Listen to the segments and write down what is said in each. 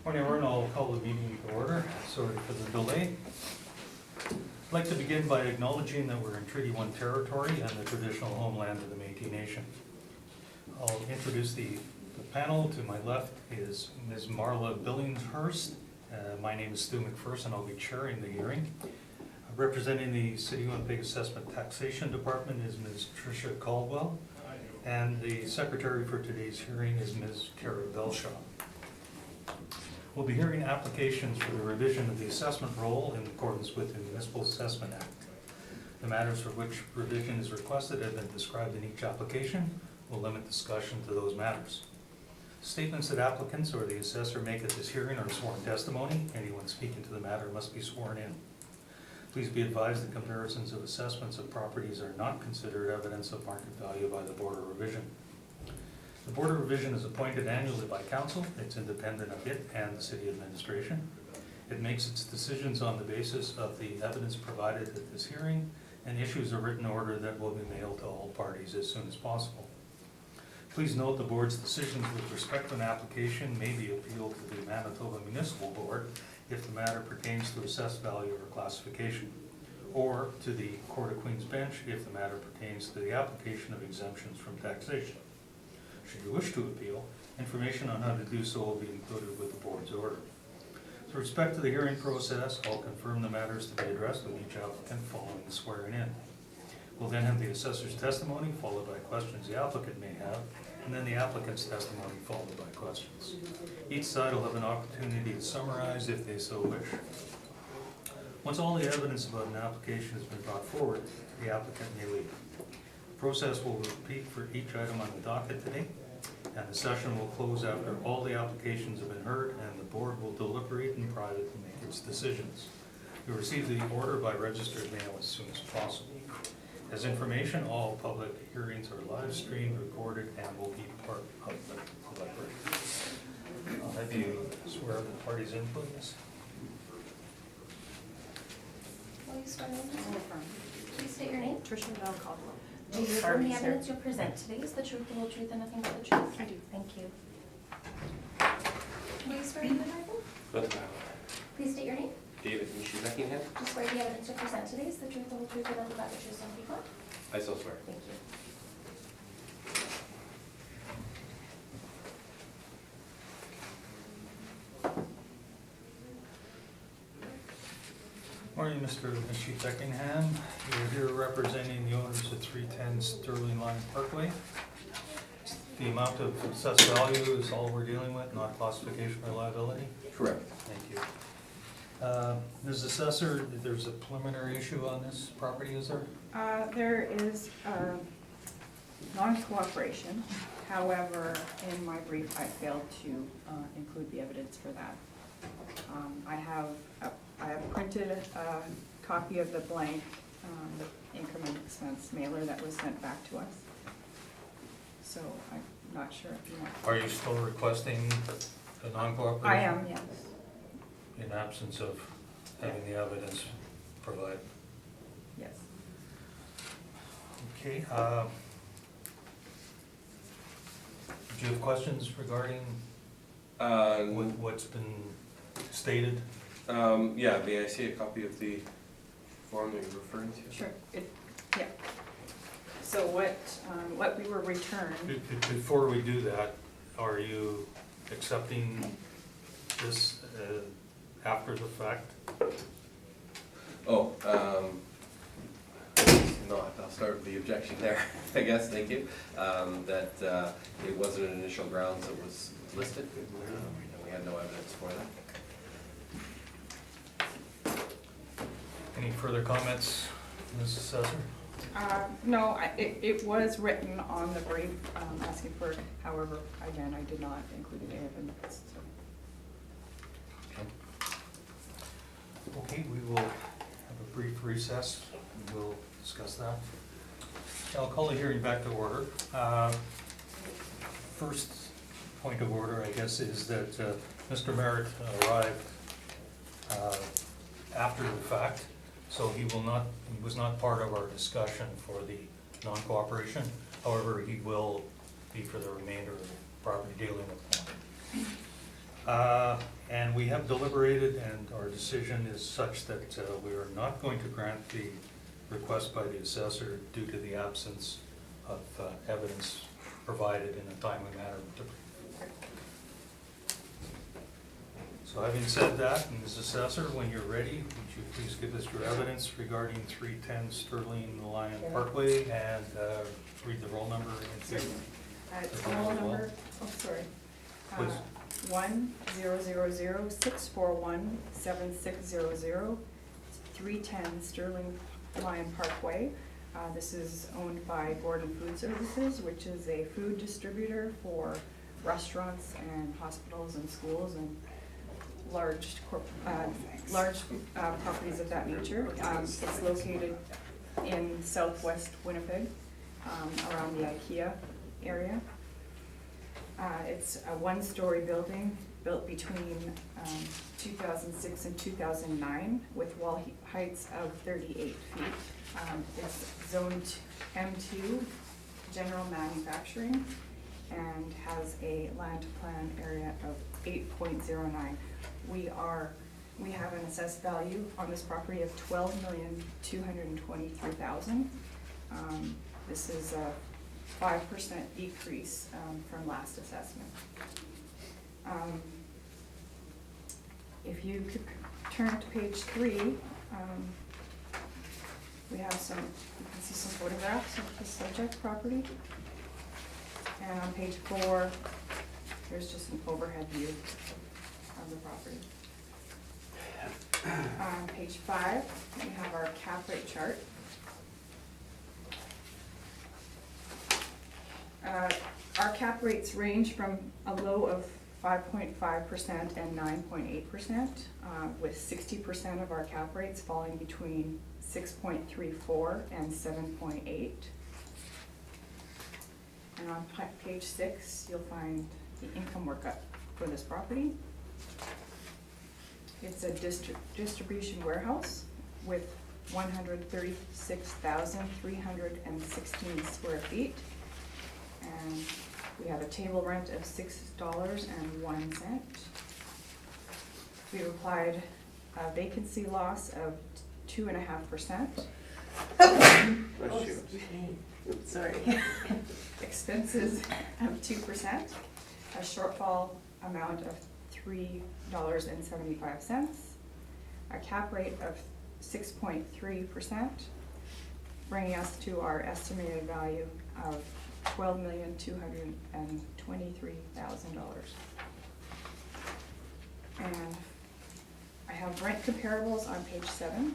Morning, everyone. I'll call the meeting to order. Sorry for the delay. I'd like to begin by acknowledging that we're in Treaty 1 territory and the traditional homeland of the Métis Nation. I'll introduce the panel. To my left is Ms. Marla Billingshurst. My name is Stu McPherson. I'll be chairing the hearing. Representing the City of Winnipeg Assessment Taxation Department is Ms. Tricia Caldwell. And the secretary for today's hearing is Ms. Kara Belshaw. We'll be hearing applications for the revision of the assessment roll in accordance with the Municipal Assessment Act. The matters for which revision is requested have been described in each application. We'll limit discussion to those matters. Statements that applicants or the assessor make at this hearing are sworn testimony. Anyone speaking to the matter must be sworn in. Please be advised that comparisons of assessments of properties are not considered evidence of market value by the Board of Revision. The Board of Revision is appointed annually by Council. It's independent of it and the City Administration. It makes its decisions on the basis of the evidence provided at this hearing and issues a written order that will be mailed to all parties as soon as possible. Please note the Board's decisions with respect to an application may be appealed to the Manitoba Municipal Board if the matter pertains to assessed value or classification, or to the Court of Queen's Bench if the matter pertains to the application of exemptions from taxation. Should you wish to appeal, information on how to do so will be included with the Board's order. With respect to the hearing process, I'll confirm the matters to be addressed with each applicant following the swearing in. We'll then have the assessor's testimony followed by questions the applicant may have, and then the applicant's testimony followed by questions. Each side will have an opportunity to summarize if they so wish. Once all the evidence about an application has been brought forward, the applicant may leave. The process will repeat for each item on the docket today, and the session will close after all the applications have been heard and the Board will deliberate in private and make its decisions. You'll receive the order by registered mail as soon as possible. As information, all public hearings are live streamed, recorded, and will be part of the record. I'll have you swear the parties in, please. Will you swear in? Please state your name. Tricia Caldwell. Do you affirm the evidence you'll present today is the truth, the whole truth, and nothing but the truth? I do. Thank you. Will you swear in the Bible? Please state your name. David Buckingham. Do you swear the evidence you'll present today is the truth, the whole truth, and nothing but the truth, so help you God? I so swear. Thank you. Morning, Mr. and Mrs. Beckingham. You're here representing the owners of 310 Sterling Line Parkway. The amount of assessed value is all we're dealing with, not classification or liability? Correct. Thank you. Ms. Assessor, there's a preliminary issue on this property, is there? There is non-cooperation. However, in my brief, I failed to include the evidence for that. I have printed a copy of the blank the increment expense mailer that was sent back to us. So I'm not sure if you want. Are you still requesting the non-cooperation? I am, yes. In absence of having the evidence provided? Yes. Okay. Do you have questions regarding what's been stated? Yeah, may I see a copy of the form that you're referring to? Sure. Yeah. So what we were returned. Before we do that, are you accepting this after the fact? Oh, not. I'll start with the objection there, I guess, thank you. That it wasn't an initial grounds that was listed. We had no evidence for that. Any further comments, Ms. Assessor? No, it was written on the brief asking for, however, again, I did not include any evidence. So. Okay, we will have a brief recess and we'll discuss that. I'll call the hearing back to order. First point of order, I guess, is that Mr. Merritt arrived after the fact, so he was not part of our discussion for the non-cooperation. However, he will be for the remainder of the property dealing with And we have deliberated, and our decision is such that we are not going to grant the request by the assessor due to the absence of evidence provided in a timely manner. So having said that, Ms. Assessor, when you're ready, would you please give us your evidence regarding 310 Sterling Lion Yeah. Parkway and read the roll number into It's Okay, roll well. number, oh, sorry. Please. 1-000-641-7600, 310 Sterling Lion Parkway. This is owned by Boardroom Food Services, which is a food distributor for restaurants and hospitals and schools and large properties of that nature. It's located in southwest Winnipeg, around the IKEA area. It's a one-story building built between 2006 and 2009 with wall heights of 38 feet. It's zoned M2, general manufacturing, and has a land plan area of 8.09. We have an assessed value on this property of $12,223,000. This is a 5% decrease from last assessment. If you could turn to page 3, we have you can see some photographs of the subject property. And on page 4, there's just an overhead view of the property. On page 5, we have our cap rate chart. Our cap rates range from a low of 5.5% and 9.8%, with 60% of our cap rates falling between 6.34 and 7.8. And on page 6, you'll find the income workup for this property. It's a distribution warehouse with 136,316 square feet. And we have a table rent of $6.01. We've applied a vacancy loss of 2.5%. Sorry. Expenses of 2%, a shortfall amount of $3.75, a cap rate of 6.3%, bringing us to our estimated value of $12,223,000. And I have rent comparables on page 7.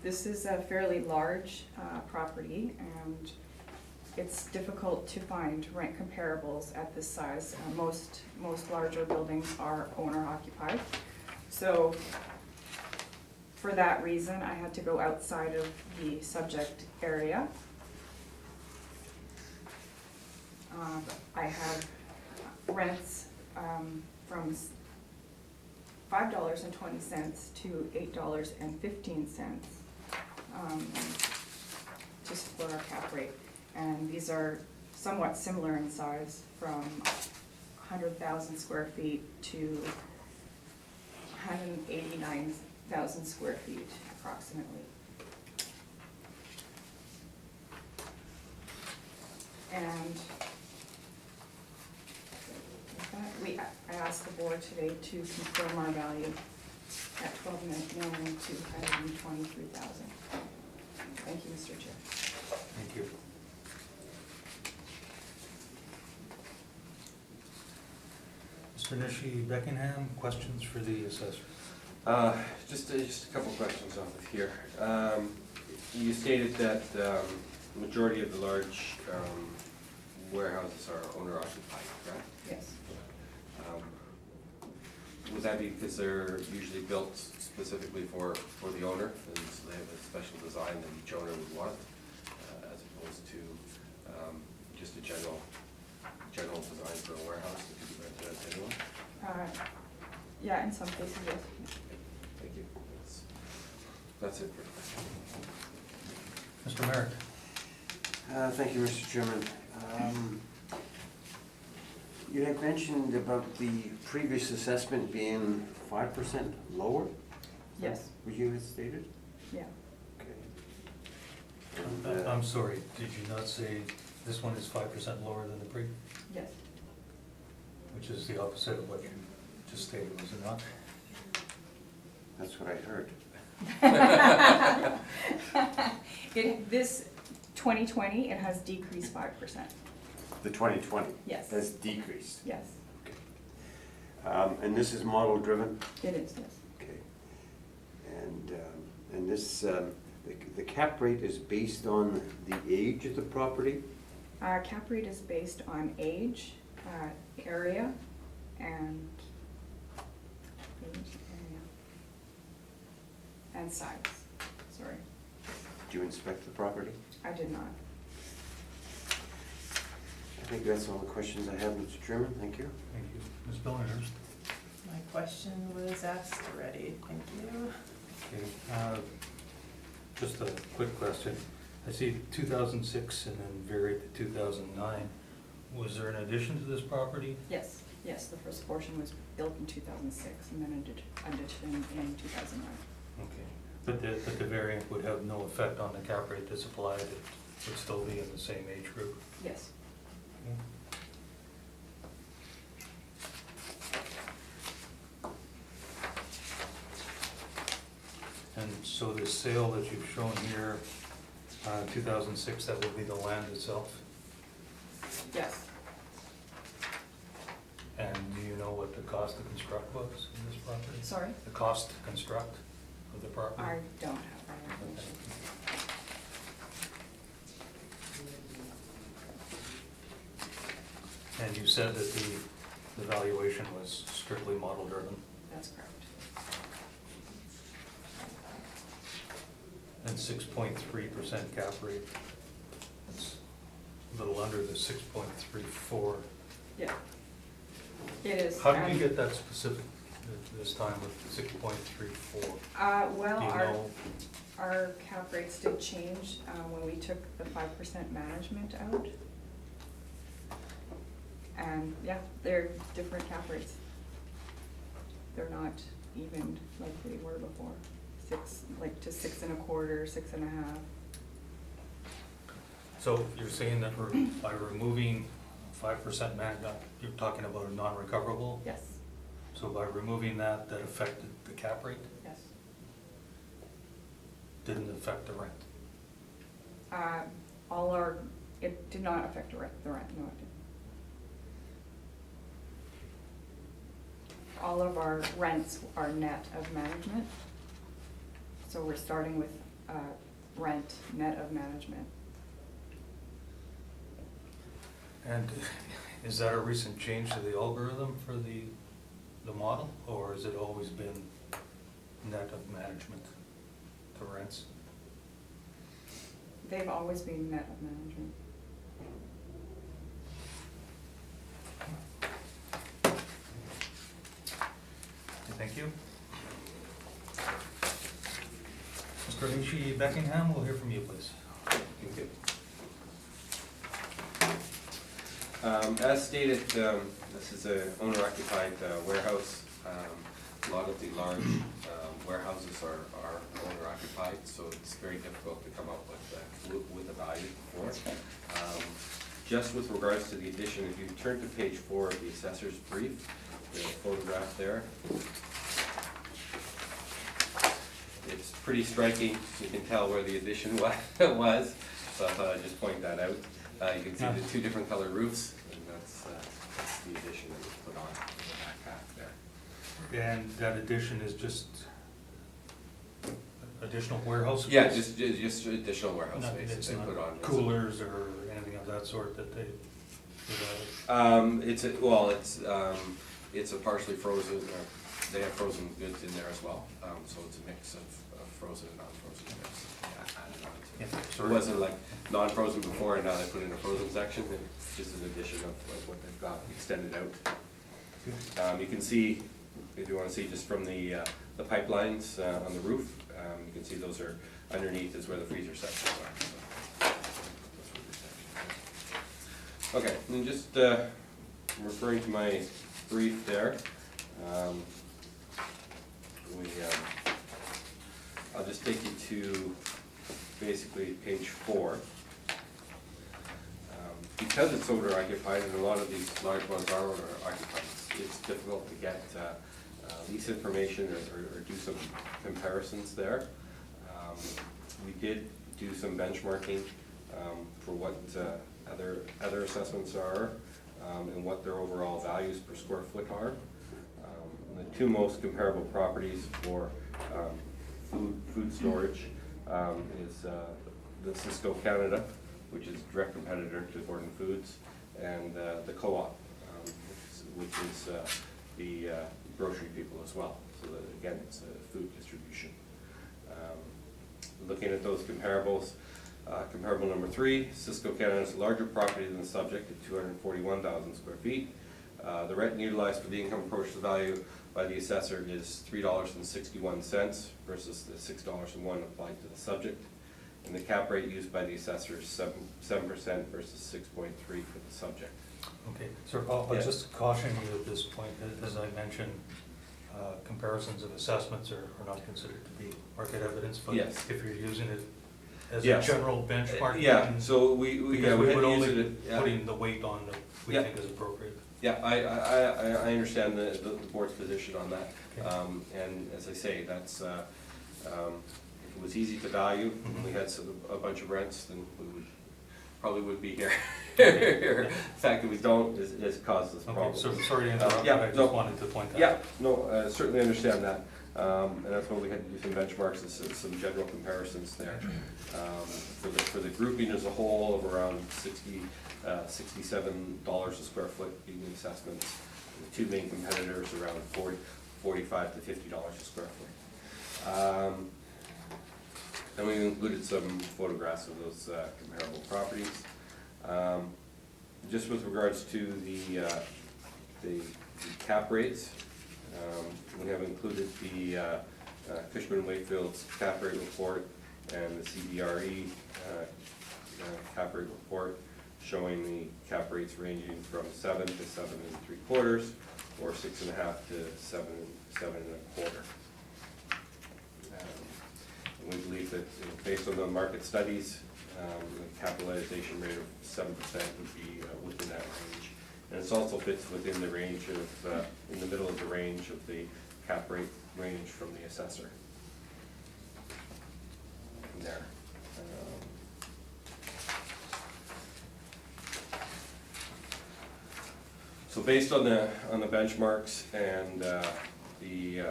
This is a fairly large property, and it's difficult to find rent comparables at this size. Most larger buildings are owner occupied. So for that reason, I had to go outside of the subject area. I have rents from $5.20 to $8.15, just for our cap rate. And these are somewhat similar in size, from 100,000 square feet to 189,000 square feet approximately. And with that, I asked the board today to confirm our value at $12,223,000. Thank you, Mr. Chair. Thank you. Mr. Nishi-Beckingham, questions for the assessor? Just a couple questions off of here. You stated that the majority of the large warehouses are owner occupied, correct? Yes. Would that be because they're usually built specifically for the owner, and so they have a special design that each owner would want, as opposed to just a general design for a warehouse that could be rented out to anyone? Yeah, in some cases, yes. Thank you. That's it for Mr. Merrick? Thank you, Mr. Chairman. You had mentioned about the previous assessment being 5% lower? Yes, What you had stated? yeah. Okay. And, I'm sorry, did you not say this one is 5% lower than the pre, Yes. which is the opposite of what you just stated, was it not? That's what I heard. This 2020, it has decreased 5%. The 2020? Yes. That's decreased. Yes, And this is model driven? it is, yes. Okay. And this, the cap rate is based on the age of the property? Cap rate is based on age, area, and size. Sorry, Did you inspect the property? I did not. I think that's all the questions I have, Mr. Chairman. Thank you. Thank you. Ms. Billinghurst? My question was asked already, thank you. Okay, just a quick question. I see 2006 and then varied to 2009. Was there an addition to this property? Yes, yes, the first portion was built in 2006 and then addition in 2009. Okay, but the variant would have no effect on the cap rate that's applied, it would still be in the same age group? Yes. And so the sale that you've shown here, 2006, that would be the land itself? Yes. And do you know what the cost to construct was in this property? Sorry? The cost to construct of the property? I don't have that information. And you said that the valuation was strictly model driven? That's correct. And 6.3% cap rate. That's a little under the 6.34. Yeah. It is. How did you get that specific this time with 6.34? Well, Do you know? our cap rates did change when we took the 5% management out. And yeah, they're different cap rates. They're not even like they were before. 6, like to 6 1/4, 6 1/2. So you're saying that by removing 5% you're talking about a non-recoverable? Yes, So by removing that, that affected the cap rate? yes. Didn't affect the rent? It did not affect the rent, no, it didn't. All of our rents are net of management. So we're starting with rent net of management. And is that a recent change to the algorithm for the model, or has it always been net of management, the rents? They've always been net of management. Thank you. Mr. Nishi Beckingham, we'll hear from you, please. Thank you. As stated, this is an owner-occupied warehouse. A lot of the large warehouses are owner-occupied, so it's very difficult to come up with a value for it. Just with regards to the addition, if you turn to page 4 of the assessor's brief, the photograph there, it's pretty striking. You can tell where the addition was, so I thought I'd just point that out. You can see the 2 different color roofs, and that's the addition that was put on the back half there. And that addition is just additional warehouse space? Yeah, just additional warehouse Not- space that it's they not put on. coolers or anything of that sort that they provide? It's a partially frozen, they have frozen goods in there as well, so it's a mix of frozen and non-frozen goods. Yeah, added on to it. Yeah, So it wasn't like non-frozen before and now they put in a frozen section, it's just an addition of what they've got extended out. You can see, if you wanna see just from the pipelines on the roof, you can see those are underneath is where the freezer sections are. So, that's where the section is. Okay, and just referring to my brief there, I'll just take you to basically page 4. Because it's owner occupied, and a lot of these large ones are owner occupied, it's difficult to get lease information or do some comparisons there. We did do some benchmarking for what other assessments are and what their overall values per square foot are. The two most comparable properties for food storage is the Cisco Canada, which is a direct competitor to Gordon Foods, and the Co-op, which is the grocery people as well. So that, again, it's a food distribution. Looking at those comparables, comparable number 3, Cisco Canada is a larger property than the subject at 241,000 square feet. The rent utilized for the income approach to value by the assessor is $3.61 versus the $6.01 applied to the subject. And the cap rate used by the assessor is 7% versus 6.3 for the subject. Okay, so I'll Yeah. just caution you at this point, as I mentioned, comparisons of assessments are not considered to be market evidence, but Yes. if you're using it as a Yes. general benchmark. Yeah, then- so we Because we had would to use only it, be yeah. putting the weight on that we Yeah. think is appropriate. Yeah, I understand the board's position on that. Okay. And as I say, that's, if it was easy to value, and we had a bunch of rents, then we probably would be here. The fact that we don't is caused us Okay, problems. so sorry to interrupt, yeah, but I no. just wanted to point that Yeah, out. no, certainly understand that. And that's why we had to do some benchmarks and some general comparisons there. For the grouping as a whole of around $67 a square foot being the assessments. The two main competitors around $45 to $50 a square foot. Then we included some photographs of those comparable properties. Just with regards to the cap rates, we have included the Cushman & Wakefield's cap rate report and the CBRE cap rate report, showing the cap rates ranging from 7 to 7 3/4, or 6.5 to 7 1/4. And we believe that, based on the market studies, the capitalization rate of 7% would be within that range. And it also fits within the range of, in the middle of the range of the cap rate range from the assessor. There. So based on the benchmarks and the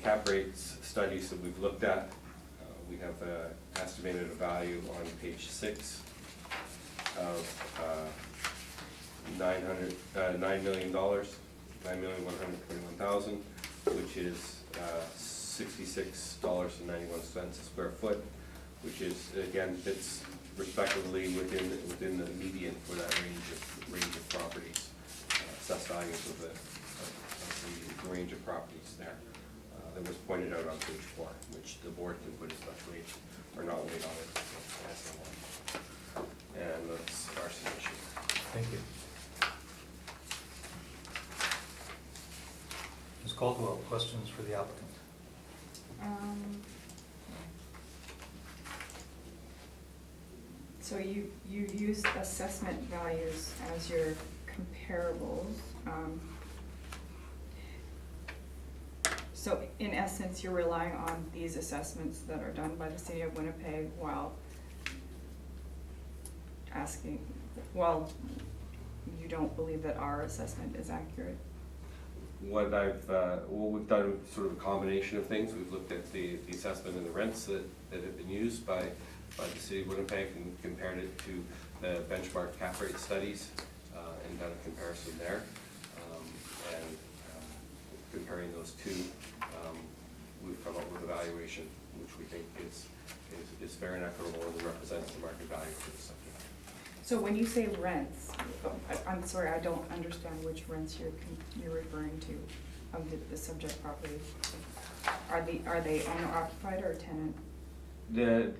cap rates studies that we've looked at, we have estimated a value on page 6 of $9,121,000, which is $66.91 a square foot, which is, again, fits respectively within the median for that range of properties, assessed values of the range of properties there. That was pointed out on page 4, which the board can put as much weight or not weight on it as they want. And that's our submission. Thank you. Ms. Caldwell, questions for the applicant? So you used assessment values as your comparables. So in essence, you're relying on these assessments that are done by the city of Winnipeg while you don't believe that our assessment is accurate? What we've done sort of a combination of things. We've looked at the assessment and the rents that have been used by the city of Winnipeg and compared it to the benchmark cap rate studies and done a comparison there. And comparing those two, we've come up with a valuation which we think is fair and equitable and represents the market value for the subject. So when you say rents, I'm sorry, I don't understand which rents you're referring to of the subject property. Are they owner occupied or tenant? The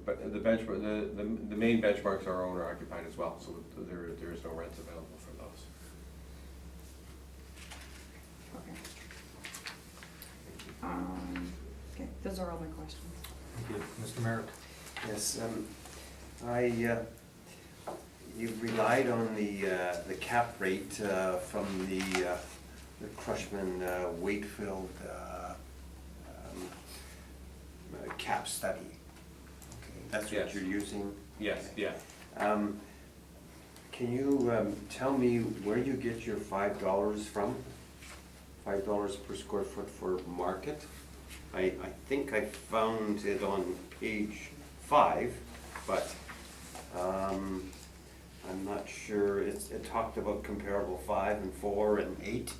benchmark, the main benchmarks are owner occupied as well, so there is no rents available for those. are all my questions. Thank you. Mr. Merritt? Yes, you relied on the cap rate from the Crushman Wakefield cap study. Okay, that's what Yes. you're using? Yes, yeah. Can you tell me where you get your $5 from? $5 per square foot for market? I think I found it on page 5, but I'm not sure. It talked about comparable 5 and 4 and 8.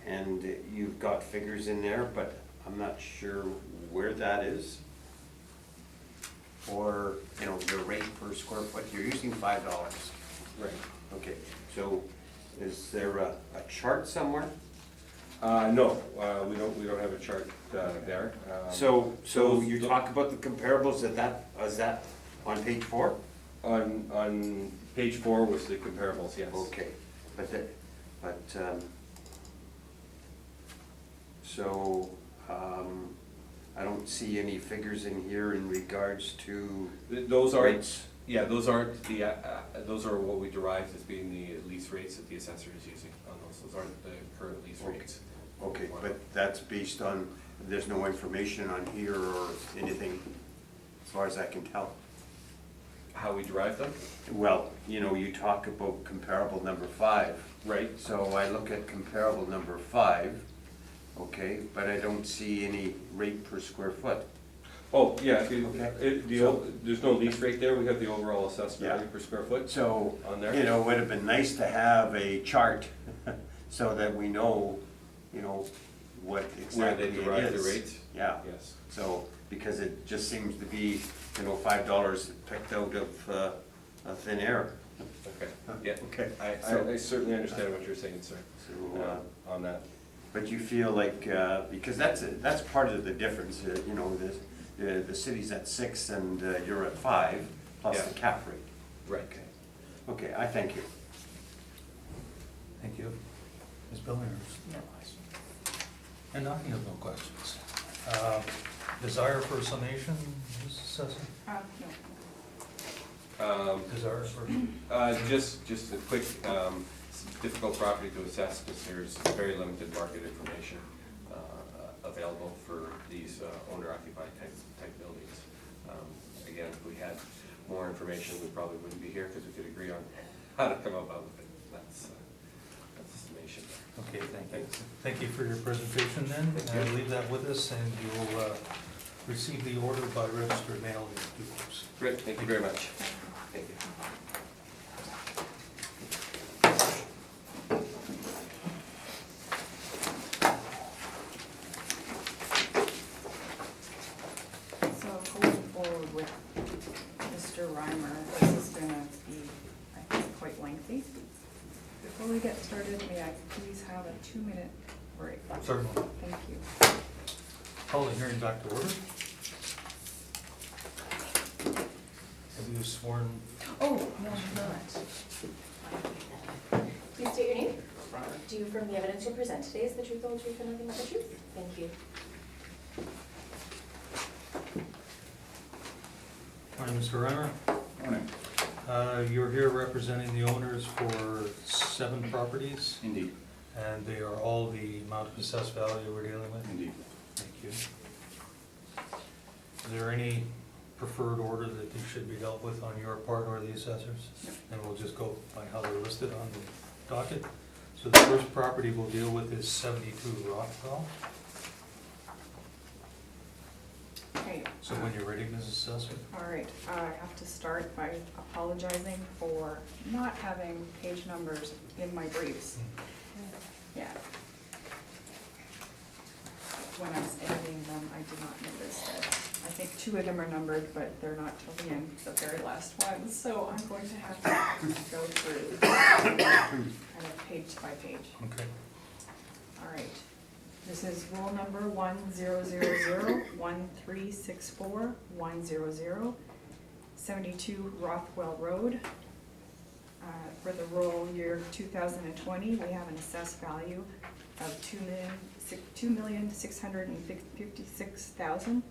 And you've got figures in there, but I'm not sure where that is. Or, you know, the rate per square foot, you're using $5. Right. Okay, so is there a chart somewhere? No, we don't have a chart there. So those- you talk about the comparables, is that on page 4? On page 4 was the comparables, yes. Okay, so, I don't see any figures in here in regards to Those aren't, rates. yeah, those aren't the, those are what we derived as being the lease rates that the assessor is using on those. Those aren't the current lease Okay. rates. Okay, but that's based on, there's no information on here or anything, as far as I can tell. How we derive them? Well, you know, you talk about comparable number 5. Right. So I look at comparable number 5, okay, but I don't see any rate per square foot. Oh, yeah, Okay. there's no lease rate there, we have the overall assessed Yeah. value per square foot So, on there. you know, it would have been nice to have a chart so that we know, you know, what Where exactly they it derive the is. rates? Yeah, Yes. so, because it just seems to be, you know, $5 picked out of thin air. Okay, yeah. Okay, I certainly understand what you're saying, sir, So, on that. but you feel like, because that's part of the difference, you know, the city's at 6 and you're at 5, plus Yeah. the cap rate. Right. Okay, I thank you. Thank you. Ms. Billingers? No question. And I have no questions. Desire for summation, Mrs. Assessor? No. Desire for? Just a quick, difficult property to assess because there's very limited market information available for these owner-occupied type buildings. Again, if we had more information, we probably wouldn't be here because we could agree on how to come about with it. That's the summation. Okay, thank you. Thank you for your presentation then. Thank you. Leave that with us and you'll receive the order by registered mail in due course. Great, thank you very much. Thank you. So going forward with Mr. Reimer, this is gonna be, I think, quite lengthy. Before we get started, may I please have a 2-minute break? Certainly. Thank you. Call the hearing back to order. Have you sworn? Oh, no, I'm not. Please state your name. Do you affirm the evidence you'll present today is the truth, the whole truth, and nothing but the truth? Thank you. Morning, Mr. Reimer. Morning. You're here representing the owners for 7 properties, Indeed, and they are all the amount of assessed value we're dealing with? indeed. Thank you. Is there any preferred order that these should be dealt with on your part or the assessors? No. And we'll just go by how they're listed on the docket. So the first property we'll deal with is 72 Rothwell. Okay. So when you're ready, Mrs. Assessor. All right, I have to start by apologizing for not having page numbers in my briefs. Yeah. When I was editing them, I did not notice that. I think 2 of them are numbered, but they're not till the end, the very last one. So I'm going to have to go through kind of page by page. Okay. All right. This is rule number 10001364-100, 72 Rothwell Road. For the roll year 2020, we have an assessed value of $2,656,000.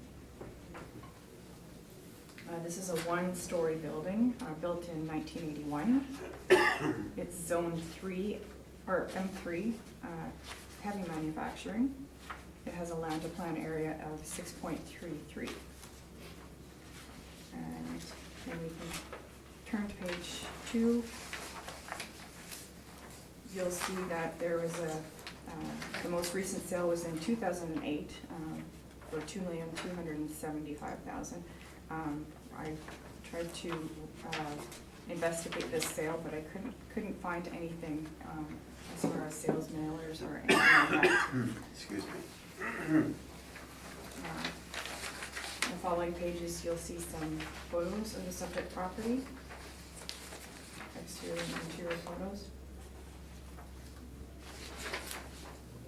This is a one-story building, built in 1981. It's zone 3, or M3, heavy manufacturing. It has a land to plan area of 6.33. And then we can turn to page 2. You'll see that there was the most recent sale was in 2008 for $2,275,000. I tried to investigate this sale, but I couldn't find anything as far as sales mailers or anything like that. Excuse me. The following pages, you'll see some photos of the subject property, exterior and interior photos.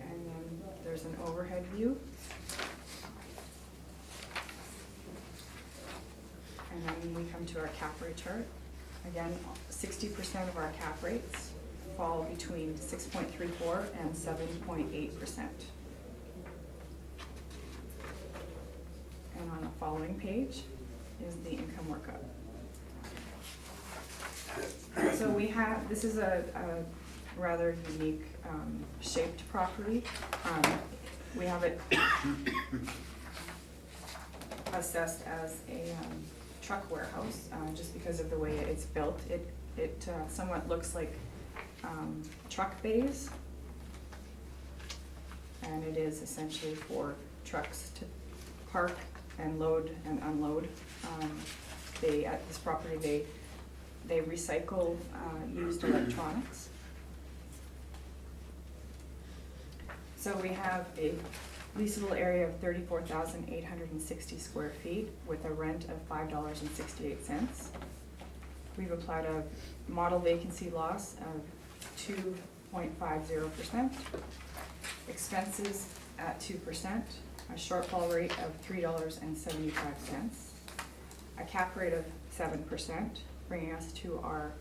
And then there's an overhead view. And then we come to our cap rate chart. Again, 60% of our cap rates fall between 6.34 and 7.8%. And on the following page is the income workup. So we have, this is a rather unique shaped property. We have it assessed as a truck warehouse, just because of the way it's built. It somewhat looks like truck bays, and it is essentially for trucks to park and load and unload. At this property, they recycle used electronics. So we have a leasable area of 34,860 square feet with a rent of $5.68. We've applied a model vacancy loss of 2.50%, expenses at 2%, a shortfall rate of $3.75, a cap rate of 7%, bringing us to our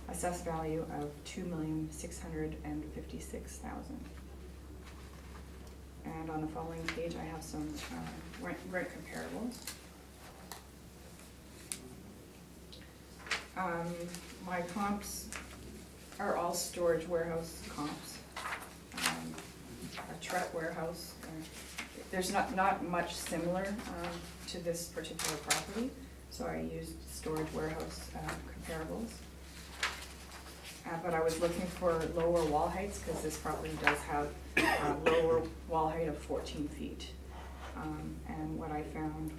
assessed value of $2,656,000. And on the following page, I have some rent comparables. My comps are all storage warehouse comps. A truck warehouse, there's not much similar to this particular property, so I used storage warehouse comparables. But I was looking for lower wall heights because this property does have a lower wall height of 14 feet. And what I found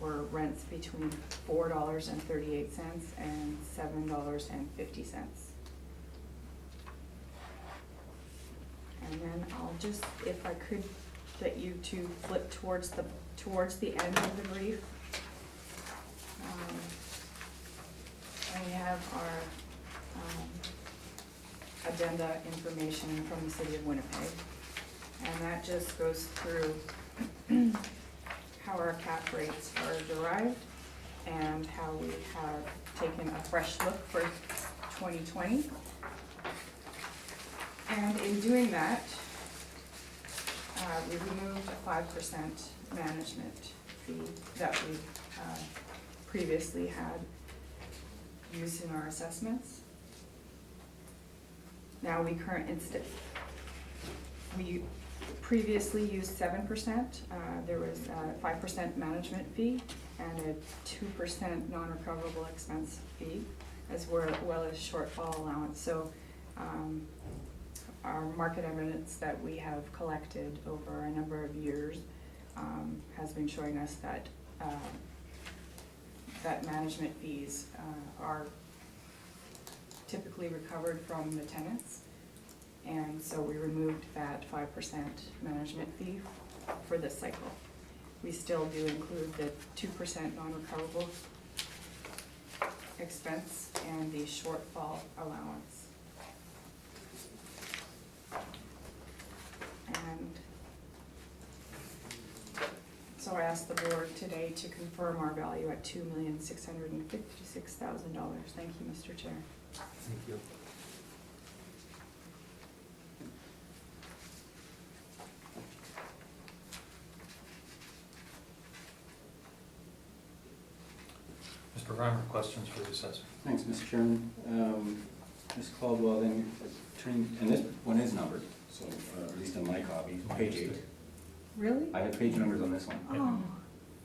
were rents between $4.38 and $7.50. And then I'll just, if I could get you to flip towards the end of the brief. We have our addenda information from the city of Winnipeg. And that just goes through how our cap rates are derived and how we have taken a fresh look for 2020. And in doing that, we removed a 5% management fee that we previously had used in our assessments. Now we previously used 7%. There was a 5% management fee and a 2% non-recoverable expense fee, as well as shortfall allowance. So our market evidence that we have collected over a number of years has been showing us that that management fees are typically recovered from the tenants. And so we removed that 5% management fee for this cycle. We still do include the 2% non-recoverable expense and the shortfall allowance. And so I asked the board today to confirm our value at $2,656,000. Thank you, Mr. Chair. Thank you. Mr. Reimer, questions for the assessor? Thanks, Mr. Chairman. Ms. Caldwell, then, and this one is numbered, so at least on my copy, page 8. Really? I have page numbers on this one. Oh,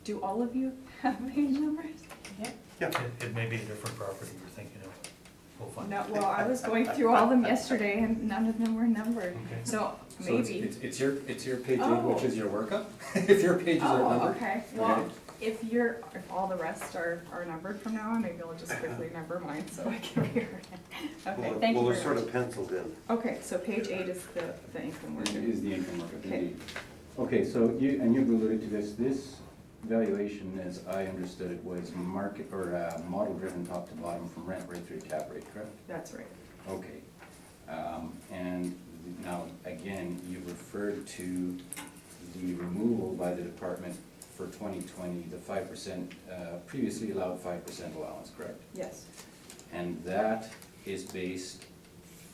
do all of you have page numbers? It may be a different property you're thinking of. We'll find No, out. well, I was going through all of them yesterday and none of them were numbered, Okay. so So it's- maybe. it's your page 8, Oh. which is your workup, if your pages are Oh, numbered. okay, well, if all the rest are numbered from now on, maybe I'll just quickly number mine so I can read it. Okay, thank you Well, they're very sort much. of penciled in. Okay, so page 8 is the income It worker. is the income markup, Okay. indeed. Okay, so you've alluded to this valuation, as I understood it, was market, or model driven top to bottom from rent right through to cap rate, correct? That's right. Okay. And now, again, you referred to the removal by the department for 2020, the 5%, previously allowed 5% allowance, correct? Yes, And that is based,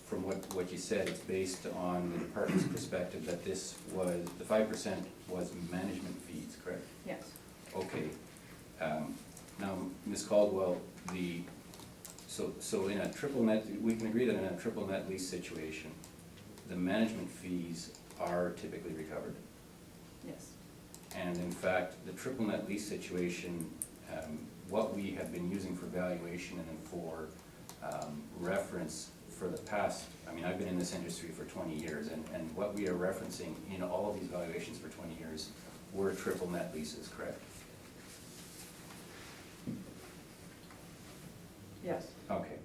from what you said, it's based on the department's perspective that this was, the 5% was management fees, correct? yes, Okay. Now, Ms. Caldwell, so in a triple net, we can agree that in a triple net lease situation, the management fees are typically recovered. yes, And in fact, the triple net lease situation, what we have been using for valuation and for reference for the past, I mean, I've been in this industry for 20 years, and what we are referencing in all of these valuations for 20 years were triple net leases, correct? yes, Okay.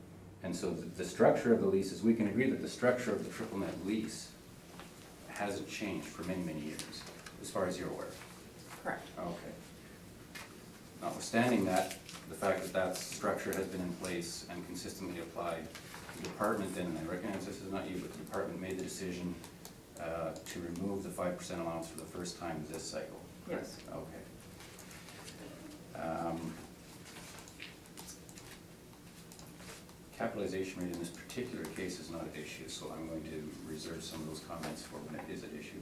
And so the structure of the leases, we can agree that the structure of the triple net lease hasn't changed for many, many years, as far as you're aware. correct. Okay. Notwithstanding that, the fact that that structure has been in place and consistently applied, the department then, and I recognize this is not you, but the department made the decision to remove the 5% allowance for the first time this cycle. correct? Yes. Okay. Capitalization rate in this particular case is not an issue, so I'm going to reserve some of those comments for when it is an issue.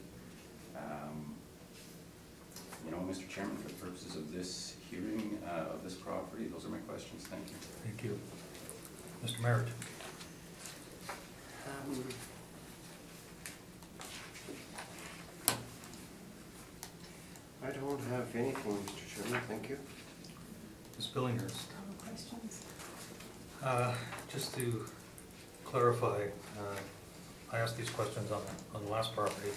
You know, Mr. Chairman, for the purposes of this hearing, of this property, those are my questions. Thank you. Thank you. Mr. Merritt? I don't have anything, Mr. Chairman, thank you. Ms. Billinghurst? No questions? Just to clarify, I asked these questions on the last property.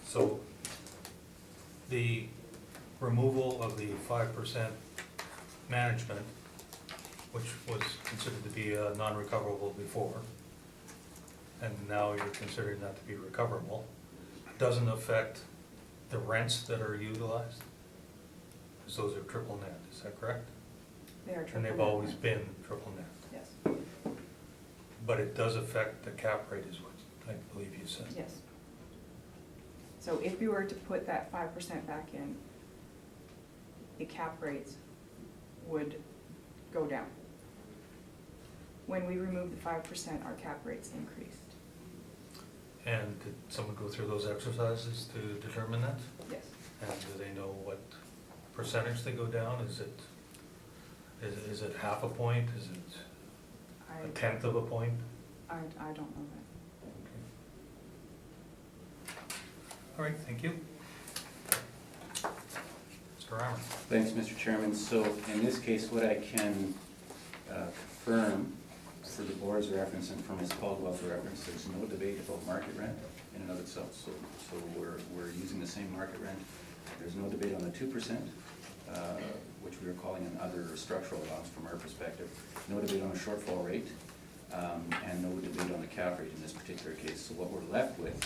So the removal of the 5% management, which was considered to be non-recoverable before, and now you're considering that to be recoverable, doesn't affect the rents that are utilized? Because those are triple net, is that correct? They are triple And they've net. always been triple net. Yes, But it does affect the cap rate, is what I believe you said. yes. So if you were to put that 5% back in, the cap rates would go down. When we remove the 5%, our cap rates increased. And did someone go through those exercises to determine that? Yes, And do they know what percentage they go down? Is it half a point? Is it a tenth of a point? I don't know that. All right, thank you. Mr. Reimer? Thanks, Mr. Chairman. So in this case, what I can confirm for the board's reference and for Ms. Caldwell's reference, there's no debate about market rent in and of itself. So we're using the same market rent. There's no debate on the 2%, which we are calling an other structural allowance from our perspective. No debate on a shortfall rate, and no debate on the cap rate in this particular case. So what we're left with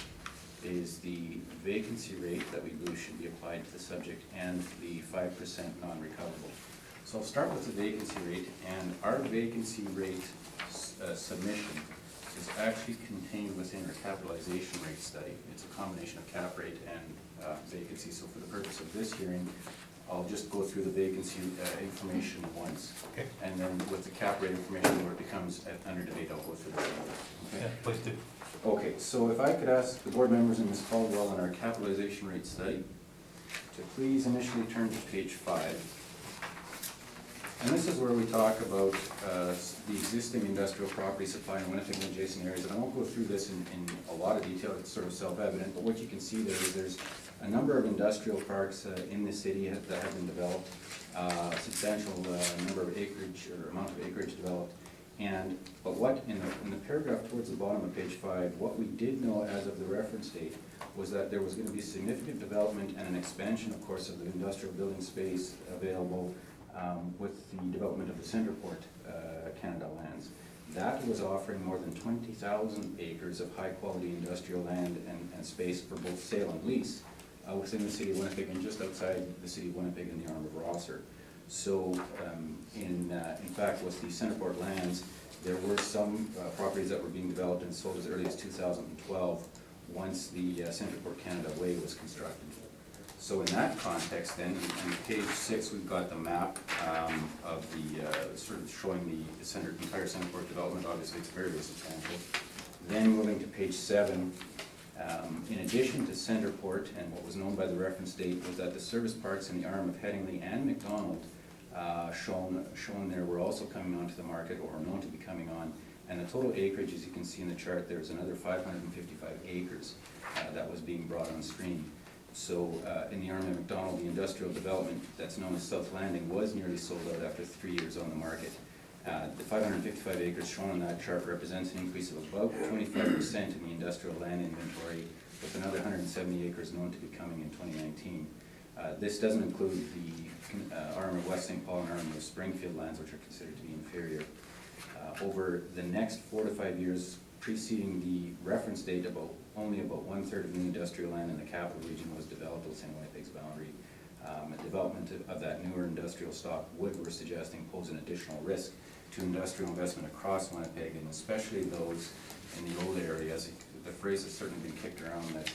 is the vacancy rate that we believe should be applied to the subject and the 5% non-recoverable. So I'll start with the vacancy rate, and our vacancy rate submission is actually contained within our capitalization rate study. It's a combination of cap rate and vacancy. So for the purpose of this hearing, I'll just go through the vacancy information once. Okay. And then with the cap rate information where it becomes under debate, I'll go through the numbers. Yeah, Okay? please do. Okay, so if I could ask the board members and Ms. Caldwell on our capitalization rate study to please initially turn to page 5. And this is where we talk about the existing industrial property supply in Winnipeg and adjacent areas. And I won't go through this in a lot of detail, it's sort of self-evident, but what you can see there is there's a number of industrial parks in the city that have been developed, substantial number of acreage or amount of acreage developed. But what, in the paragraph towards the bottom of page 5, what we did know as of the reference date was that there was going to be significant development and an expansion, of course, of the industrial building space available with the development of the Centerport Canada lands. That was offering more than 20,000 acres of high-quality industrial land and space for both sale and lease within the city of Winnipeg and just outside the city of Winnipeg in the arm of Rosser. So, in fact, with the Centerport lands, there were some properties that were being developed and sold as early as 2012, once the Centerport Canada Way was constructed. So in that context then, on page 6, we've got the map of the, sort of showing the entire Centerport development. Obviously, it's very, very substantial. Then moving to page 7, in addition to Centerport, and what was known by the reference date was that the service parks in the arm of Headingley and McDonald shown there were also coming onto the market or known to be coming on. And the total acreage, as you can see in the chart, there's another 555 acres that was being brought on stream. So in the arm of McDonald, the industrial development that's known as South Landing was nearly sold out after 3 years on the market. The 555 acres shown on that chart represents an increase of about 25% in the industrial land inventory, with another 170 acres known to be coming in 2019. This doesn't include the arm of West St. Paul and arm of Springfield lands, which are considered to be inferior. Over the next 4 to 5 years preceding the reference date, only about 1/3 of the industrial land in the capital region was developed within Winnipeg's boundary. Development of that newer industrial stock would, we're suggesting, pose an additional risk to industrial investment across Winnipeg, and especially those in the old areas. The phrase has certainly been kicked around that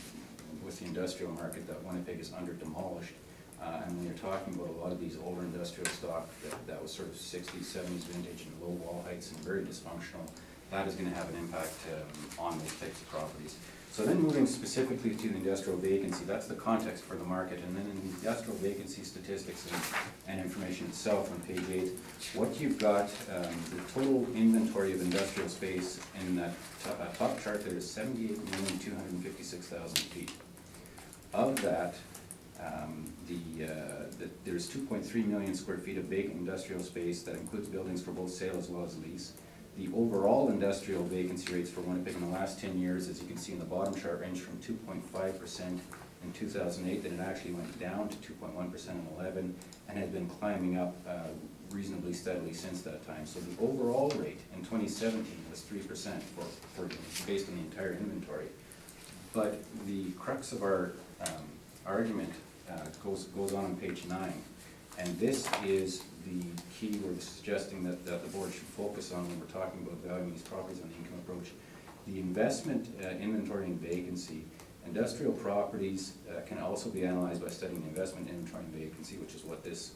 with the industrial market that Winnipeg is under demolished. And when you're talking about a lot of these older industrial stock that was sort of 60s, 70s vintage and low wall heights and very dysfunctional, that is going to have an impact on those types of properties. So then moving specifically to the industrial vacancy, that's the context for the market. And then in the industrial vacancy statistics and information itself on page 8, what you've got, the total inventory of industrial space in that top chart there is 78,256,000 feet. Of that, there's 2.3 million square feet of vacant industrial space that includes buildings for both sale as well as lease. The overall industrial vacancy rates for Winnipeg in the last 10 years, as you can see in the bottom chart, range from 2.5% in 2008, then it actually went down to 2.1% in 11, and has been climbing up reasonably steadily since that time. So the overall rate in 2017 was 3% based on the entire inventory. But the crux of our argument goes on page 9, and this is the key we're suggesting that the board should focus on when we're talking about valuing these properties on the income approach. The investment inventory and vacancy. Industrial properties can also be analyzed by studying the investment inventory and vacancy, which is what this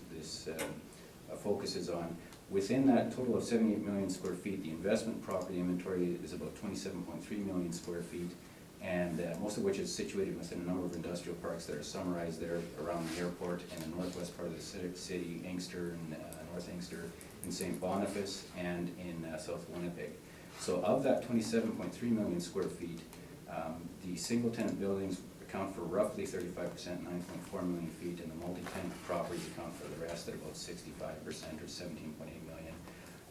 focuses on. Within that total of 78 million square feet, the investment property inventory is about 27.3 million square feet, and most of which is situated within a number of industrial parks that are summarized there around the airport in the northwest part of the city, Inkster and North Inkster, in St. Boniface, and in South Winnipeg. So of that 27.3 million square feet, the single-tenant buildings account for roughly 35%, 9.4 million feet, and the multi-tenant properties account for the rest at about 65%, or 17.8 million.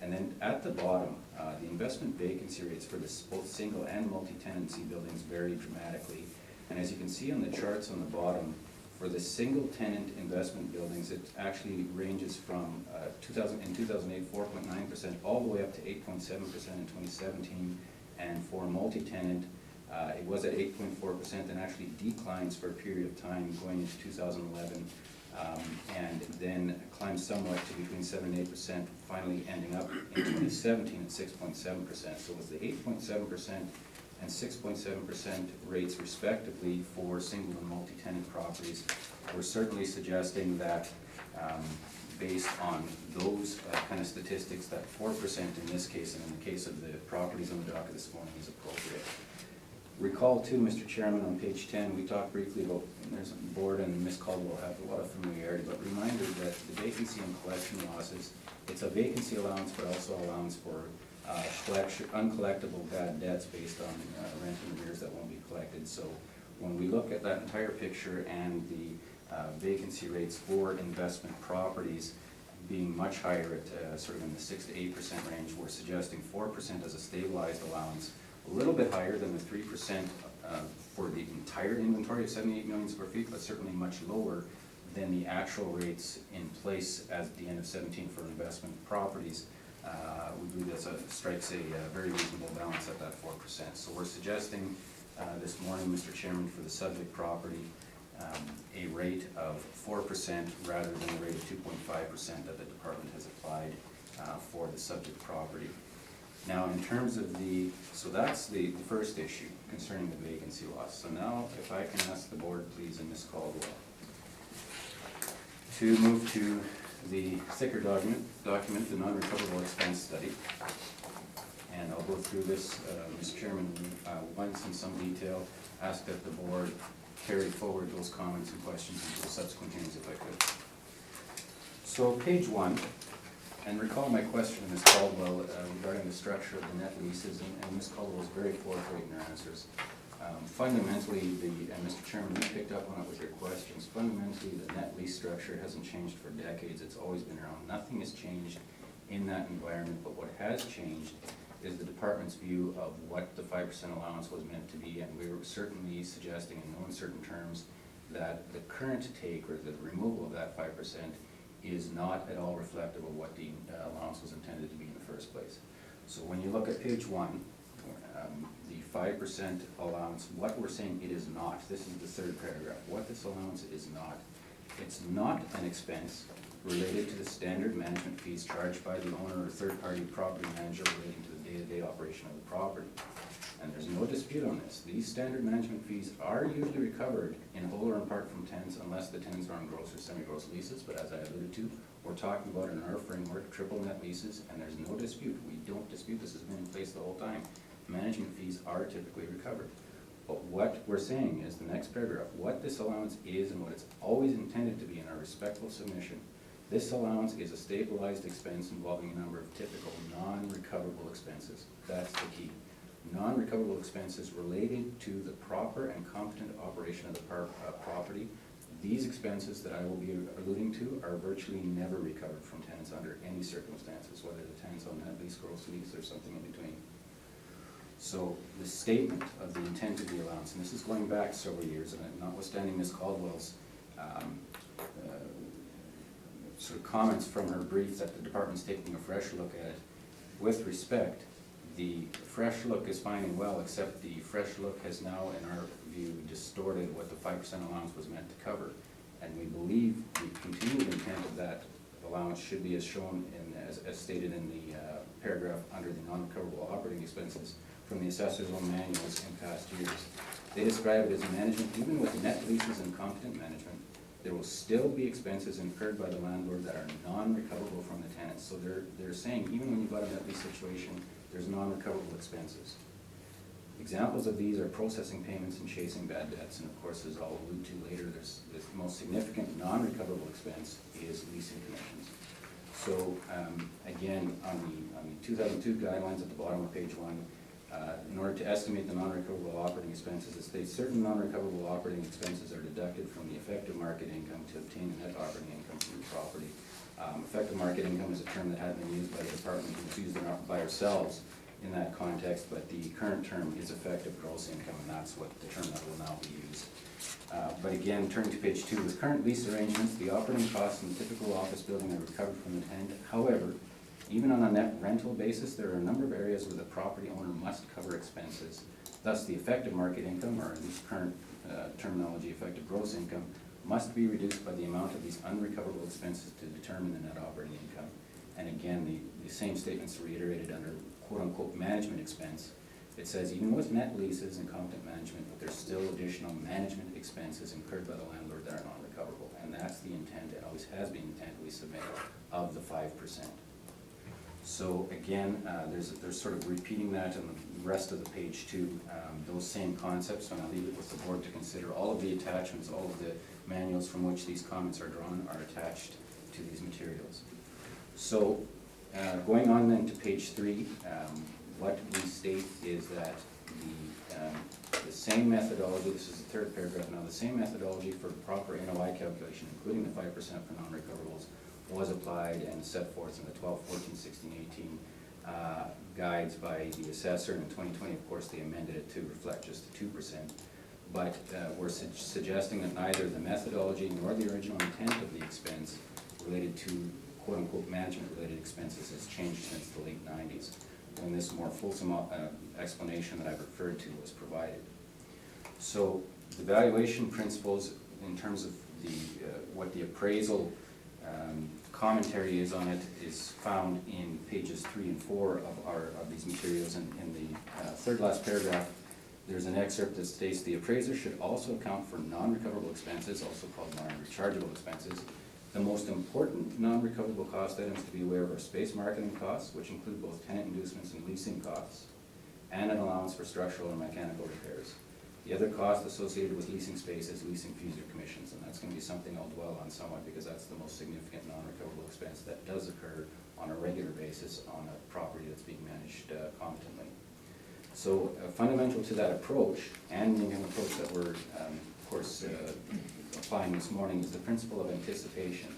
And then at the bottom, the investment vacancy rates for both single and multi-tenancy buildings vary dramatically. And as you can see on the charts on the bottom, for the single-tenant investment buildings, it actually ranges from in 2008, 4.9%, all the way up to 8.7% in 2017. And for multi-tenant, it was at 8.4% and actually declines for a period of time going into 2011. And then climbs somewhat to between 7 and 8%, finally ending up in 2017 at 6.7%. So with the 8.7% and 6.7% rates respectively for single and multi-tenant properties, we're certainly suggesting that based on those kind of statistics, that 4% in this case, and in the case of the properties on the docket this morning, is appropriate. Recall too, Mr. Chairman, on page 10, we talked briefly about, and there's a board and Ms. Caldwell have a lot of familiarity, but reminder that the vacancy and collection losses, it's a vacancy allowance, but also allowance for uncollectible bad debts based on rent and arrears that won't be collected. So when we look at that entire picture and the vacancy rates for investment properties being much higher at sort of in the 6 to 8% range, we're suggesting 4% as a stabilized allowance, a little bit higher than the 3% for the entire inventory of 78 million square feet, but certainly much lower than the actual rates in place at the end of 17 for investment properties. We believe that strikes a very reasonable balance at that 4%. So we're suggesting this morning, Mr. Chairman, for the subject property, a rate of 4% rather than a rate of 2.5% that the department has applied for the subject property. Now, in terms of so that's the first issue concerning the vacancy loss. So now, if I can ask the board, please, and Ms. Caldwell, to move to the thicker document, the non-recoverable expense study. And I'll go through this, Mr. Chairman, once in some detail, ask that the board carry forward those comments and questions into the subsequent hearings if I could. So page 1, and recall my question to Ms. Caldwell regarding the structure of the net leases, and Ms. Caldwell was very forthright in her answers. Fundamentally, and Mr. Chairman, you picked up on it with your questions, fundamentally the net lease structure hasn't changed for decades. It's always been around. Nothing has changed in that environment, but what has changed is the department's view of what the 5% allowance was meant to be, and we were certainly suggesting in no uncertain terms that the current take or the removal of that 5% is not at all reflective of what the allowance was intended to be in the first place. So when you look at page 1, the 5% allowance, what we're saying it is not, this is the third paragraph, what this allowance is not. It's not an expense related to the standard management fees charged by the owner or third-party property manager relating to the day-to-day operation of the property. And there's no dispute on this. These standard management fees are usually recovered in whole or in part from tenants unless the tenants are on gross or semi-gross leases, but as I alluded to, we're talking about in our framework triple net leases, and there's no dispute. We don't dispute this has been in place the whole time. Management fees are typically recovered. But what we're saying is the next paragraph, what this allowance is and what it's always intended to be in our respectful submission. This allowance is a stabilized expense involving a number of typical non-recoverable expenses. That's the key. Non-recoverable expenses related to the proper and competent operation of the property. These expenses that I will be alluding to are virtually never recovered from tenants under any circumstances, whether the tenant's on net lease, gross lease, or something in between. So the statement of the intent of the allowance, and this is going back several years, and notwithstanding Ms. Caldwell's sort of comments from her brief that the department's taking a fresh look at it, with respect, the fresh look is fine and well, except the fresh look has now, in our view, distorted what the 5% allowance was meant to cover. And we believe the continued intent of that allowance should be as shown as stated in the paragraph under the non-recoverable operating expenses from the assessor's own manuals in past years. They describe it as management, even with net leases and competent management, there will still be expenses incurred by the landlord that are non-recoverable from the tenants. So they're saying even when you've got a net lease situation, there's non-recoverable expenses. Examples of these are processing payments and chasing bad debts, and of course, as I'll allude to later, there's the most significant non-recoverable expense is leasing commissions. So again, on the 2002 guidelines at the bottom of page 1, in order to estimate the non-recoverable operating expenses, it states certain non-recoverable operating expenses are deducted from the effective market income to obtain the net operating income from the property. Effective market income is a term that hadn't been used by the department, it's used by ourselves in that context, but the current term is effective gross income, and that's what the term that will now be used. But again, turning to page 2, with current lease arrangements, the operating costs in the typical office building are recovered from the tenant. However, even on a net rental basis, there are a number of areas where the property owner must cover expenses. Thus, the effective market income, or in this current terminology, effective gross income, must be reduced by the amount of these unrecoverable expenses to determine the net operating income. And again, the same statement's reiterated under quote-unquote management expense. It says even with net leases and competent management, but there's still additional management expenses incurred by the landlord that are non-recoverable. And that's the intent, and always has been the intent we submit, of the 5%. So again, there's sort of repeating that in the rest of the page too, those same concepts, and I'll leave it with the board to consider. All of the attachments, all of the manuals from which these comments are drawn are attached to these materials. So going on then to page 3, what we state is that the same methodology, this is the third paragraph now, the same methodology for proper NOI calculation, including the 5% for non-recoverables, was applied and set forth in the 12, 14, 16, 18 guides by the assessor. In 2020, of course, they amended it to reflect just the 2%. But we're suggesting that neither the methodology nor the original intent of the expense related to quote-unquote management-related expenses has changed since the late 90s, when this more fulsome explanation that I've referred to was provided. So the valuation principles in terms of what the appraisal commentary is on it is found in pages 3 and 4 of these materials. And in the third last paragraph, there's an excerpt that states the appraiser should also account for non-recoverable expenses, also called non-rechargeable expenses. The most important non-recoverable cost items to be aware of are space marketing costs, which include both tenant inducements and leasing costs, and an allowance for structural and mechanical repairs. The other cost associated with leasing space is leasing fees or commissions, and that's going to be something I'll dwell on somewhat because that's the most significant non-recoverable expense that does occur on a regular basis on a property that's being managed competently. So fundamental to that approach, and the income approach that we're, of course, applying this morning, is the principle of anticipation.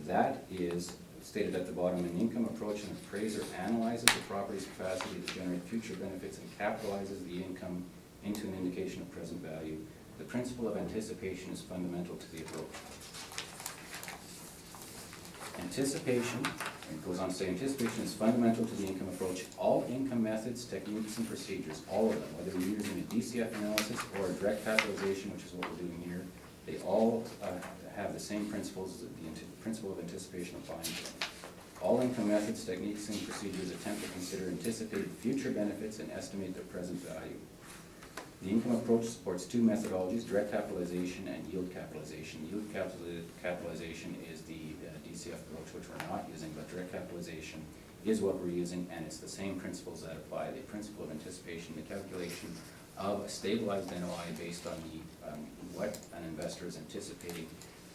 That is stated at the bottom. An income approach, an appraiser analyzes the property's capacity to generate future benefits and capitalizes the income into an indication of present value. The principle of anticipation is fundamental to the approach. Anticipation, and it goes on to say, anticipation is fundamental to the income approach. All income methods, techniques, and procedures, all of them, whether you're using a DCF analysis or a direct capitalization, which is what we're doing here, they all have the same principles, the principle of anticipation applying to them. All income methods, techniques, and procedures attempt to consider anticipated future benefits and estimate their present value. The income approach supports two methodologies, direct capitalization and yield capitalization. Yield capitalization is the DCF approach, which we're not using, but direct capitalization is what we're using, and it's the same principles that apply. The principle of anticipation, the calculation of a stabilized NOI based on what an investor is anticipating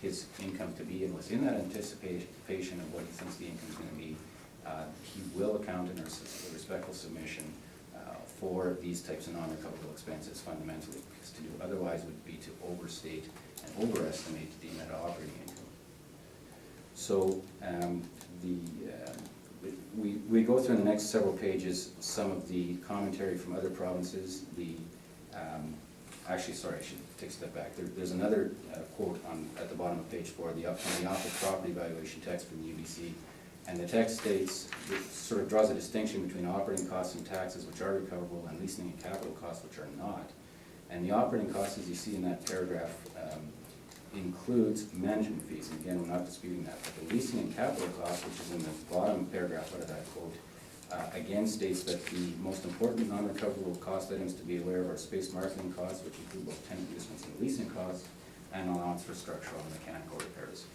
his income to be, and within that anticipation of what he thinks the income is going to be, he will account in a respectful submission for these types of non-recoverable expenses fundamentally, because to do otherwise would be to overstate and overestimate the net operating income. So we go through in the next several pages some of the commentary from other provinces. Actually, sorry, I should take a step back. There's another quote at the bottom of page 4, from the office property valuation text from the UBC. And the text states, it sort of draws a distinction between operating costs and taxes, which are recoverable, and leasing and capital costs, which are not. And the operating costs, as you see in that paragraph, includes management fees. And again, we're not disputing that. But the leasing and capital costs, which is in the bottom paragraph out of that quote, again states that the most important non-recoverable cost items to be aware of are space marketing costs, which include both tenant inducements and leasing costs, and allowance for structural and mechanical repairs.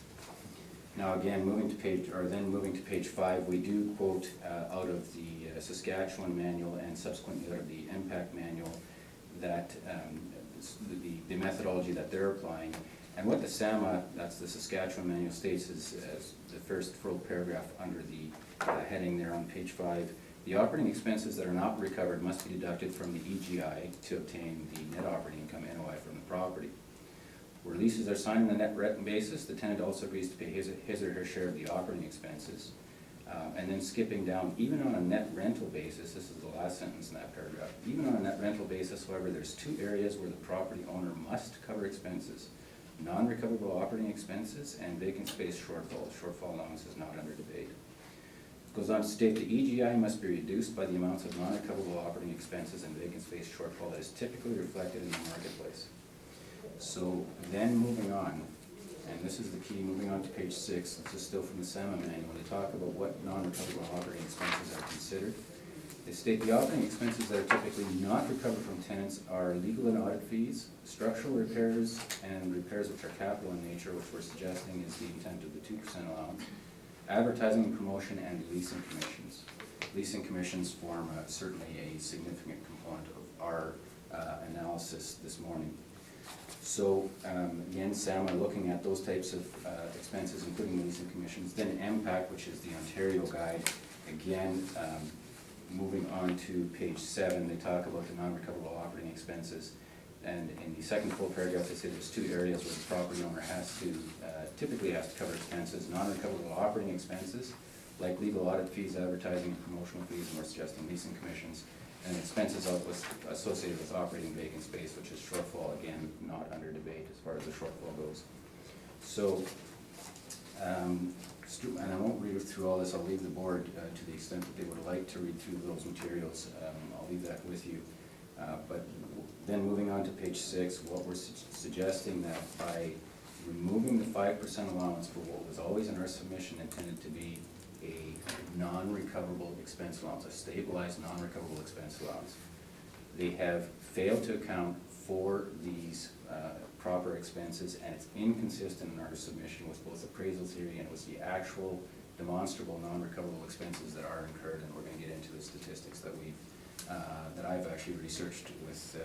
Now again, moving to page 5, we do quote out of the Saskatchewan manual and subsequently out of the impact manual that the methodology that they're applying. And what the SAMA, that's the Saskatchewan manual, states is the first full paragraph under the heading there on page 5. The operating expenses that are not recovered must be deducted from the EGI to obtain the net operating income, NOI, from the property. Where leases are signed on a net rent basis, the tenant also agrees to pay his or her share of the operating expenses. And then skipping down, even on a net rental basis, this is the last sentence in that paragraph, even on a net rental basis, however, there's two areas where the property owner must cover expenses: non-recoverable operating expenses and vacant space shortfall. Shortfall allowance is not under debate. It goes on to state the EGI must be reduced by the amounts of non-recoverable operating expenses and vacant space shortfall that is typically reflected in the marketplace. So then moving on, and this is the key, moving on to page 6, this is still from the SAMA manual, they talk about what non-recoverable operating expenses are considered. They state the operating expenses that are typically not recovered from tenants are legal and audit fees, structural repairs, and repairs which are capital in nature, which we're suggesting is the intent of the 2% allowance, advertising and promotion and leasing commissions. Leasing commissions form certainly a significant component of our analysis this morning. So again, Sam, I'm looking at those types of expenses, including leasing commissions. Then MPAC, which is the Ontario guide, again, moving on to page 7, they talk about the non-recoverable operating expenses. And in the second full paragraph, they say there's 2 areas where the property owner has to, typically has to cover expenses: non-recoverable operating expenses, like legal audit fees, advertising and promotional fees, and we're suggesting leasing commissions, and expenses associated with operating vacant space, which is shortfall, again, not under debate as far as the shortfall goes. So, and I won't read through all this, I'll leave the board to the extent that they would like to read through those materials, I'll leave that with you. But then moving on to page 6, what we're suggesting that by removing the 5% allowance for what was always in our submission intended to be a non-recoverable expense allowance, a stabilized non-recoverable expense allowance, they have failed to account for these proper expenses, and it's inconsistent in our submission with both appraisal theory and with the actual demonstrable non-recoverable expenses that are incurred, and we're going to get into the statistics that we've that I've actually researched with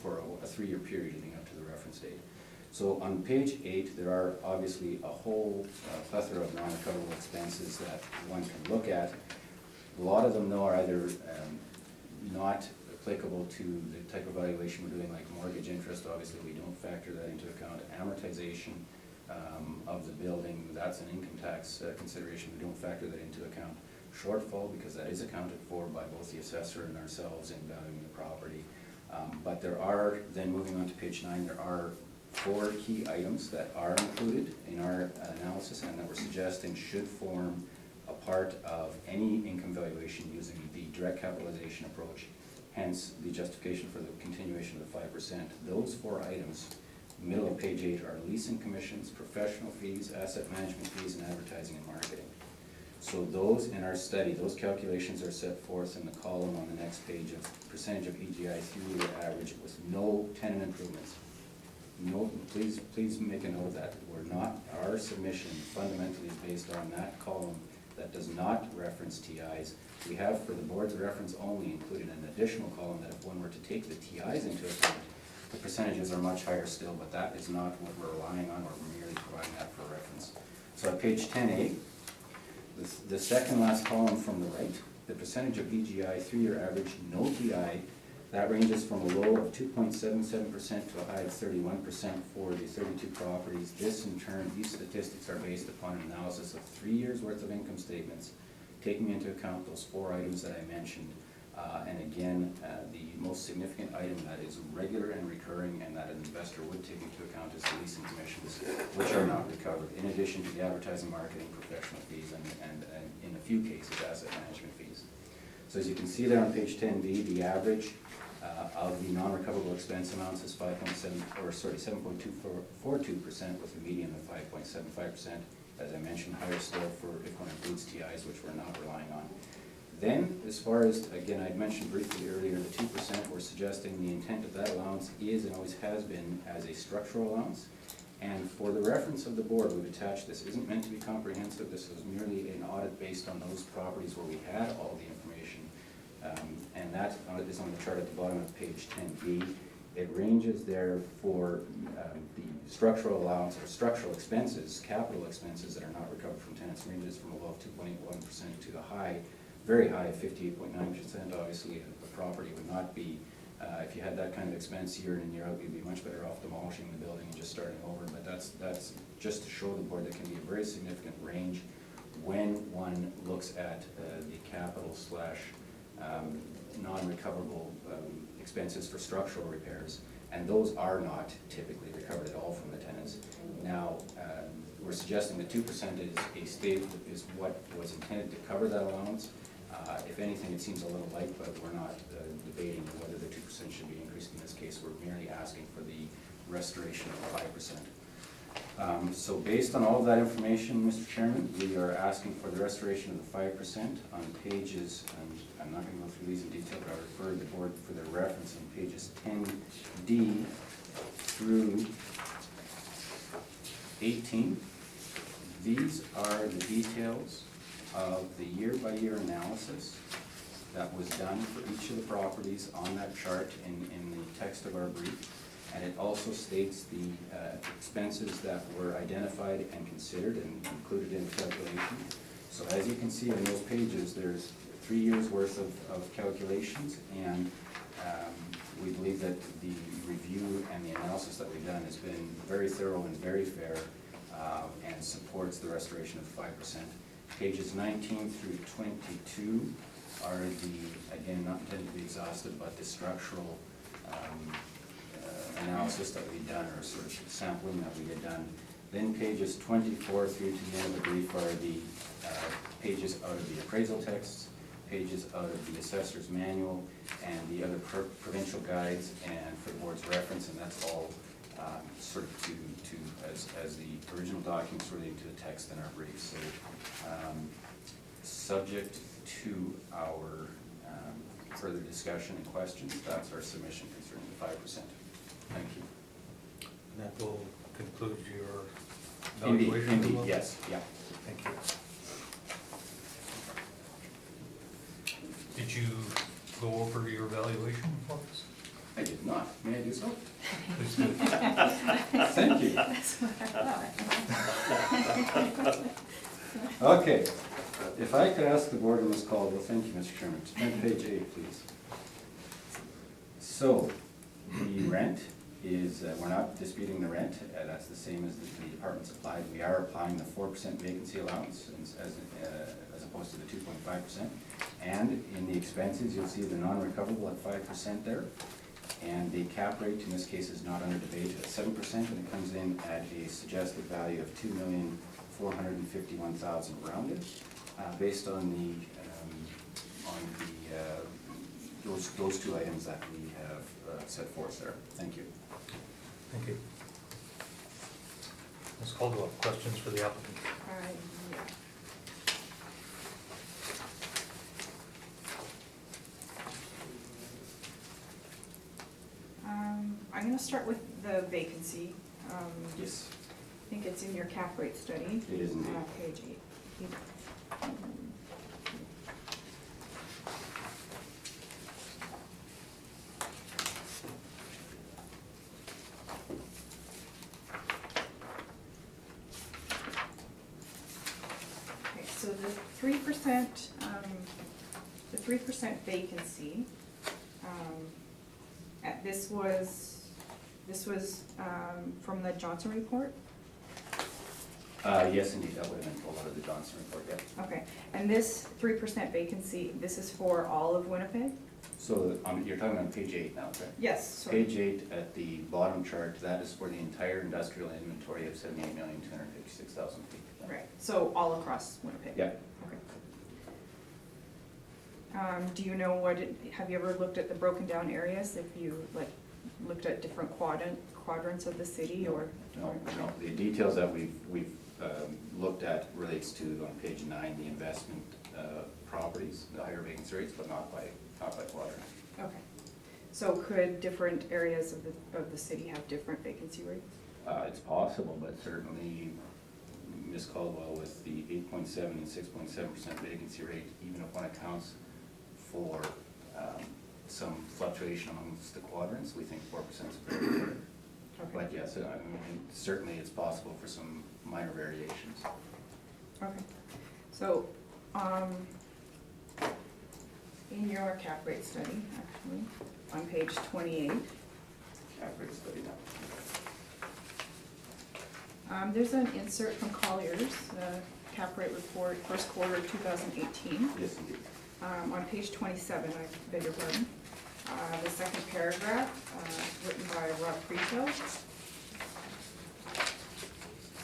for a 3-year period leading up to the reference date. So on page 8, there are obviously a whole plethora of non-recoverable expenses that one can look at. A lot of them, though, are either not applicable to the type of valuation we're doing, like mortgage interest. Obviously, we don't factor that into account. Amortization of the building, that's an income tax consideration. We don't factor that into account. Shortfall, because that is accounted for by both the assessor and ourselves in valuing the property. But there are, then moving on to page 9, there are 4 key items that are included in our analysis and that we're suggesting should form a part of any income valuation using the direct capitalization approach, hence the justification for the continuation of the 5%. Those 4 items, middle of page 8, are leasing commissions, professional fees, asset management fees, and advertising and marketing. So those in our study, those calculations are set forth in the column on the next page of percentage of EGI 3-year average with no tenant improvements. No, please make a note of that. We're not, our submission fundamentally is based on that column that does not reference TIs. We have, for the board's reference only, included an additional column that if one were to take the TIs into account, the percentages are much higher still, but that is not what we're relying on. We're merely providing that for reference. So at page 10A, the second last column from the right, the percentage of EGI 3-year average, no TI, that ranges from a low of 2.77% to a high of 31% for the 32 properties. This in turn, these statistics are based upon an analysis of 3 years worth of income statements, taking into account those 4 items that I mentioned. And again, the most significant item that is regular and recurring and that an investor would take into account is the leasing commissions, which are not recovered, in addition to the advertising, marketing, professional fees, and in a few cases, asset management fees. So as you can see there on page 10B, the average of the non-recoverable expense amounts is 7.242%, with a median of 5.75%. As I mentioned, higher still for if one includes TIs, which we're not relying on. Then, as far as, again, I'd mentioned briefly earlier, the 2%, we're suggesting the intent of that allowance is and always has been as a structural allowance. And for the reference of the board, we've attached this. Isn't meant to be comprehensive. This is merely an audit based on those properties where we had all the information. And that audit is on the chart at the bottom of page 10B. It ranges there for the structural allowance or structural expenses, capital expenses that are not recovered from tenants, ranges from a low of 2.81% to the high, very high of 58.9%. Obviously, the property would not be, if you had that kind of expense year in and year out, you'd be much better off demolishing the building and just starting over. But that's just to show the board that can be a very significant range when one looks at the capital slash non-recoverable expenses for structural repairs, and those are not typically recovered at all from the tenants. Now, we're suggesting that 2% is what was intended to cover that allowance. If anything, it seems a little light, but we're not debating whether the 2% should be increased in this case. We're merely asking for the restoration of 5%. So based on all of that information, Mr. Chairman, we are asking for the restoration of the 5% on pages, and I'm not going to go through these in detail, but I refer the board for their reference on pages 10D through 18. These are the details of the year-by-year analysis that was done for each of the properties on that chart in the text of our brief. And it also states the expenses that were identified and considered and included in the calculation. So as you can see on those pages, there's 3 years' worth of calculations, and we believe that the review and the analysis that we've done has been very thorough and very fair, and supports the restoration of 5%. Pages 19 through 22 are the, again, not intended to be exhaustive, but the structural analysis that we've done, or sort of sampling that we had done. Then pages 24 through to the end of the brief are the pages out of the appraisal texts, pages out of the assessor's manual, and the other provincial guides, and for the board's reference, and that's all sort of as the original documents relating to the text in our brief. So, subject to our further discussion and questions, that's our submission concerning the 5%. Thank you. And that will conclude your Indeed, evaluation? as indeed, well? yes, yeah. Thank you. Did you go over your evaluation for us? I did not. May I do so? Please do. Thank you. Okay, if I could ask the board on this call, well, thank you, Mr. Chairman. Turn to page 8, please. So, the rent is, we're not disputing the rent. That's the same as the department's applied. We are applying the 4% vacancy allowance as opposed to the 2.5%. And in the expenses, you'll see the non-recoverable at 5% there. And the cap rate in this case is not under debate at 7%, and it comes in at a suggested value of $2,451,000 rounded, based on those two items that we have set forth there. Thank you. Thank you. Ms. Caldwell, questions for the applicant? Yeah. I'm gonna start with the vacancy. Yes. I think it's in your cap rate study. It is indeed. Page 8. Okay, so the 3%, the 3% vacancy, this was from the Johnson report? Yes, indeed, that would have been pulled out of the Johnson report, yeah. Okay, and this 3% vacancy, this is for all of Winnipeg? So you're talking on page 8 now, correct? Yes, sorry. Page 8 at the bottom chart, that is for the entire industrial inventory of 78,256,000 feet. Right, so all across Winnipeg? Yeah. Okay. Do you know have you ever looked at the broken down areas? If you looked at different quadrants of the city or? No. The details that we've looked at relates to on page 9, the investment properties, the higher vacancy rates, but not by quadrant. Okay. So could different areas of the city have different vacancy rates? It's possible, but certainly Ms. Caldwell with the 8.7 and 6.7% vacancy rate, even if one accounts for some fluctuation amongst the quadrants, we think 4% is pretty good. Okay. But yes, I mean, certainly it's possible for some minor variations. Okay. So, in your cap rate study, actually, on page 28, Cap rate study now. there's an insert from Colliers, the cap rate report, first quarter 2018. Yes, indeed. On page 27, I beg your pardon. The second paragraph, written by Rob Preto,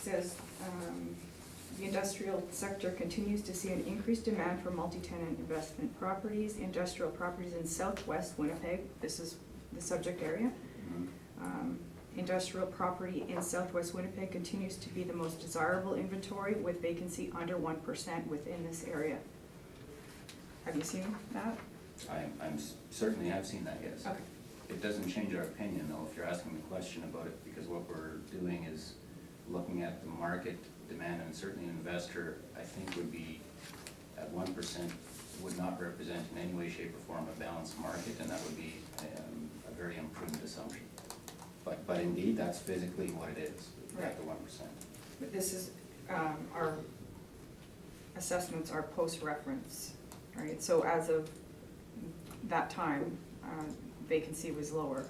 says, the industrial sector continues to see an increased demand for multi-tenant investment properties. Industrial properties in southwest Winnipeg, this is the subject area. Industrial property in southwest Winnipeg continues to be the most desirable inventory with vacancy under 1% within this area. Have you seen that? I'm certainly have seen that, yes. Okay. It doesn't change our opinion though, if you're asking the question about it, because what we're doing is looking at the market demand, and certainly an investor, I think, would be, at 1%, would not represent in any way, shape, or form a balanced market, and that would be a very imprudent assumption. But indeed, that's physically what it is, at the 1%. But this is, our assessments are post-reference, right? So as of that time, vacancy was lower.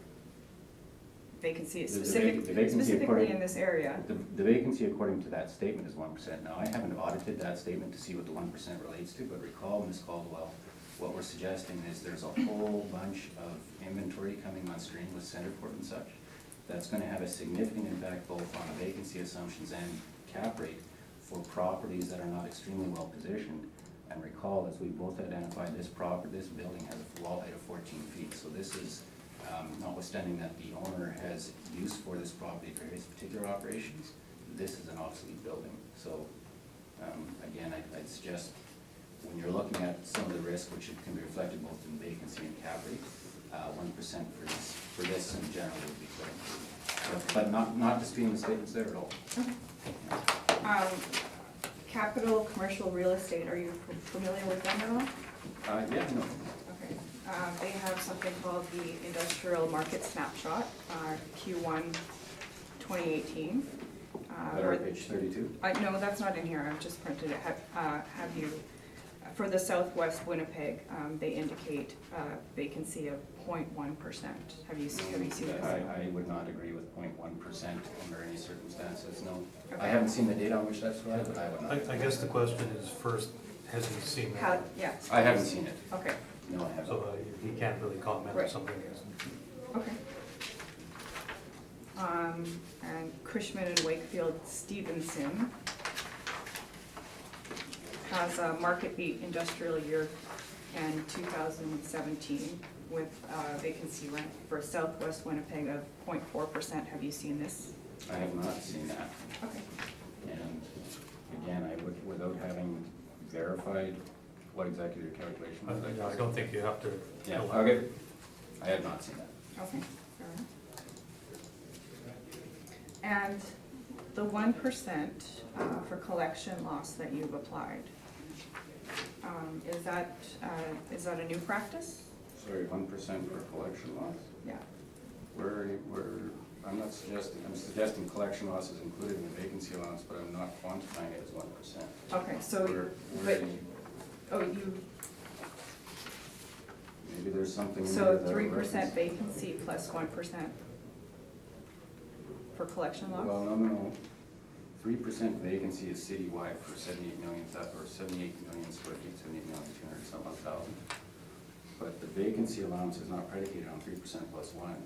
Vacancy is The specifically according- in this area. The vacancy according to that statement is 1%. Now, I haven't audited that statement to see what the 1% relates to, but recall, Ms. Caldwell, what we're suggesting is there's a whole bunch of inventory coming on stream with Centerport and such. That's gonna have a significant impact both on vacancy assumptions and cap rate for properties that are not extremely well positioned. And recall, as we both identified, this building has a wall height of 14 feet, so this is, notwithstanding that the owner has use for this property for his particular operations, this is an obsolete building. So, again, I'd suggest, when you're looking at some of the risk, which can be reflected both in vacancy and cap rate, 1% for this in general would be good. But not disputing the statements there at all. Capital Commercial Real Estate, are you familiar with them at all? Yeah, no. Okay, they have something called the Industrial Market Snapshot, Q1 2018. That are page 32? No, that's not in here, I've just printed it. Have you, for the Southwest Winnipeg, they indicate vacancy of 0.1%. Have you seen this? I would not agree with 0.1% under any circumstances, no. Okay. I haven't seen the data on which that's relied, but I would not. I guess the question is first, has he seen that? Yes. I haven't seen it. Okay, No, I haven't. So he can't really comment on Right. something he hasn't. okay. And Cushman and Wakefield Stevenson has a market beat industrial year in 2017 with vacancy rent for Southwest Winnipeg of 0.4%. Have you seen this? I have not seen that. Okay. And again, I would, without having verified what exactly your calculation was. I don't think you have to. Yeah, okay. I have not seen that. Okay, fair enough. And the 1% for collection loss that you've applied, is that a new practice? Sorry, 1% for collection loss? Yeah. I'm suggesting collection loss is included in the vacancy allowance, but I'm not quantifying it as 1%. Okay, so, Where maybe there's something in there so that 3% reference- vacancy plus 1% for collection loss? Well, no. 3% vacancy is citywide for 78 million, or 78 million square feet, 78,200,000. But the vacancy allowance is not predicated on 3% plus 1.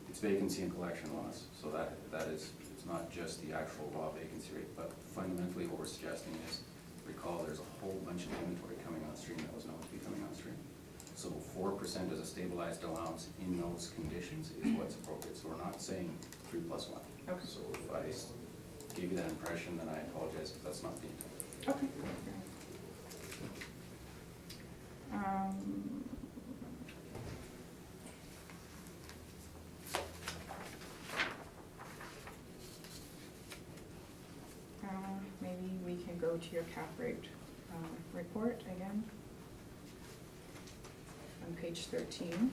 It's vacancy and collection loss. So that is, it's not just the actual raw vacancy rate, but fundamentally what we're suggesting is, recall there's a whole bunch of inventory coming on stream that was known to be coming on stream. So 4% as a stabilized allowance in those conditions is what's appropriate. So we're not saying 3 plus 1. Okay. So if I gave you that impression, then I apologize if that's not the intent. Okay. Maybe we can go to your cap rate report again on page 13.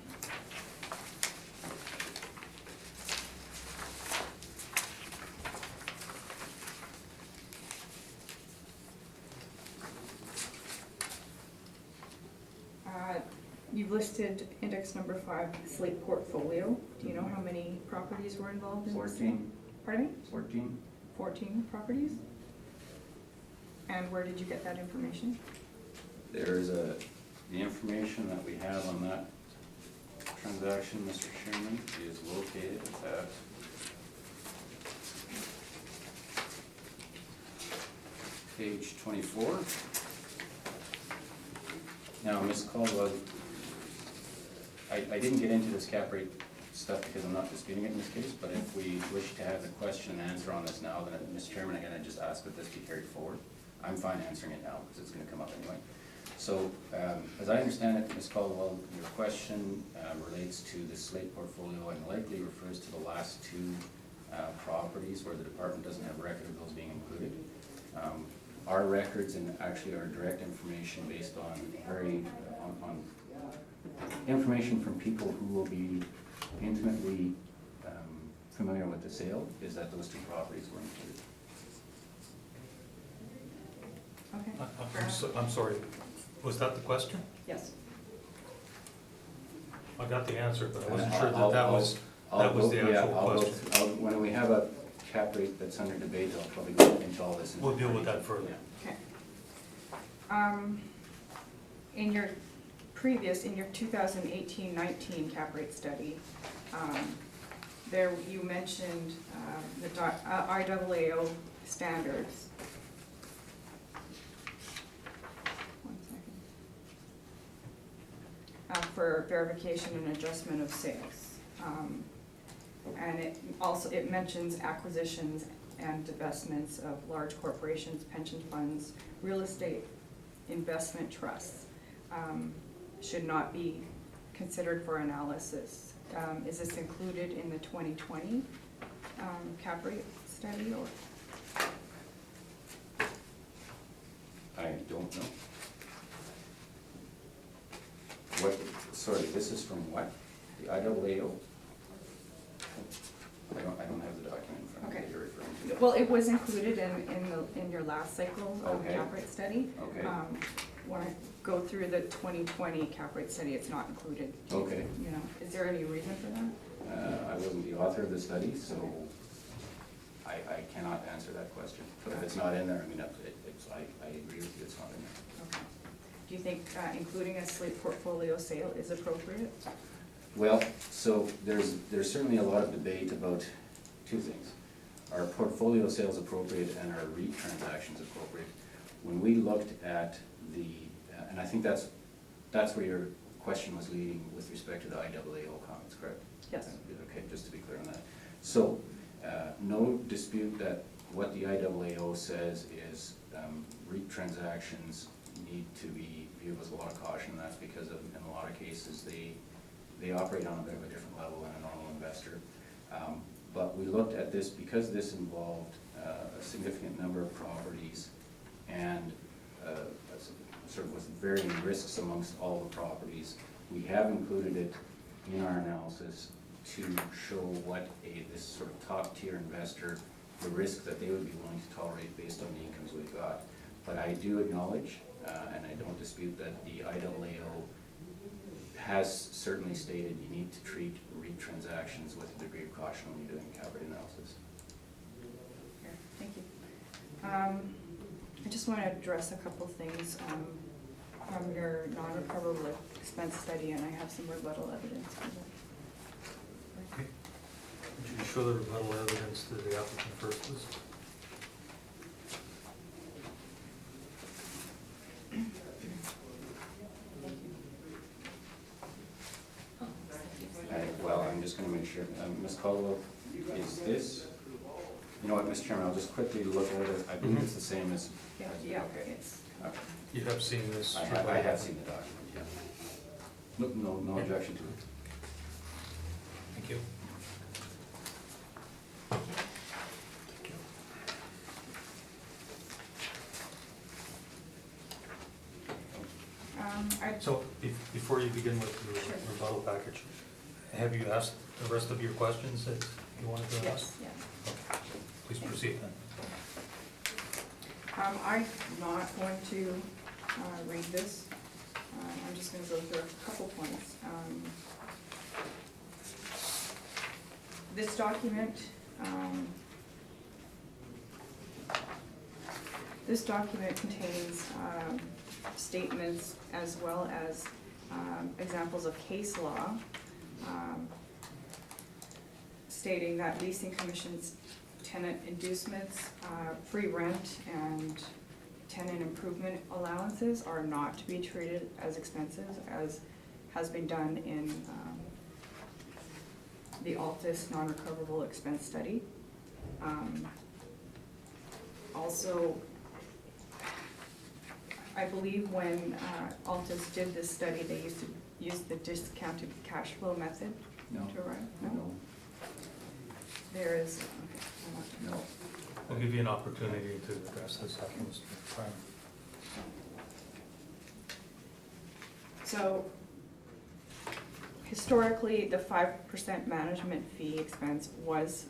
You've listed index number 5, slate portfolio. Do you know how many properties were involved in this? 14. Pardon me? 14? 14 properties? And where did you get that information? There's the information that we have on that transaction, Mr. Chairman, is located at page 24. Now, Ms. Caldwell, I didn't get into this cap rate stuff because I'm not disputing it in this case, but if we wish to have a question and answer on this now, then, Mr. Chairman, again, I just ask that this be carried forward. I'm fine answering it now because it's going to come up anyway. So, as I understand it, Ms. Caldwell, your question relates to the slate portfolio and likely refers to the last 2 properties where the department doesn't have record of those being included. Our records and actually our direct information based on on information from people who will be intimately familiar with the sale, is that those two properties were included. Okay. I'm sorry, was that the question? Yes. I got the answer, but I wasn't I'll- sure that I'll- that was I'll the go- yeah, actual I'll go question. through- when we have a cap rate that's under debate, I'll probably go into all this. We'll deal with that further. Okay. In your 2018-19 cap rate study, there you mentioned the IAAO standards. One second. For verification and adjustment of sales. And it mentions acquisitions and divestments of large corporations, pension funds, real estate investment trusts should not be considered for analysis. Is this included in the 2020 cap rate study, or? I don't know. What, sorry, this is from what? The IAAO? I don't have the document in front of me Okay. that you're referring to. Well, it was included in your last cycle Okay. cap rate study. Okay. When I go through the 2020 cap rate study, it's not included. Okay. You know, is there any reason for that? I wasn't the author of the study, so I cannot answer that question. But if it's not in there, I mean, I agree with you, it's not in there. Okay. Do you think including a slate portfolio sale is appropriate? Well, so there's certainly a lot of debate about two things. Are portfolio sales appropriate and are REIT transactions appropriate? When we looked at and I think that's where your question was leading with respect to the IAAO comments, correct? Yes. Okay, just to be clear on that. So, no dispute that what the IAAO says is REIT transactions need to be viewed with a lot of caution. That's because in a lot of cases, they operate on a bit of a different level than a normal investor. But we looked at this because this involved a significant number of properties and sort of with varying risks amongst all the properties. We have included it in our analysis to show what this sort of top tier investor, the risk that they would be willing to tolerate based on the incomes we've got. But I do acknowledge, and I don't dispute, that the IAAO has certainly stated you need to treat REIT transactions with a degree of caution when you're doing cap rate analysis. Here, thank you. I just want to address a couple things from your non-recoverable expense study, and I have some rebuttal evidence for that. Okay. Would you show the rebuttal evidence to the applicant first, please? Well, I'm just going to make sure, Ms. Caldwell, is this, you know what, Mr. Chairman, I'll just quickly look at it. I believe it's the same as, Yeah, okay, it's, okay. You have seen this? I have seen the document, yeah. No objection to it. Thank you. So, before you begin with your Sure. rebuttal package, have you asked the rest of your questions that you wanted to ask? yes, yeah. Okay. Please proceed then. I'm not going to read this. I'm just going to go through a couple points. This document contains statements as well as examples of case law stating that leasing commissions, tenant inducements, free rent, and tenant improvement allowances are not to be treated as expenses, as has been done in the Altus non-recoverable expense study. Also, I believe when Altus did this study, they used to use the discounted cash flow method No. to write. No. There is, okay, No. We'll give you an opportunity to address this after Mr. Prime. So historically, the 5% management fee expense was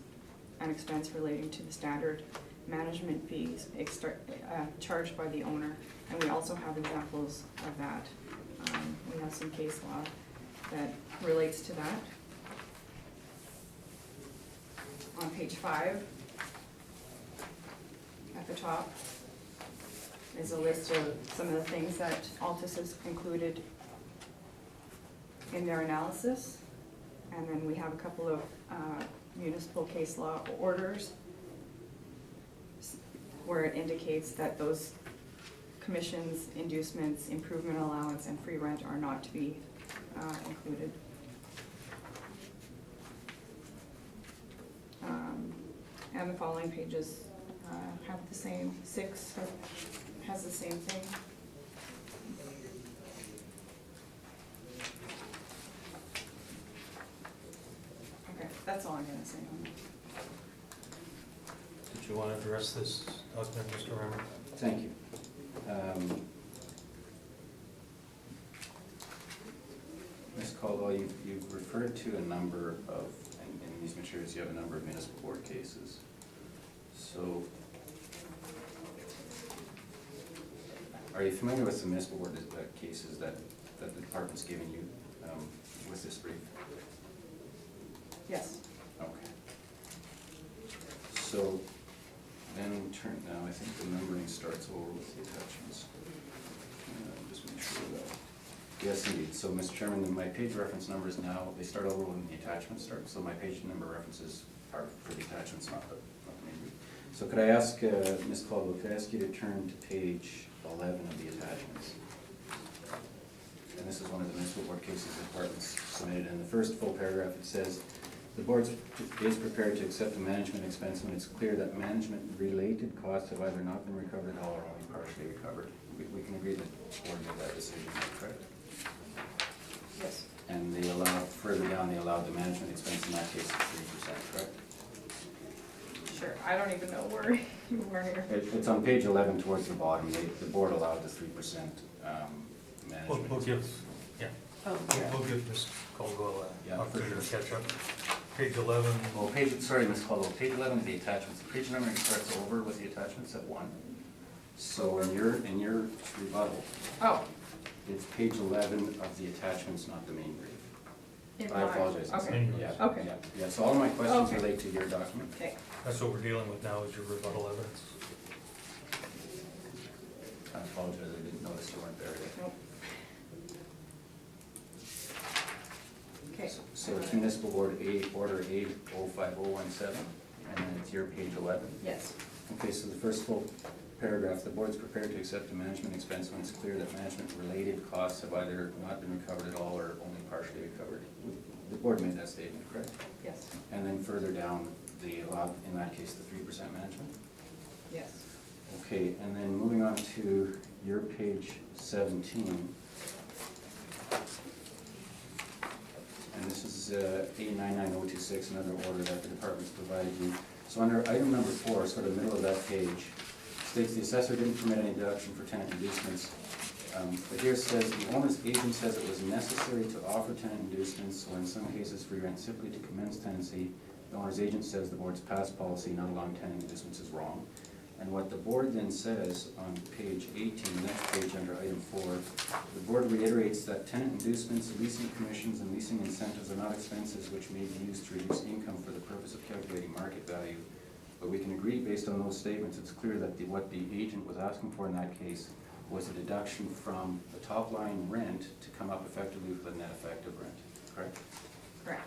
an expense relating to the standard management fees charged by the owner. And we also have examples of that. We have some case law that relates to that. On page 5, at the top, is a list of some of the things that Altus has included in their analysis. And then we have a couple of municipal case law orders where it indicates that those commissions, inducements, improvement allowance, and free rent are not to be included. And the following pages have the same, 6 has the same thing. Okay, that's all I'm gonna say on that. Did you want to address this, Mr. Reimer? Thank you. Ms. Caldwell, you've referred to a number of, in these materials, you have a number of municipal board cases. So, are you familiar with the municipal board cases that the department's given you with this brief? Yes. Okay. So, then now I think the numbering starts over with the attachments. Just make sure of that. Yes, indeed. So, Mr. Chairman, then my page reference numbers now, they start over when the attachments start. So my page number references are for the attachments, not the main brief. So could I ask, Ms. Caldwell, could I ask you to turn to page 11 of the attachments? And this is one of the municipal board cases the department's submitted. In the first full paragraph, it says, the board is prepared to accept a management expense when it's clear that management-related costs have either not been recovered at all or only partially recovered. We can agree that the board made that decision, correct? Yes. And they allow, further down, they allowed the management expense in that case at 3%, correct? Sure, I don't even know where you were here. It's on page 11 towards the bottom. The board allowed the 3% management. We'll give, yeah, Oh, we'll give Ms. Caldwell Yeah, an opportunity to for sure. catch up. Page 11. Well, sorry, Ms. Caldwell, page 11 of the attachments, the page numbering starts over with the attachments at 1. So in your rebuttal, Oh, it's page 11 of the attachments, not the main brief. in I my- apologize. Okay, Yeah, Okay. yeah, yeah, so all my questions Okay. relate to your document. okay. That's what we're dealing with now, is your rebuttal evidence. I apologize, I didn't notice you weren't there yet. Nope. Okay. So it's municipal board order 805017, and then it's your page 11. Yes. Okay, so the first full paragraph, the board's prepared to accept a management expense when it's clear that management-related costs have either not been recovered at all or only partially recovered. The board made that statement, correct? Yes. And then further down, they allowed, in that case, the 3% management? Yes. Okay, and then moving on to your page 17. And this is 899026, another order that the department's provided you. So under item number 4, sort of middle of that page, states the assessor didn't permit any deduction for tenant inducements. But here it says the owner's agent says it was necessary to offer tenant inducements, or in some cases free rent, simply to commence tenancy. The owner's agent says the board's past policy not allowing tenant inducements is wrong. And what the board then says on page 18, next page under item 4, the board reiterates that tenant inducements, leasing commissions, and leasing incentives are not expenses which may be used to reduce income for the purpose of calculating market value. But we can agree, based on those statements, it's clear that what the agent was asking for in that case was a deduction from the top line rent to come up effectively with the net effective rent, correct? Correct.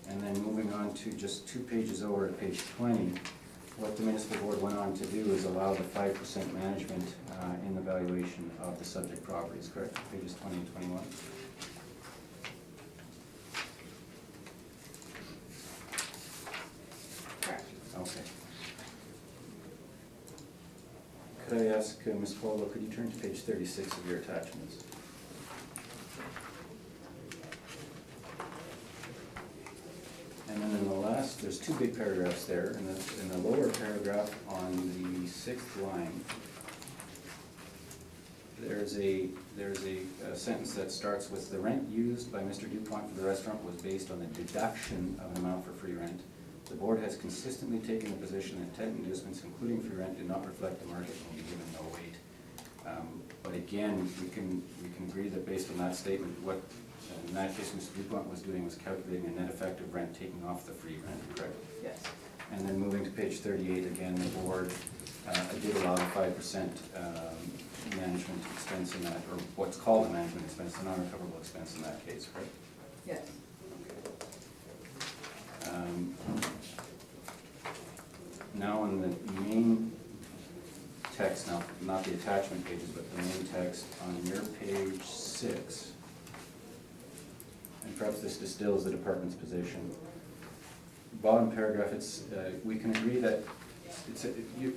And then moving on to just 2 pages over at page 20, what the municipal board went on to do is allow the 5% management in the valuation of the subject properties, correct? Pages 20 and 21. Correct. Okay. Could I ask Ms. Caldwell, could you turn to page 36 of your attachments? And then in the last there's two big paragraphs there. In the lower paragraph on the 6th line, there's a sentence that starts with, "The rent used by Mr. DuPont for the restaurant was based on the deduction of an amount for free rent. The board has consistently taken the position that tenant inducements, including free rent, do not reflect the market and will be given no weight." But again, we can agree that based on that statement, what in that case Mr. DuPont was doing was calculating a net effective rent taking off the free rent, correct? Yes. And then moving to page 38, again, the board did allow the 5% management expense in that, or what's called a management expense, the non-recoverable expense in that case, correct? Yes. Now on the main text, now not the attachment pages, but the main text on your page 6, and perhaps this distills the department's position. Bottom paragraph, we can agree that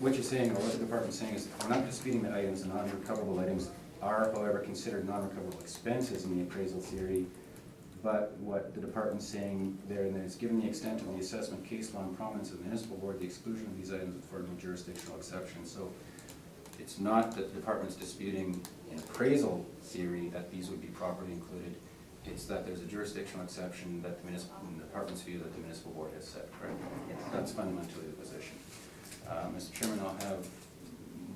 what you're saying, or what the department's saying, is we're not disputing that items, the non-recoverable items are, however, considered non-recoverable expenses in the appraisal theory. But what the department's saying there, and that it's given the extent of the assessment case law and prominence of the municipal board, the exclusion of these items would afford no jurisdictional exception. So it's not that the department's disputing in appraisal theory that these would be properly included. It's that there's a jurisdictional exception that in the department's view that the municipal board has set, correct? Yes. That's fundamentally the position. Mr. Chairman, I'll have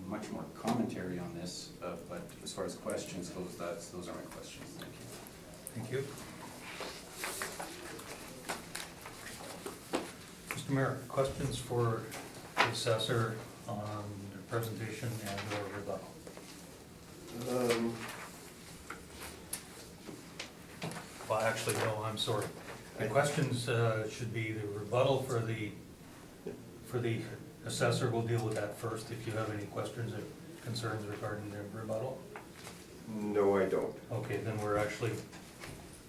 much more commentary on this, but as far as questions goes, those are my questions. Thank you. Thank you. Mr. Mayor, questions for the assessor on the presentation and or rebuttal? Well, actually, no, I'm sorry. The questions should be the rebuttal for the assessor. We'll deal with that first. If you have any questions or concerns regarding the rebuttal. No, I don't. Okay, then we're actually,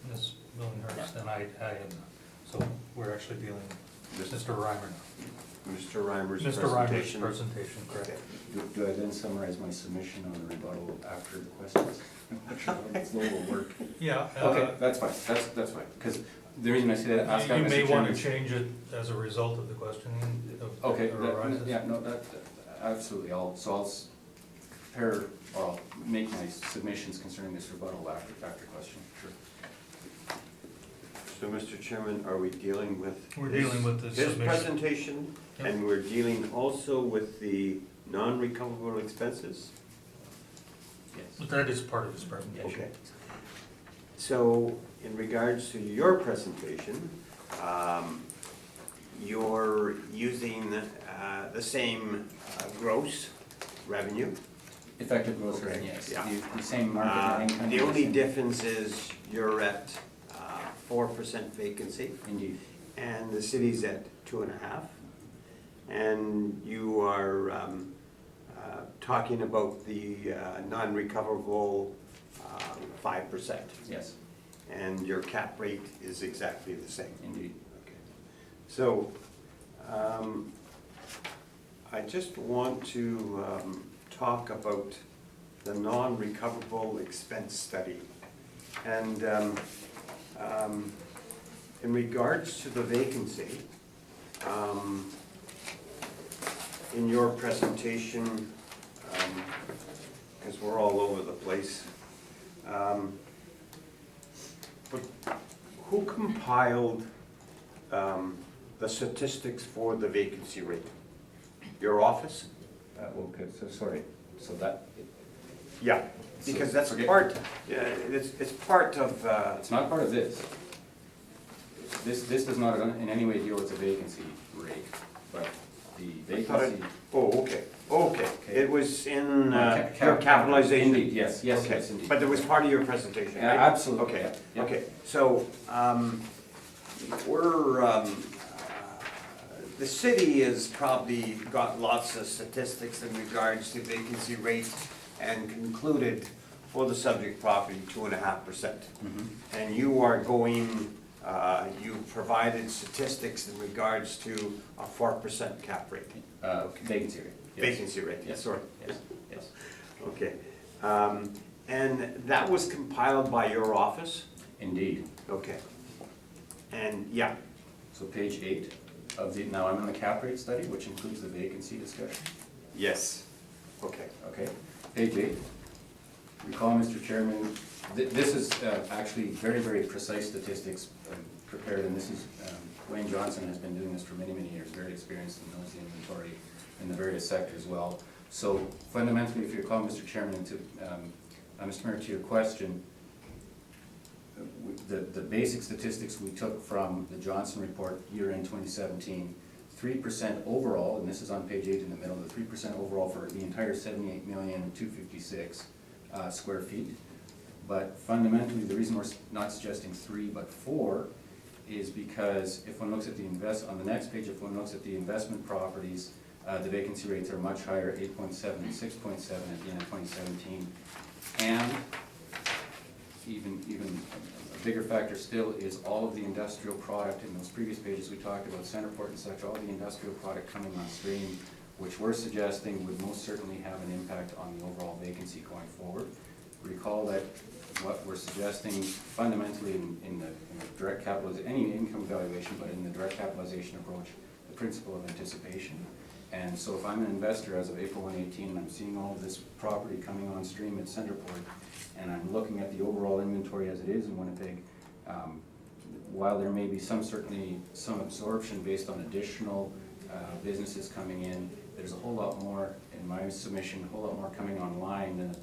Ms. Millenhurst and I am, so we're actually dealing with Mr. Reimer. Mr. Reimer's Mr. Reimer's presentation. presentation, correct. Okay. Do I then summarize my submission on the rebuttal after the questions? I'm sure it's a little work. Yeah. Okay, that's fine, that's fine, because the reason I say that, ask that, You Mr. may want to Chairman- change it as a result of the questioning. Okay, that that- arises. yeah, no, that, absolutely, I'll prepare, or I'll make my submissions concerning this rebuttal after question, sure. So, Mr. Chairman, are we dealing with? We're dealing with the his submission. presentation, Yep. and we're dealing also with the non-recoverable expenses? Yes. But that is part of his presentation. Okay. So, in regards to your presentation, you're using the same gross revenue? Effective gross Okay, revenue, yes, yeah. the same market net income. The only yes, difference is you're at 4% vacancy, Indeed, and the city's at 2.5%. And you are talking about the non-recoverable 5%. yes, And your cap rate is exactly the same. indeed. Okay. So, I just want to talk about the non-recoverable expense study. And in regards to the vacancy, in your presentation, because we're all over the place, but who compiled the statistics for the vacancy rate? Your office? Okay, so sorry, so that, Yeah, because that's forget- part, yeah, it's part of, it's not part of this. This does not in any way deal with the vacancy rate, but the I thought it- vacancy. okay. It was in Ca- your capitalization? Indeed, yes, Okay. indeed. But it was part of your presentation, Yeah, right? absolutely, Okay, yeah, yeah. okay, so, we're, the city has probably got lots of statistics in regards to vacancy rate and concluded for the subject property 2.5%. Mhm. And you are going, you provided statistics in regards to a 4% cap rate. Vacancy rate. yes. Vacancy rate, Yes, sorry. yes, yes. Okay. And that was compiled by your office? Indeed. Okay. And, yeah, So page 8, now I'm on the cap rate study, which includes the vacancy discussion. Yes. Okay. Okay, page 8. Recall, Mr. Chairman, this is actually very, very precise statistics prepared, and this is, Wayne Johnson has been doing this for many, many years, very experienced and knows the inventory in the various sectors well. So fundamentally, if you recall, Mr. Chairman, Mr. Mayor, to your question, the basic statistics we took from the Johnson report year-end 2017, 3% overall, and this is on page 8 in the middle, the 3% overall for the entire 78,256 square feet. But fundamentally, the reason we're not suggesting 3 but 4 is because if one looks at the on the next page, if one looks at the investment properties, the vacancy rates are much higher, 8.7 and 6.7 at the end of 2017. And even a bigger factor still is all of the industrial product. In those previous pages we talked about Centerport and such, all the industrial product coming on stream, which we're suggesting would most certainly have an impact on the overall vacancy going forward. Recall that what we're suggesting fundamentally in the direct capitalization, any income valuation, but in the direct capitalization approach, the principle of anticipation. And so if I'm an investor as of April 1/18 and I'm seeing all of this property coming on stream at Centerport, and I'm looking at the overall inventory as it is in Winnipeg, while there may be certainly some absorption based on additional businesses coming in, there's a whole lot more, in my submission, a whole lot more coming online than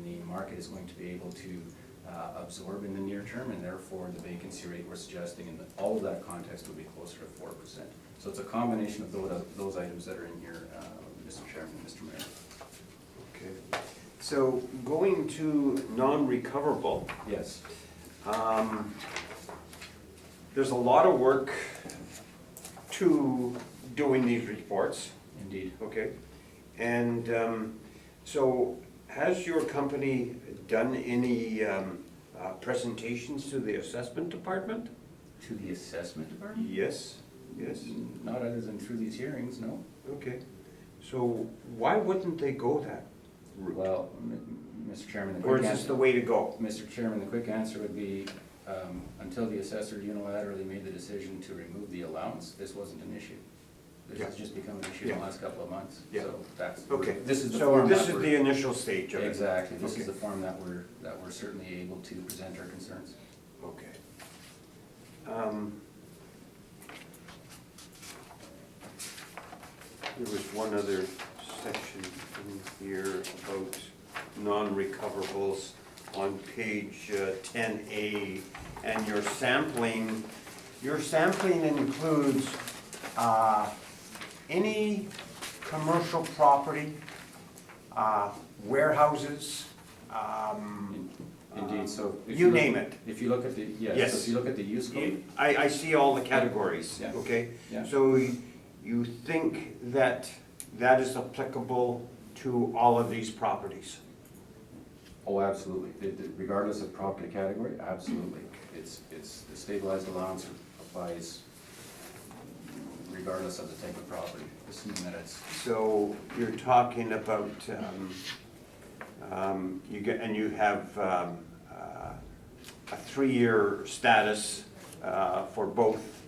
the market is going to be able to absorb in the near term, and therefore the vacancy rate we're suggesting in all of that context would be closer to 4%. So it's a combination of those items that are in here, Mr. Chairman, Mr. Mayor. Okay. So going to non-recoverable, Yes. there's a lot of work to doing these reports, Indeed. okay? And so has your company done any presentations to the assessment department? To the assessment department? Yes, yes. Not other than through these hearings, no. Okay. So why wouldn't they go that route? Well, Mr. Chairman, the Or quick is this answer, the way to go? Mr. Chairman, the quick answer would be, until the assessor unilaterally made the decision to remove the allowance, this wasn't an issue. This has Yeah. just become an issue in the Yeah. last couple of months. Yeah. So that's, Okay. this is the So form this that is we're- the initial stage of it? Exactly, this Okay. is the form that we're certainly able to present our concerns. Okay. There was one other section in here about non-recoverables on page 10A, and your sampling includes any commercial property, warehouses, Indeed, so. if you look- name it. If you look at the, yes, Yes. so if you look at the use code, I see all the categories, Yeah. okay? Yeah. So you think that that is applicable to all of these properties? oh, absolutely, regardless of property category, absolutely. It's, the stabilized allowance applies regardless of the type of property, assuming that it's, So you're talking about, you have a 3-year status for both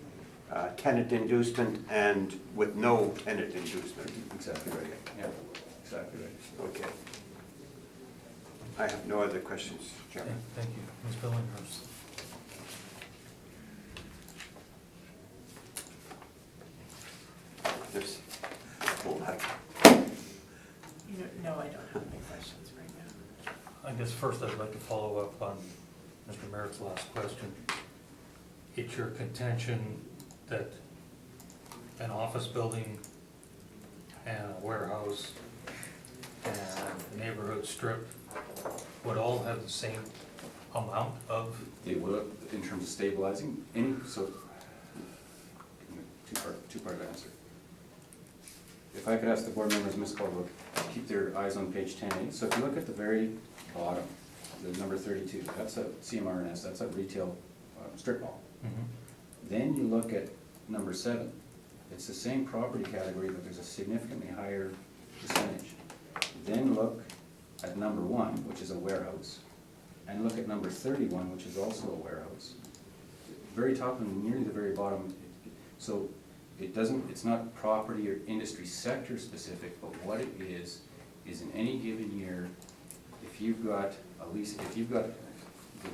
tenant inducement and with no tenant inducement. exactly right, yeah, exactly right. Okay. I have no other questions, Okay, Chairman. thank you. Ms. Billinghurst. There's a whole lot. No, I don't have any questions right now. I guess first I'd like to follow up on Mr. Merritt's last question. It's your contention that an office building and a warehouse and a neighborhood strip would all have the same amount of, They would, in terms of stabilizing, so, two-part answer. If I could ask the board members, Ms. Caldwell, keep their eyes on page 10A. So if you look at the very bottom, the number 32, that's a CMRNS, that's a retail strip mall. Then you look at number 7, it's the same property category, but there's a significantly higher percentage. Then look at number 1, which is a warehouse, and look at number 31, which is also a warehouse. Very top and nearly the very bottom. So it's not property or industry sector specific, but what it is in any given year, if you've got the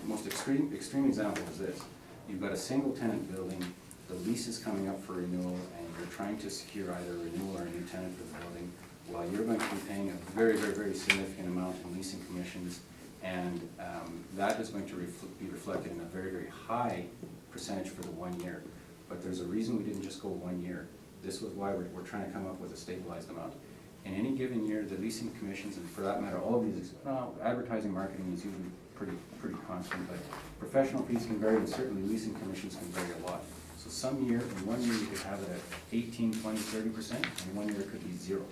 most extreme example is this. You've got a single tenant building, the lease is coming up for renewal, and you're trying to secure either a renewal or a new tenant for the building, while you're going to be paying a very, very, very significant amount in leasing commissions, and that is going to be reflected in a very, very high percentage for the 1 year. But there's a reason we didn't just go 1 year. This was why we're trying to come up with a stabilized amount. In any given year, the leasing commissions, and for that matter, all of these, advertising, marketing is usually pretty constant, but professional fees can vary, and certainly leasing commissions can vary a lot. So some year, in 1 year, you could have it at 18, 20, 30%, and 1 year it could be 0.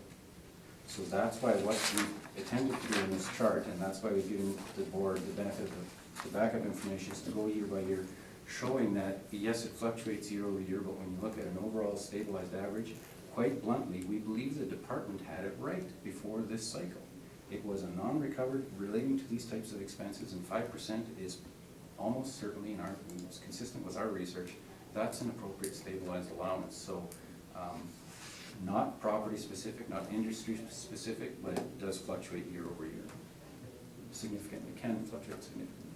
So that's why what we attempted to do in this chart, and that's why we've given the board the benefit of the backup information, is to go year by year, showing that, yes, it fluctuates year over year, but when you look at an overall stabilized average, quite bluntly, we believe the department had it right before this cycle. It was a non-recovered relating to these types of expenses, and 5% is almost certainly, it's consistent with our research, that's an appropriate stabilized allowance. So, not property specific, not industry specific, but it does fluctuate year over year. Significantly, can fluctuate significantly.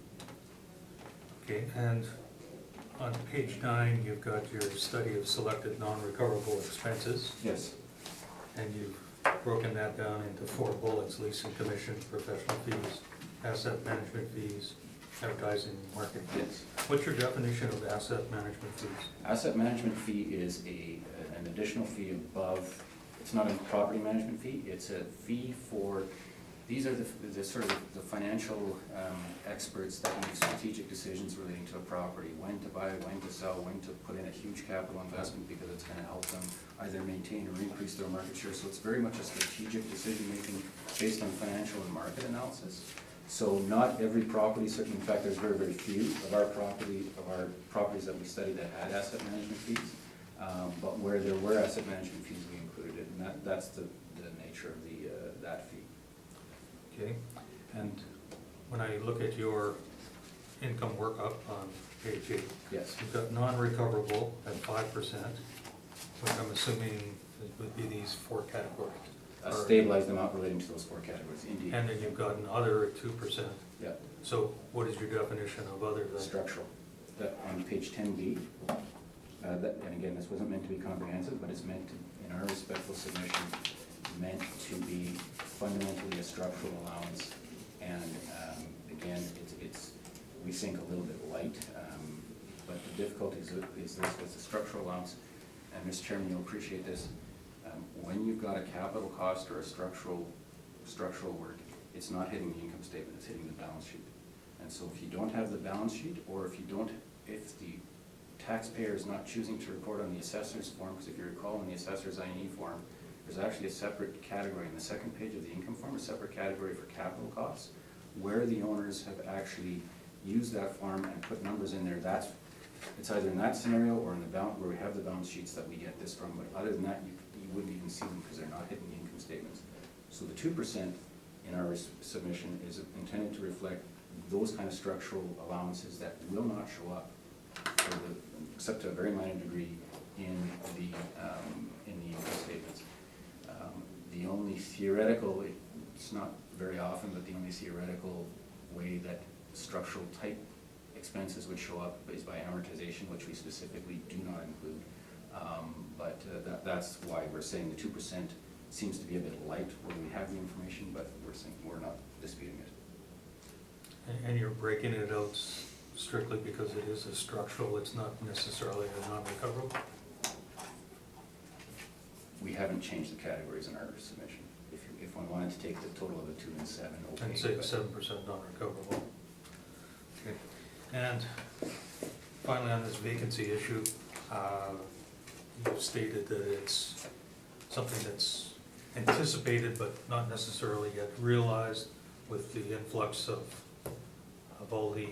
Okay, and on page 9, you've got your study of selected non-recoverable expenses, Yes. and you've broken that down into 4 bullets: leasing commission, professional fees, asset management fees, advertising, and marketing. Yes. What's your definition of asset management fees? Asset management fee is an additional fee above, it's not a property management fee, it's a fee for, these are the sort of the financial experts that make strategic decisions relating to a property, when to buy, when to sell, when to put in a huge capital investment because it's going to help them either maintain or increase their market share. So it's very much a strategic decision making based on financial and market analysis. So not every property, certainly, in fact, there's very, very few of our properties that we studied that had asset management fees. But where there were asset management fees, we included it, and that's the nature of that fee. Okay, and when I look at your income workup on page 8, Yes. you've got non-recoverable at 5%, which I'm assuming would be these 4 categories. A stabilized amount relating to those 4 categories, indeed. And then you've got an other at 2%. Yeah. So what is your definition of other than? Structural. On page 10B, and again, this wasn't meant to be comprehensive, but it's meant to, in our respectful submission, meant to be fundamentally a structural allowance. And again, it's we think a little bit light, but the difficulty is this with the structural allowance, and Mr. Chairman, you'll appreciate this, when you've got a capital cost or a structural work, it's not hitting the income statement, it's hitting the balance sheet. And so if you don't have the balance sheet, or if the taxpayer is not choosing to report on the assessor's form, because if you recall in the assessor's I&E form, there's actually a separate category in the second page of the income form, a separate category for capital costs, where the owners have actually used that form and put numbers in there. It's either in that scenario or in the balance, where we have the balance sheets that we get this from, but other than that, you wouldn't even see them because they're not hitting the income statements. So the 2% in our submission is intended to reflect those kind of structural allowances that will not show up, except to a very minor degree, in the income statements. The only theoretical, it's not very often, but the only theoretical way that structural type expenses would show up is by amortization, which we specifically do not include. But that's why we're saying the 2% seems to be a bit light where we have the information, but we're not disputing it. And you're breaking it out strictly because it is a structural, it's not necessarily a non-recoverable? We haven't changed the categories in our submission. If one wanted to take the total of the 2 and 7, okay. And say but- 7% non-recoverable. Okay. And finally, on this vacancy issue, you've stated that it's something that's anticipated but not necessarily yet realized with the influx of all the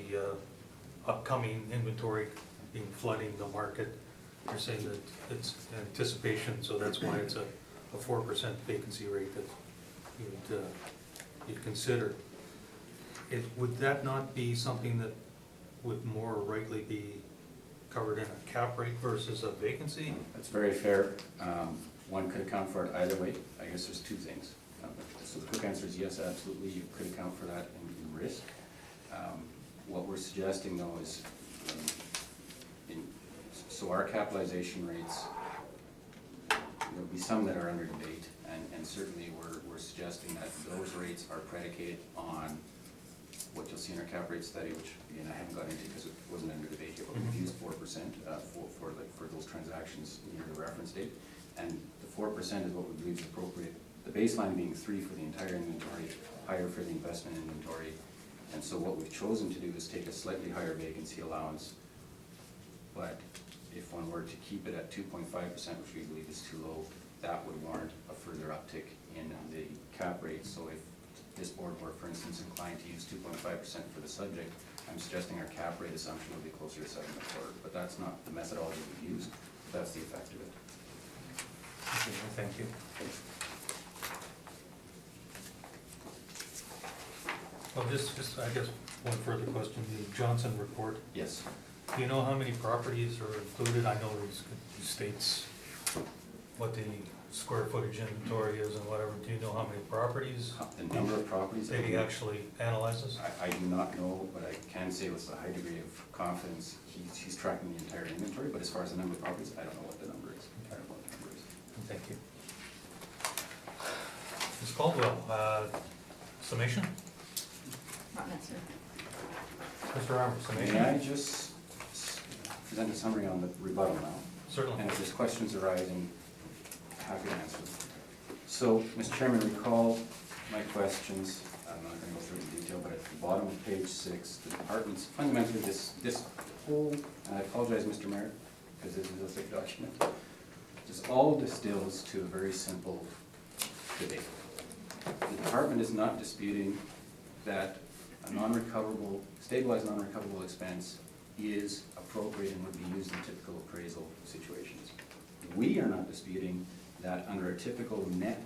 upcoming inventory being flooding the market. You're saying that it's anticipation, so that's why it's a 4% vacancy rate that you'd consider. Would that not be something that would more rightly be covered in a cap rate versus a vacancy? That's very fair. One could account for it either way. I guess there's two things. So the quick answer is yes, absolutely, you could account for that in risk. What we're suggesting though is, so our capitalization rates, there'll be some that are under debate, and certainly we're suggesting that those rates are predicated on what you'll see in our cap rate study, which again, I haven't got into because it wasn't under debate here, but we've used 4% for those transactions near the reference date. And the 4% is what we believe is appropriate. The baseline being 3 for the entire inventory, higher for the investment inventory. And so what we've chosen to do is take a slightly higher vacancy allowance. But if one were to keep it at 2.5%, which we believe is too low, that would warrant a further uptick in the cap rate. So if this board were, for instance, inclined to use 2.5% for the subject, I'm suggesting our cap rate assumption would be closer to 7.25. But that's not the methodology we used. That's the effect of it. Okay, thank you. Well, just, I guess, one further question, the Johnson report. Yes. Do you know how many properties are included? I know it states what the square footage inventory is and whatever. Do you know how many properties The number of properties. that he actually analyzes? I do not know, but I can say with a high degree of confidence, he's tracking the entire inventory, but as far as the number of properties, I don't know what the number is. I don't know what the number is. Thank you. Ms. Caldwell, summation? Not necessary. Mr. Armour, summation? May I just present a summary on the rebuttal now? Certainly. And if there's questions arising, happy to answer them. So, Mr. Chairman, recall my questions. I'm not going to go through the detail, but at the bottom of page 6, the department's fundamentally this whole, and I apologize, Mr. Mayor, because this is a thick document, just all distills to a very simple debate. The department is not disputing that a non-recoverable, stabilized non-recoverable expense is appropriate and would be used in typical appraisal situations. We are not disputing that under a typical net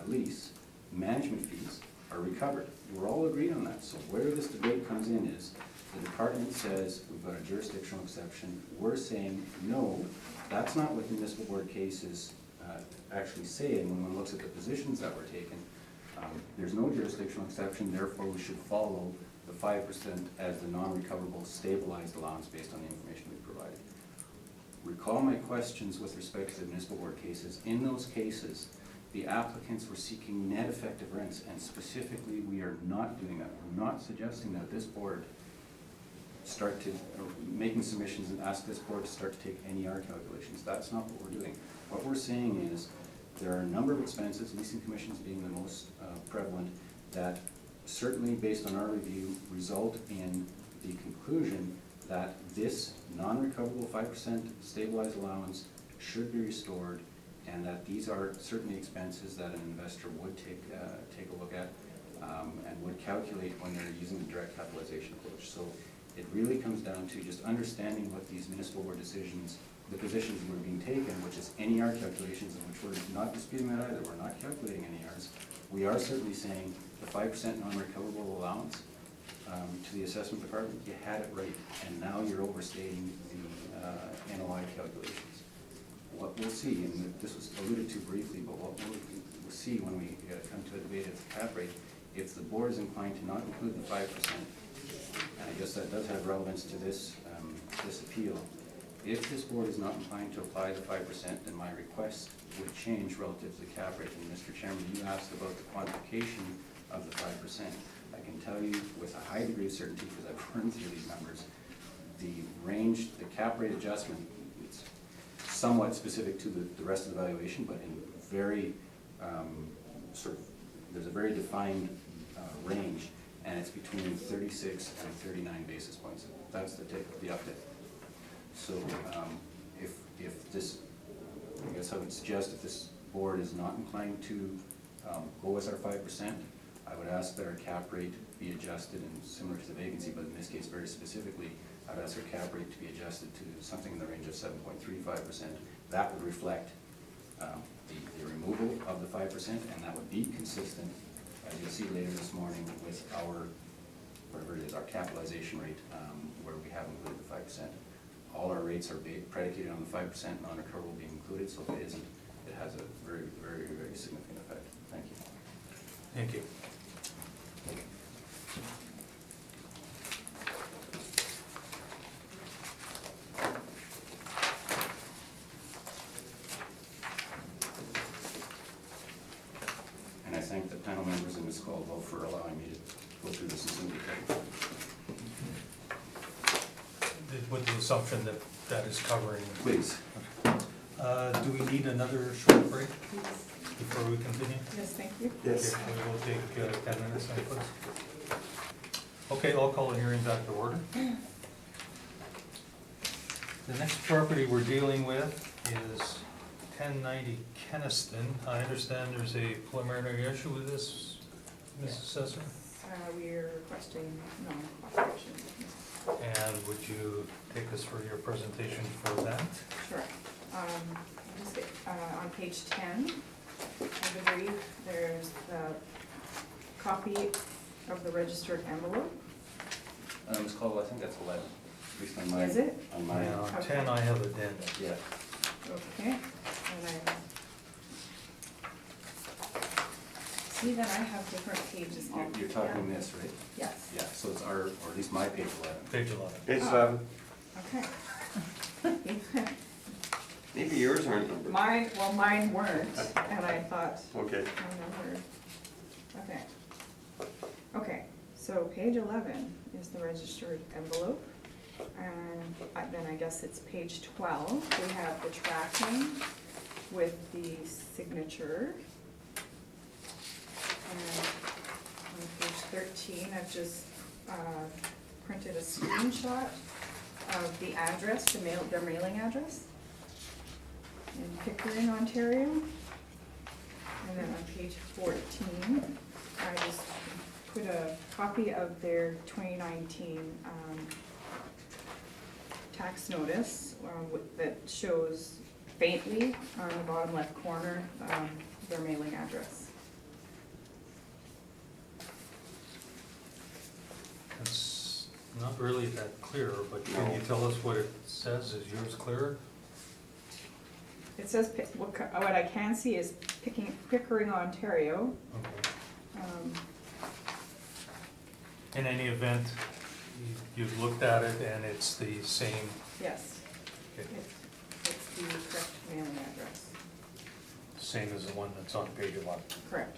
lease, management fees are recovered. We're all agreed on that. So where this debate comes in is the department says we've got a jurisdictional exception. We're saying, no, that's not what municipal board cases actually say. And when one looks at the positions that were taken, there's no jurisdictional exception, therefore we should follow the 5% as the non-recoverable stabilized allowance based on the information we provided. Recall my questions with respect to the municipal board cases. In those cases, the applicants were seeking net effective rents, and specifically, we are not doing that. We're not suggesting that this board start to, or making submissions and ask this board to start to take NER calculations. That's not what we're doing. What we're saying is, there are a number of expenses, leasing commissions being the most prevalent, that certainly based on our review result in the conclusion that this non-recoverable 5% stabilized allowance should be restored, and that these are certainly expenses that an investor would take a look at and would calculate when they're using the direct capitalization approach. So it really comes down to just understanding what these municipal board decisions, the positions were being taken, which is NER calculations, in which we're not disputing that either. We're not calculating NERs. We are certainly saying the 5% non-recoverable allowance to the assessment department, you had it right, and now you're overstating the NOI calculations. What we'll see, and this was alluded to briefly, but what we'll see when we come to a debate at the cap rate, if the board is inclined to not include the 5%, and I guess that does have relevance to this this appeal, if this board is not inclined to apply the 5%, then my request would change relative to the cap rate. And Mr. Chairman, you asked about the quantification of the 5%. I can tell you with a high degree of certainty, because I've run through these numbers, the range, the cap rate adjustment, it's somewhat specific to the rest of the valuation, but in very there's a very defined range, and it's between 36 and 39 basis points. That's the uptick. So if this, I guess I would suggest if this board is not inclined to go with our 5%, I would ask that our cap rate be adjusted, and similar to the vacancy, but in this case very specifically, I'd ask our cap rate to be adjusted to something in the range of 7.35%. That would reflect the removal of the 5%, and that would be consistent, as you'll see later this morning, with our, whatever it is, our capitalization rate, where we have included the 5%. all our rates are predicated on the 5% non-recoverable being included, so if it isn't, it has a very, very, very significant effect. Thank you. Thank you. And I thank the panel members in Ms. Caldwell for allowing me to go through this in some detail. With the assumption that that is covering. Please. Do we need another short break before we continue? Yes, thank you. Yes. Okay, we will take 10 minutes, I suppose. Okay, I'll call the hearing back to order. The next property we're dealing with is 1090 Kenniston. I understand there's a preliminary issue with this, Mrs. Assessor? We're requesting non-cooperation. And would you take us through your presentation for that? Sure. Just get, on page 10 of the brief, there's the copy of the registered envelope. Ms. Caldwell, I think that's 11, at least on mine. Is it? On mine. Yeah, on 10 I have addendum. Yeah. Okay. And see that I have different pages on. You're talking this, right? Yes. Yeah, so it's our, or at least my page 11. Page 11. It's, Okay. maybe yours aren't numbered. Mine weren't, and I thought, Okay. I numbered. Okay. Okay, so page 11 is the registered envelope. And then I guess it's page 12. We have the tracking with the signature. And on page 13, I've just printed a screenshot of the address, their mailing address in Pickering, Ontario. And then on page 14, I just put a copy of their 2019 tax notice that shows faintly on the bottom left corner their mailing address. It's not really that clear, but can No. you tell us what it says? Is yours clearer? It says, what I can see is Pickering, Ontario. Okay. Um, In any event, you've looked at it and it's the same. Yes, Okay. it's the correct mailing address. Same as the one that's on page 11. Correct.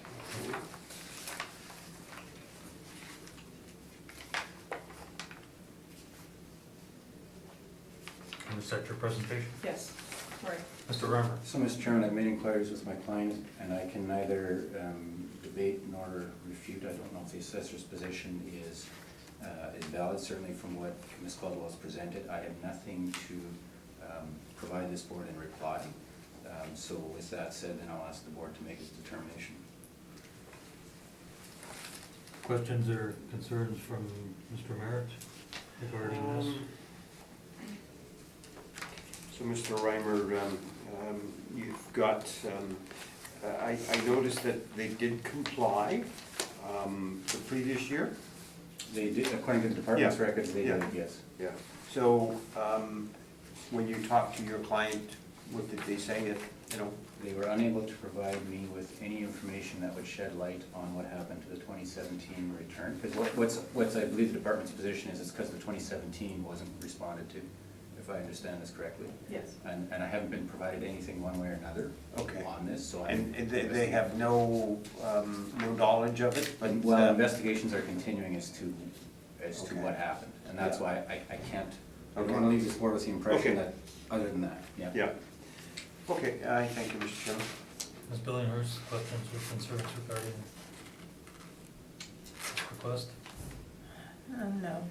And is that your presentation? Yes, right. Mr. Reimer? So, Mr. Chairman, I've made inquiries with my client, and I can neither debate nor refute. I don't know if the assessor's position is valid, certainly from what Ms. Caldwell has presented. I have nothing to provide this board in reply. So with that said, then I'll ask the board to make its determination. Questions or concerns from Mr. Merritt regarding this? So, Mr. Reimer, you've got, I noticed that they did comply the previous year. They did, according to the department's Yeah. records, they Yeah. did, yes. Yeah. So, when you talked to your client, what did they say? You know, They were unable to provide me with any information that would shed light on what happened to the 2017 return. Because what's I believe the department's position is, it's because the 2017 wasn't responded to, if I understand this correctly. Yes. And I haven't been provided anything one way or another Okay. on this, so and they have no knowledge of it, but. Well, investigations are continuing as to Okay. what happened, and that's Yeah. why I can't, I don't Okay. want to leave this board with the impression Okay. that, other than that, yeah. Yeah. Okay, I thank you, Mr. Chairman. Ms. Billinghurst, questions or concerns regarding this request? No.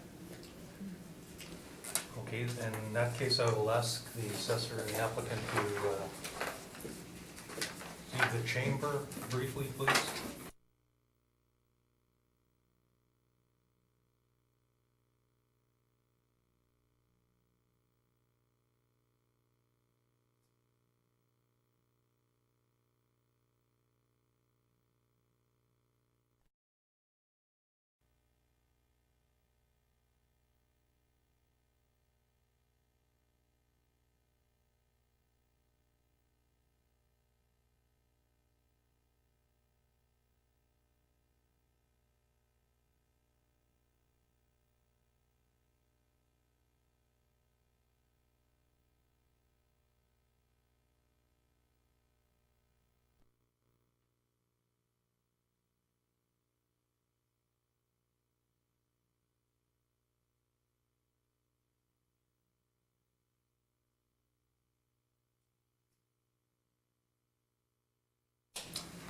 Okay, in that case, I will ask the assessor and the applicant to leave the chamber briefly, please.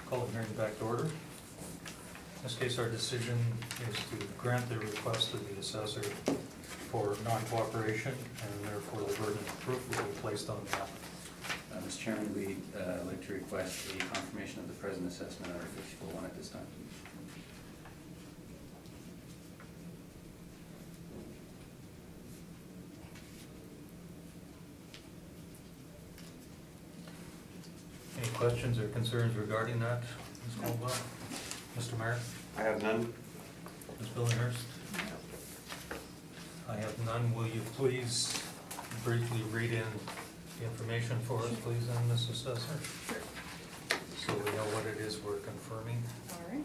Call the hearing back to order. In this case, our decision is to grant the request of the assessor for non-cooperation, and therefore the burden of proof will be placed on the applicant. Mr. Chairman, we'd like to request a confirmation of the present assessment under 54-1 at this time. Any questions or concerns regarding that, Ms. Caldwell? Mr. Mayor? I have none. Ms. Billinghurst? I have none. Will you please briefly read in the information for us, please, then, Ms. Assessor? So we know what it is we're confirming. All right,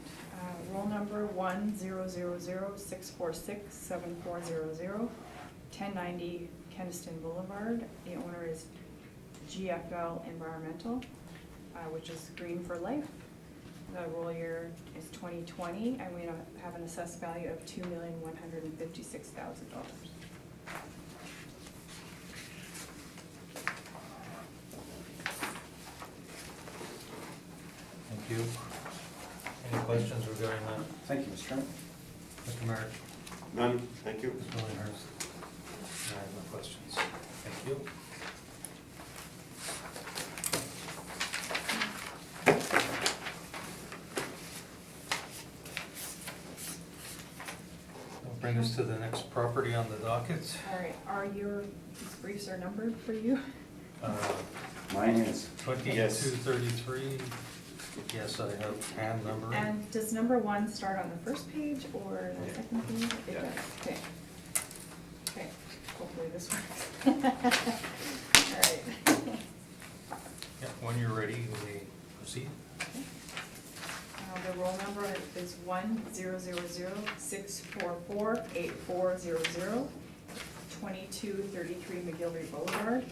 roll number 1-000-646-7400, 1090 Keniston Boulevard. The owner is GFL Environmental, which is Green for Life. The roll year is 2020, and we have an assessed value of $2,156,000. Thank you. Any questions regarding that? Thank you, Mr. Chairman. Mr. Merritt? None, thank you. Ms. Billinghurst? I have no questions. Thank you. That'll bring us to the next property on the docket. All right, these briefs are numbered for you? Mine is. 2233. Yes, I have hand numbering. And does number 1 start on the first page or the second page? It Yeah. does, okay. Okay, hopefully this works. All right. Yeah, when you're ready, you may proceed. The roll number is 1-000-644-8400, 2233 McGillivray Boulevard.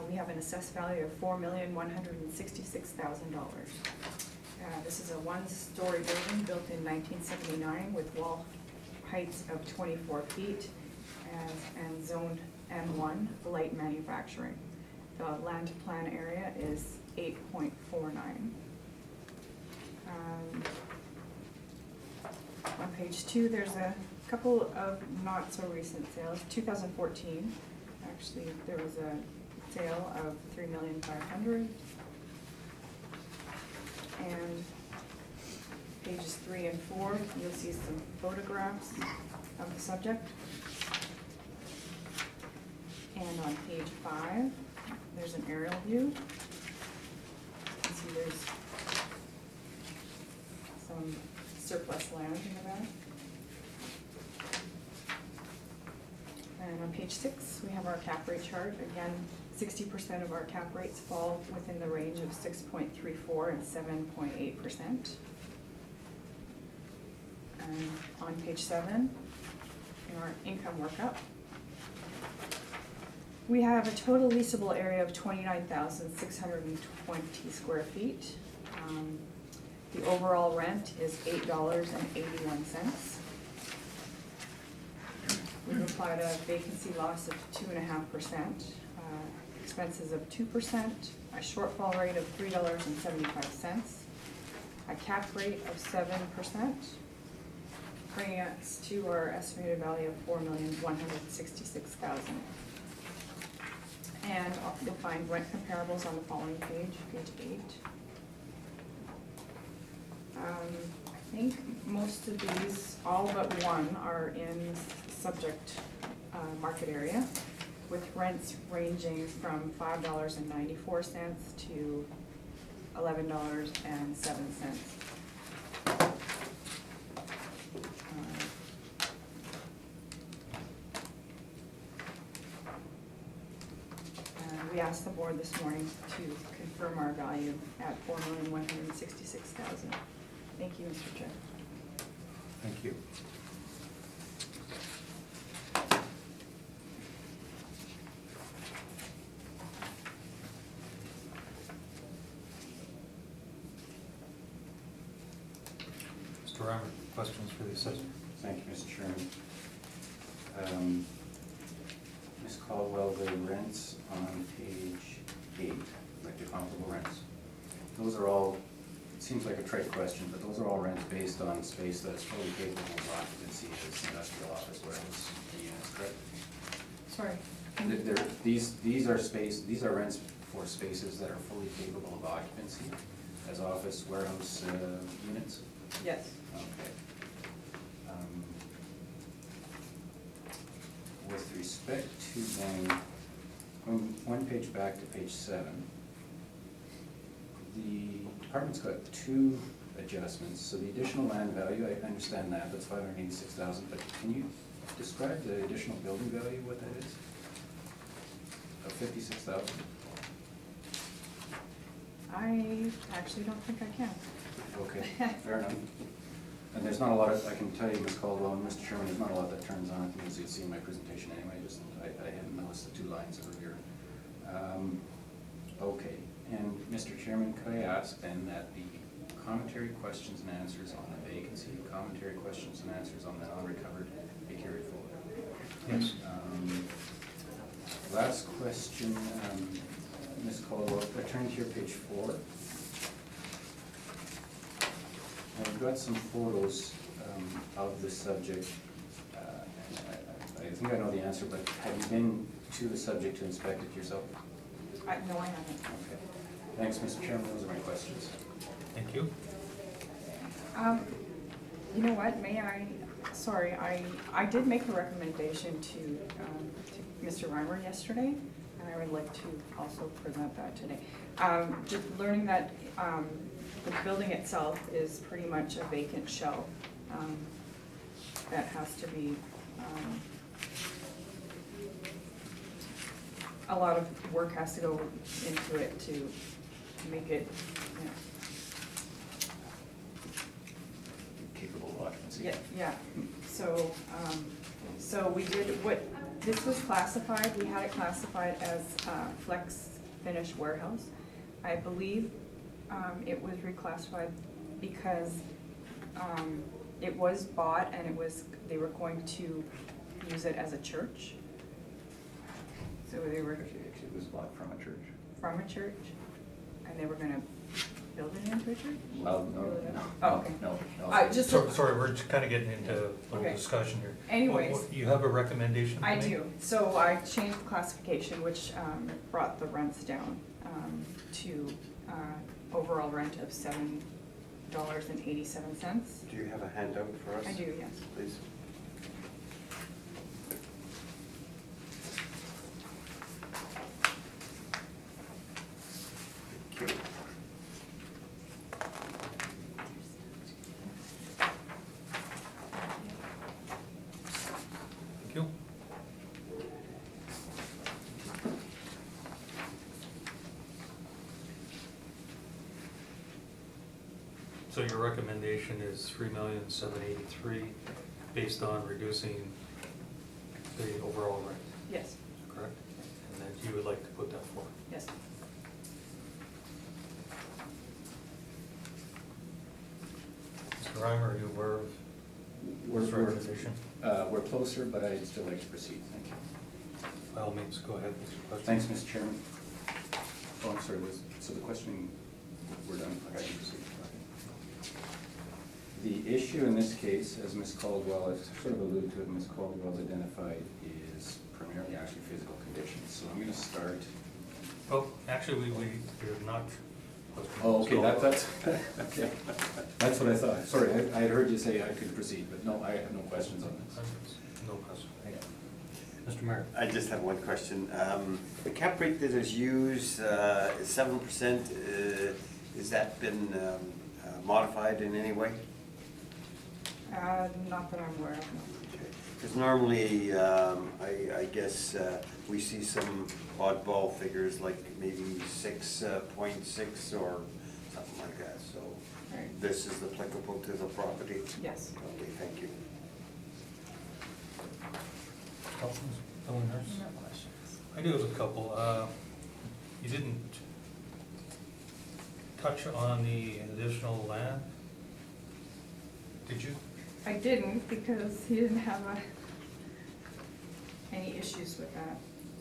We have an assessed value of $4,166,000. This is a one-story building built in 1979 with wall heights of 24 feet and zoned M1 light manufacturing. The land plan area is 8.49. On page 2, there's a couple of not so recent sales. 2014, actually, there was a sale of $3,500,000. And pages 3 and 4, you'll see some photographs of the subject. And on page 5, there's an aerial view. You can see there's some surplus land in the back. And on page 6, we have our cap rate chart. Again, 60% of our cap rates fall within the range of 6.34 and 7.8%. And on page 7, in our income workup, we have a total leasable area of 29,620 square feet. The overall rent is $8.81. We've applied a vacancy loss of 2.5%, expenses of 2%, a shortfall rate of $3.75, a cap rate of 7%, bringing us to our estimated value of $4,166,000. And you'll find rent comparables on the following page, page 8. I think most of these, all but one, are in subject market area, with rents ranging from $5.94 to $11.07. We asked the board this morning to confirm our value at $4,166,000. Thank you, Mr. Chair. Thank you. Mr. Reimer, questions for the assessor? Thank you, Mr. Chairman. Ms. Caldwell, the rents on page 8, like the comparable rents, those are all seems like a trite question, but those are all rents based on space that's fully capable of occupancy as industrial office warehouse units, correct? Sorry. These are rents for spaces that are fully capable of occupancy as office warehouse units? Yes. Okay. With respect to then, one page back to page 7, the department's got 2 adjustments. So the additional land value, I understand that's $586,000, but can you describe the additional building value, what that is? Of $56,000? I actually don't think I can. Okay, fair enough. And there's not a lot of, I can tell you, Ms. Caldwell and Mr. Chairman, there's not a lot that turns on, as you'll see in my presentation anyway, just, I hadn't noticed the 2 lines that were here. Okay, and Mr. Chairman, could I ask then that the commentary, questions and answers on the vacancy, commentary, questions and answers on the non-recovered be carried forward? Yes. Last question, Ms. Caldwell, I turn to your page 4. I've got some photos of the subject. I think I know the answer, but have you been to the subject to inspect it yourself? No, I haven't. Okay. Thanks, Mr. Chairman, those are my questions. Thank you. You know what, sorry, I did make a recommendation to Mr. Reimer yesterday, and I would like to also present that today. Just learning that the building itself is pretty much a vacant shell that has to be, a lot of work has to go into it to make it, you know, Capable of occupancy. yeah, so, so we did, this was classified, we had it classified as flex finish warehouse. I believe it was reclassified because it was bought and they were going to use it as a church. So they were It was bought from a church. from a church, and they were gonna build it into a church? Well, Oh, okay. No. Just, Sorry, we're just kind of getting into a little Okay. discussion here. Anyways. You have a recommendation to I make? do. So I changed the classification, which brought the rents down to overall rent of $7.87. Do you have a handout for us? I do, yes. Please. Thank you. Thank you. So your recommendation is $3,783,000 based on reducing the overall rent, Yes, correct? And that you would like to put that forward. yes. Mr. Reimer, are you aware of this recommendation? We're closer, but I'd still like to proceed, thank you. By all means, go ahead with your question. Thanks, Mr. Chairman. Oh, I'm sorry, so the questioning, we're done, I can proceed. The issue in this case, as Ms. Caldwell, as sort of alluded to it, Ms. Caldwell's identified, is primarily actually physical conditions. So I'm gonna start. Well, actually, we're not. Oh, okay, that's, okay. That's what I thought. Sorry, I had heard you say I could proceed, but no, I have no questions on this. No question. Mr. Mayor? I just have one question. The cap rate that is used, 7%, has that been modified in any way? Not that I'm aware of, no. Because normally, I guess, we see some oddball figures like maybe 6.6 or something like that, so Right. this is applicable to the property? Yes. Okay, thank you. Questions? Ellen Hurst? No questions. I do have a couple. You didn't touch on the additional land? Did you? I didn't because he didn't have any issues with that.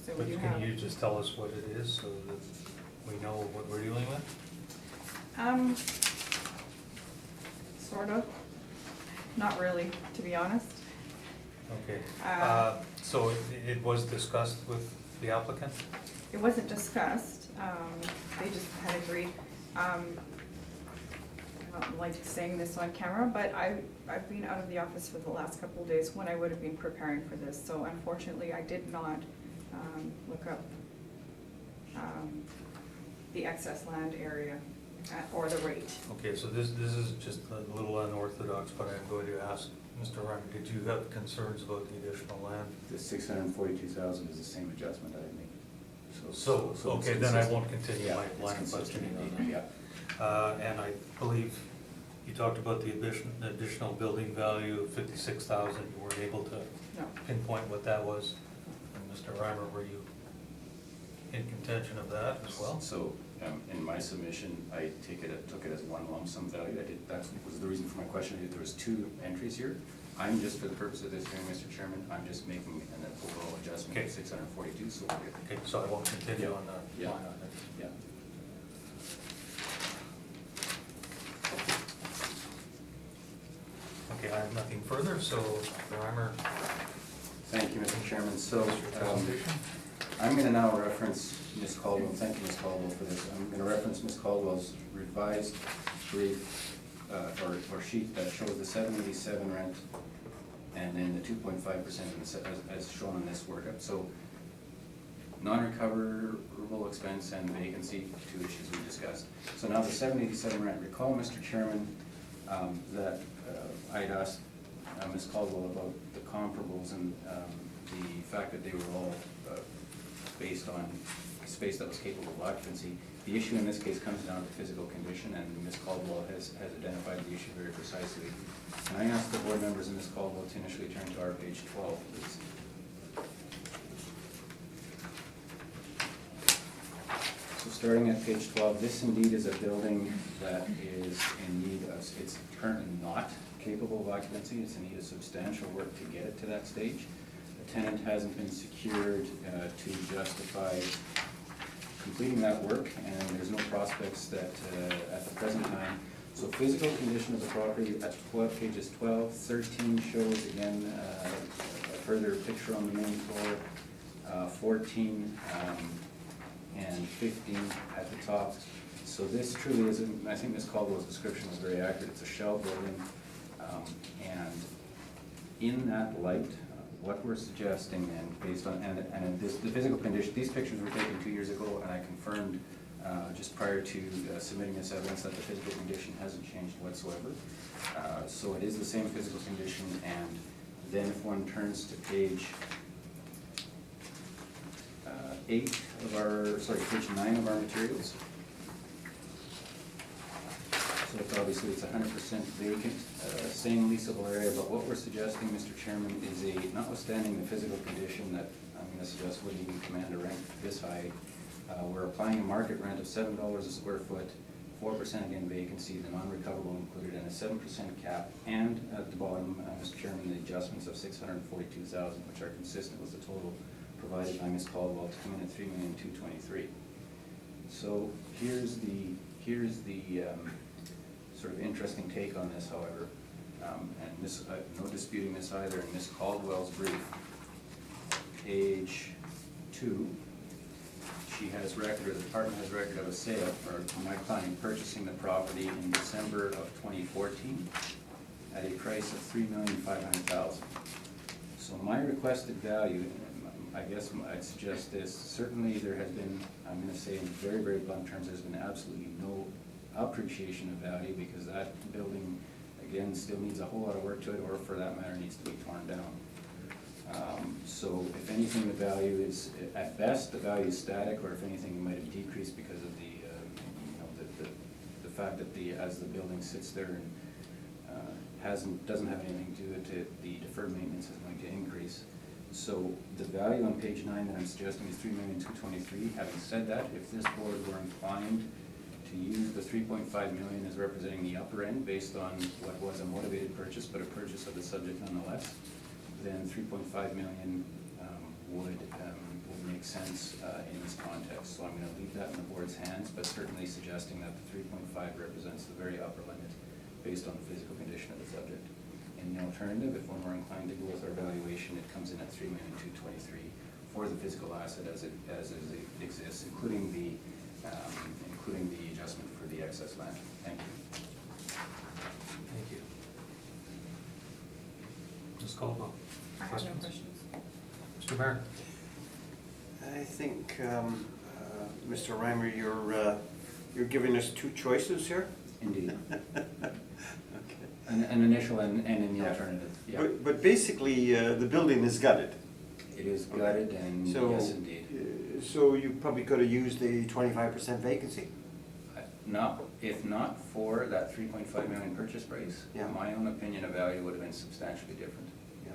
So But we do can have. you just tell us what it is so that we know what we're dealing with? sort of. Not really, to be honest. Okay. Uh, So it was discussed with the applicant? It wasn't discussed, they just had agreed. I don't like saying this on camera, but I've been out of the office for the last couple of days when I would have been preparing for this, so unfortunately I did not look up the excess land area or the rate. Okay, so this is just a little unorthodox, but I'm going to ask Mr. Reimer, did you have concerns about the additional land? The 642,000 is the same adjustment I made. So, it's okay, then I consistent. won't continue Yeah, my it's line of consistent questioning on indeed, that. yeah. And I believe you talked about the additional building value of 56,000. You weren't able to No. pinpoint what that was. And Mr. Reimer, were you in contention of that as well? So, in my submission, I took it as one lump sum value. That was the reason for my question. There was two entries here. I'm just, for the purpose of this hearing, Mr. Chairman, I'm just making an overall adjustment Okay. of 642, so we're good. Okay, so I won't continue Yeah. on that Yeah. line on it. Yeah. Okay, I have nothing further, so Mr. Reimer, Thank you, Mr. Chairman. So, your presentation. I'm going to now reference Ms. Caldwell. Thank you, Ms. Caldwell, for this. I'm going to reference Ms. Caldwell's revised brief, or sheet that shows the 787 rent and then the 2.5% as shown in this workup. So, non-recoverable expense and vacancy, two issues we discussed. So now the 787 rent. Recall, Mr. Chairman, that I had asked Ms. Caldwell about the comparables and the fact that they were all based on space that was capable of occupancy. The issue in this case comes down to physical condition, and Ms. Caldwell has identified the issue very precisely. And I asked the board members and Ms. Caldwell to initially turn to our page 12, please. So starting at page 12, this indeed is a building that is in need of, it's currently not capable of occupancy. It's in need of substantial work to get it to that stage. The tenant hasn't been secured to justify completing that work, and there's no prospects that at the present time. So physical condition of the property at pages 12, 13 shows again a further picture on the main floor, 14 and 15 at the top. So this truly is, I think Ms. Caldwell's description was very accurate. It's a shell building, and in that light, what we're suggesting, and based on, and this, the physical condition, these pictures were taken 2 years ago, and I confirmed just prior to submitting this evidence that the physical condition hasn't changed whatsoever. So it is the same physical condition, and then if one turns to page 8 of our, sorry, page 9 of our materials. So it's obviously it's 100% vacant, same leasable area, but what we're suggesting, Mr. Chairman, is notwithstanding the physical condition that I'm going to suggest wouldn't even command a rent this high, we're applying a market rent of $7 a square foot, 4% again vacancy, the non-recoverable included, and a 7% cap, and at the bottom, Mr. Chairman, the adjustments of $642,000, which are consistent with the total provided by Ms. Caldwell to come in at $3,223,000. So here's the sort of interesting take on this, however, and no disputing this either. In Ms. Caldwell's brief, page 2, she has record, or the department has record of a sale, or my client purchasing the property in December of 2014 at a price of $3,500,000. So my requested value, I guess I'd suggest this, certainly there has been, I'm going to say in very, very blunt terms, there's been absolutely no appreciation of value, because that building, again, still needs a whole lot of work to it, or for that matter, needs to be torn down. So if anything, the value is, at best, the value is static, or if anything, it might have decreased because of the, the fact that as the building sits there and doesn't have anything to do with it, the deferred maintenance is going to increase. So the value on page 9 that I'm suggesting is $3,223,000. Having said that, if this board were inclined to use the $3.5 million as representing the upper end based on what was a motivated purchase, but a purchase of the subject nonetheless, then $3.5 million would make sense in this context. So I'm going to leave that in the board's hands, but certainly suggesting that the 3.5 represents the very upper limit based on the physical condition of the subject. In the alternative, if one were inclined to go with our valuation, it comes in at $3,223,000 for the physical asset as it exists, including the adjustment for the excess land. Thank you. Thank you. Ms. Caldwell? I have no questions. Mr. Mayor? I think, Mr. Reimer, you're giving us two choices here? Indeed. Okay. An initial and in the alternative, yeah. But basically, the building is gutted. It is gutted and So, yes, indeed. So you probably could have used the 25% vacancy. If not for that $3.5 million purchase price, Yeah. my own opinion of value would have been substantially different. Yeah,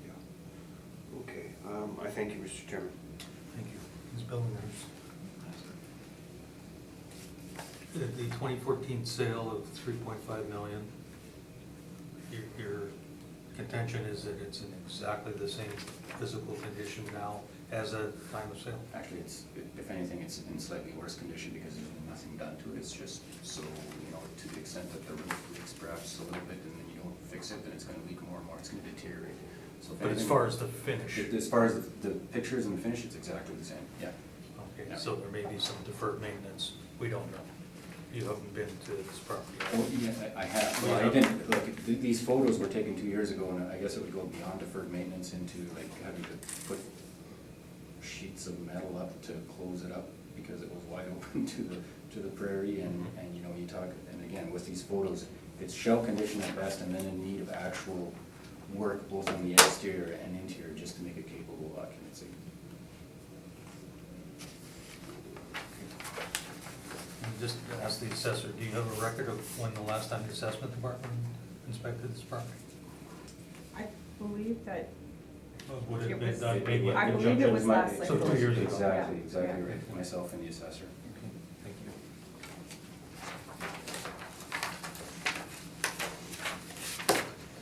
yeah. Okay, I thank you, Mr. Chairman. Thank you. Ms. Bellingham? The 2014 sale of $3.5 million, your contention is that it's in exactly the same physical condition now as at the time of sale? Actually, if anything, it's in slightly worse condition because there's been nothing done to it. It's just so, to the extent that the roof leaks perhaps a little bit and then you don't fix it, then it's gonna leak more and more, it's gonna deteriorate. So if But as anything- far as the finish? As far as the pictures and the finish, it's exactly the same, yeah. Okay, Yeah. so there may be some deferred maintenance, we don't know. You haven't been to this property. Well, yeah, I have, well, I didn't, like, these photos were taken 2 years ago, and I guess it would go beyond deferred maintenance into like having to put sheets of metal up to close it up because it was wide open to the prairie, and you talk, and again, with these photos, it's shell condition at best, and then in need of actual work both on the exterior and interior just to make it capable of occupancy. And just to ask the assessor, do you have a record of when the last time the assessment department inspected this property? I believe that, Or would it It have been was- done maybe? I believe it was last So 2 years ago. Exactly, Yeah, exactly yeah. right, myself and the assessor. Okay, thank you.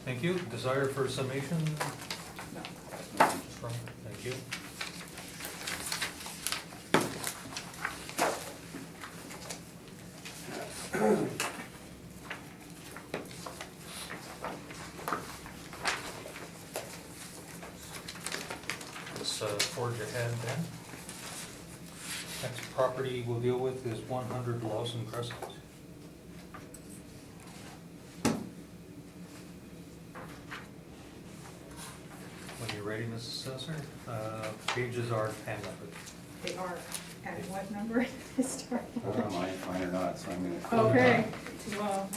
Thank you. Desire for summation? no. Thank you. Let's forge ahead then. Next property we'll deal with is 100 Lawson Crescent. When you're ready, Mrs. Assessor, pages are handwritten. They are, at what number is start? Mine or not, so I'm gonna. Okay, well,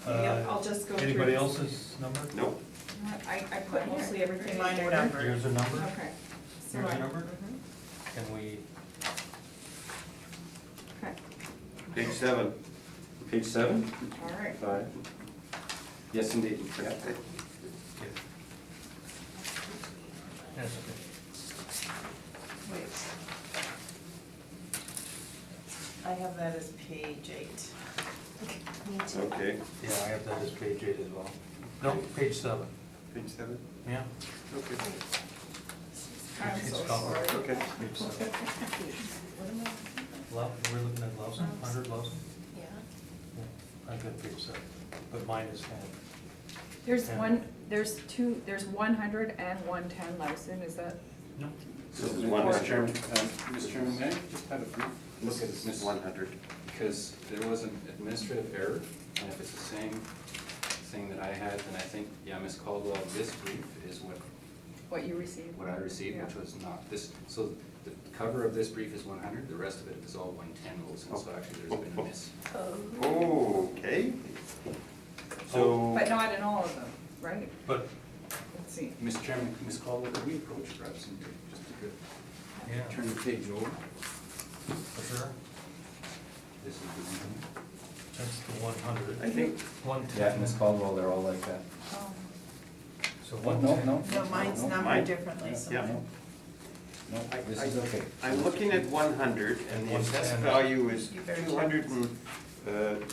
Uh, I'll just go through. Anybody else's number? Nope. I put mostly everything in Mine are order. numbered. Here's a number. Okay. So Here's a I- number. Mhm. Can we, Okay, Page 7. Page 7? all right. 5. Yes, indeed, yeah. yeah. That's okay. Wait. I have that as page 8. Me too. Okay. Yeah, I have that as page 8 as well. No, page 7. Page 7? Yeah. Okay. I'm It's so covered. sorry. Okay. Page 7. We're looking at Lawson, 100 Lawson? Yeah. Yeah, I've got page 7, but mine is 10. There's Yeah. one, there's 100 and 110 Lawson, is that? No. So this is one Mr. hundred. Chairman, Mr. Chairman, may I just have a brief look at this? 100. Because there was an administrative error, and if it's the same thing that I had, then I think, yeah, Ms. Caldwell, this brief is What you received? what I received, which Yeah. was not this. So the cover of this brief is 100, the rest of it is all 110 Wilson, so actually there's been a miss. Oh. Okay. So. But not in all of them, right? But, Let's see. Mr. Chairman, Ms. Caldwell, could we approach perhaps and just yeah, turn the page over? for sure. This is the one. That's the 100. I think, 110. Yeah, Ms. Caldwell, they're all like that. Oh, So No, 110. No, mine's no, numbered mine- differently, so. Yeah. No, this is okay. I'm looking at 100, and the assessed 110. value is You better check.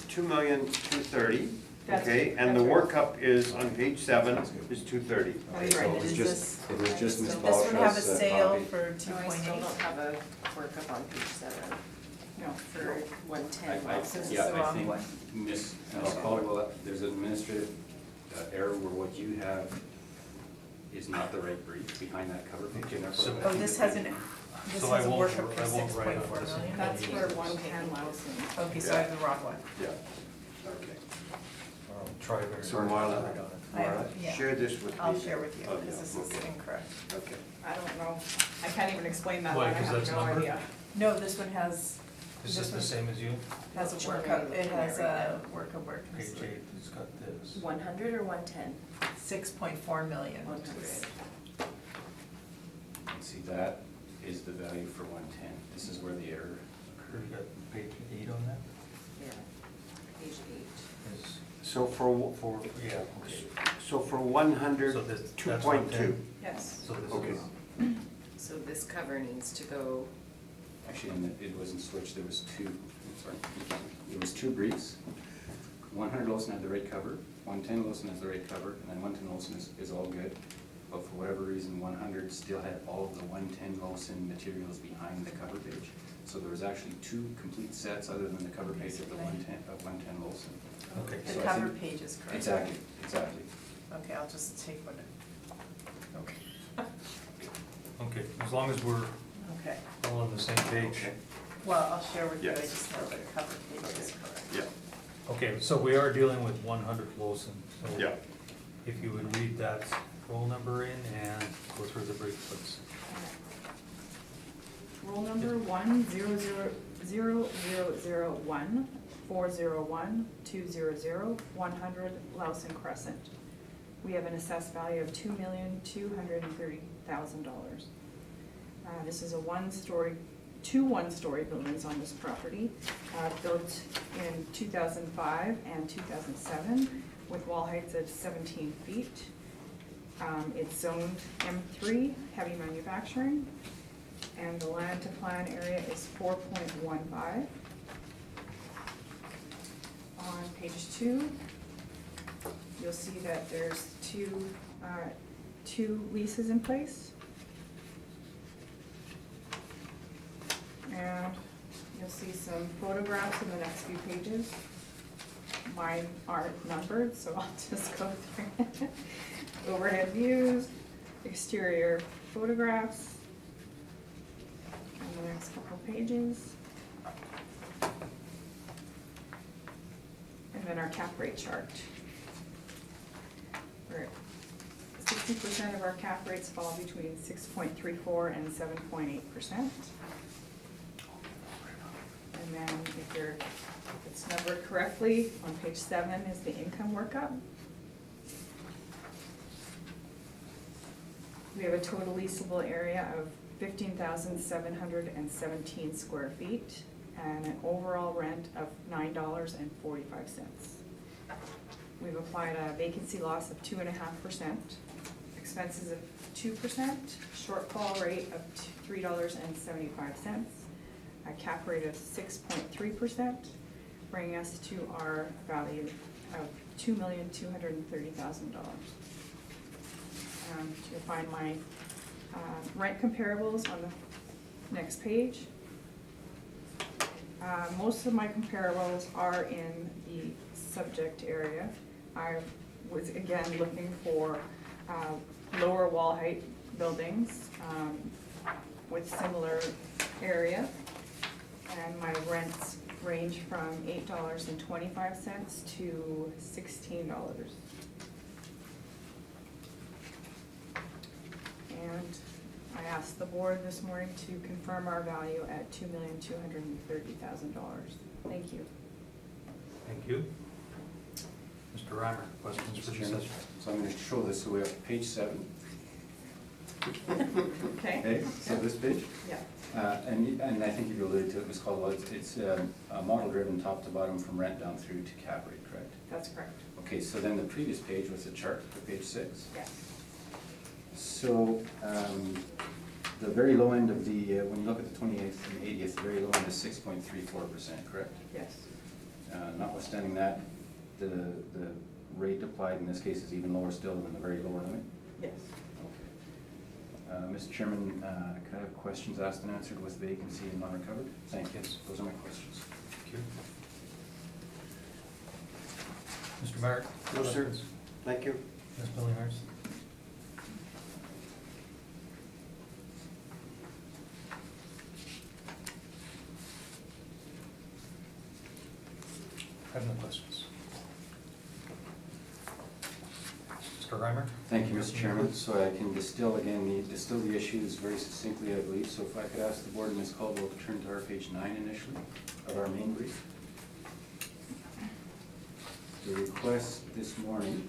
2,230,000, That's- okay? And the that's right. workup is on page 7, is 230. Oh, you're So right, it it was is just, this. it was just Ms. This would have a Balshaw's sale copy. for No, I still 2.8. don't have a workup on page 7. No, for, 110. This is Yeah, the I wrong think, one. Ms. Caldwell, there's an administrative error where what you have is not the right brief behind that cover page. and therefore So- I Oh, think this that- has an, this So I has a won't- workup for I won't write 6.4 on this. million. that's for 110 Loudon. Okay, so I have the wrong one. Yeah, okay. Try very So hard. Marla, I have- Marla, yeah. share this with me. I'll share with you, Oh, because yeah, this is okay. incorrect. Okay. I don't know, I can't even explain that Why, one, I 'cause have that's no numbered? idea. No, this one has, Is this the one same as you? has a Which one are workup, you it looking at has right a workup work. Page 8, it's got this. 100 or 110? 6.4 million. 100. See, that is the value for 110. This is where the error You occurred. got page 8 on that? Yeah, page 8. Is- So for, Yeah, okay. so for 100, So this- that's 2.2. 110? Yes, So this Okay. is, So this cover needs to go, Actually, and it wasn't switched, there was two, I'm sorry, there was two briefs. 100 Lawson had the right cover, 110 Lawson has the right cover, and then 110 Lawson is all good. But for whatever reason, 100 still had all of the 110 Lawson materials behind the cover page. So there was actually two complete sets other than the cover page of the 110 Lawson. okay. The So I cover think- page is correct. Exactly, exactly. Okay, I'll just take one. Okay. Okay, as long as we're Okay, all on the same page. Okay. well, I'll share with you, I Yes. just know the cover page is correct. Yeah, Okay, so we are dealing with 100 Lawson. So yeah. if you would read that roll number in and go through the brief, please. roll number 1000001 401 200 100 Loudon Crescent. We have an assessed value of $2,230,000. This is a two one-story buildings on this property, built in 2005 and 2007 with wall heights of 17 feet. It's zoned M3, heavy manufacturing, and the land to plan area is 4.15. On page 2, you'll see that there's two leases in place. And you'll see some photographs in the next few pages. Mine aren't numbered, so I'll just go through. Overhead views, exterior photographs on the next couple pages. And then our cap rate chart. Where 60% of our cap rates fall between 6.34 and 7.8%. And then if it's numbered correctly, on page 7 is the income workup. We have a total leasable area of 15,717 square feet and an overall rent of $9.45. We've applied a vacancy loss of 2.5%, expenses of 2%, shortfall rate of $3.75, a cap rate of 6.3%, bringing us to our value of $2,230,000. You'll find my rent comparables on the next page. Most of my comparables are in the subject area. I was again looking for lower wall height buildings with similar area. And my rents range from $8.25 to $16. And I asked the board this morning to confirm our value at $2,230,000. Thank you. Thank you. Mr. Reimer, questions for Mr. the Chairman, assessor? so I'm going to show this, so we have page 7. Okay? Okay, so this page. Yeah. And I think you alluded to it, Ms. Caldwell, it's model driven top to bottom from rent down through to cap rate, correct? That's correct. Okay, so then the previous page was the chart for page 6. Yeah. So the very low end of the, when you look at the 28th and 80th, the very low end is 6.34%, correct? Yes. Notwithstanding that, the rate applied in this case is even lower still than the very lower limit? Yes. Okay. Mr. Chairman, could I have questions asked and answered with vacancy and non-recovered? Thank you. Yes. Those are my questions. Thank you. Mr. Mark? No, sir. Thank you. Ms. Billyhurst? I have no questions. Mr. Reimer? Thank you, Mr. Chairman. So I can distill the issues very succinctly, I believe. So if I could ask the board and Ms. Caldwell to turn to our page 9 initially of our main brief. The request this morning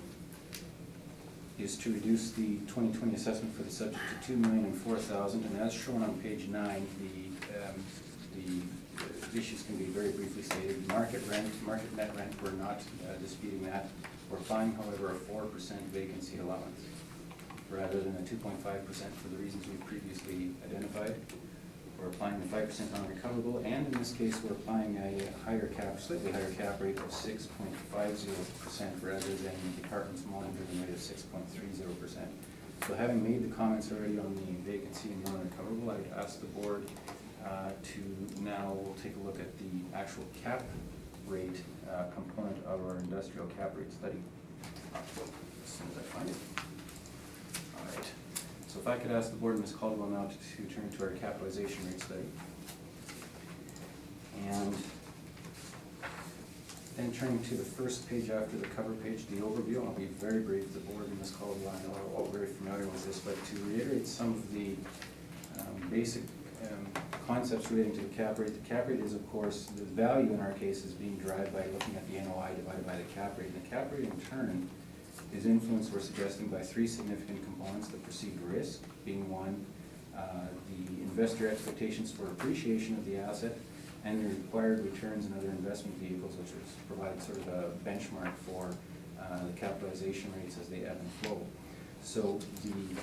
is to reduce the 2020 assessment for the subject to $2,004,000, and as shown on page 9, the issues can be very briefly stated. Market net rent, we're not disputing that. We're applying, however, a 4% vacancy allowance rather than a 2.5% for the reasons we previously identified. We're applying the 5% non-recoverable, and in this case, we're applying a slightly higher cap rate of 6.50% rather than the department's monitoring rate of 6.30%. So having made the comments already on the vacancy and non-recoverable, I would ask the board to now take a look at the actual cap rate component of our industrial cap rate study. As soon as I find it. All right. So if I could ask the board and Ms. Caldwell now to turn to our capitalization rate study. And then turning to the first page after the cover page, the overview. I'll be very brief. The board and Ms. Caldwell, I know are all very familiar with this, but to reiterate some of the basic concepts relating to the cap rate. The cap rate is, of course, the value in our case is being derived by looking at the NOI divided by the cap rate. And the cap rate in turn is influenced, we're suggesting, by three significant components: the perceived risk being one, the investor expectations for appreciation of the asset, and the required returns and other investment vehicles, which provide sort of a benchmark for the capitalization rates as they ebb and flow. So the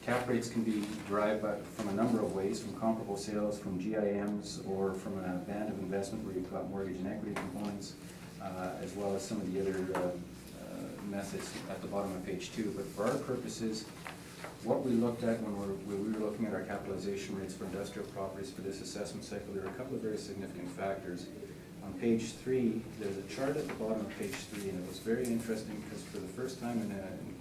cap rates can be derived from a number of ways: from comparable sales, from GIMs, or from a band of investment where you've got mortgage and equity components, as well as some of the other methods at the bottom of page 2. But for our purposes, what we looked at when we were looking at our capitalization rates for industrial properties for this assessment cycle, there are a couple of very significant factors. On page 3, there's a chart at the bottom of page 3, and it was very interesting because for the first time in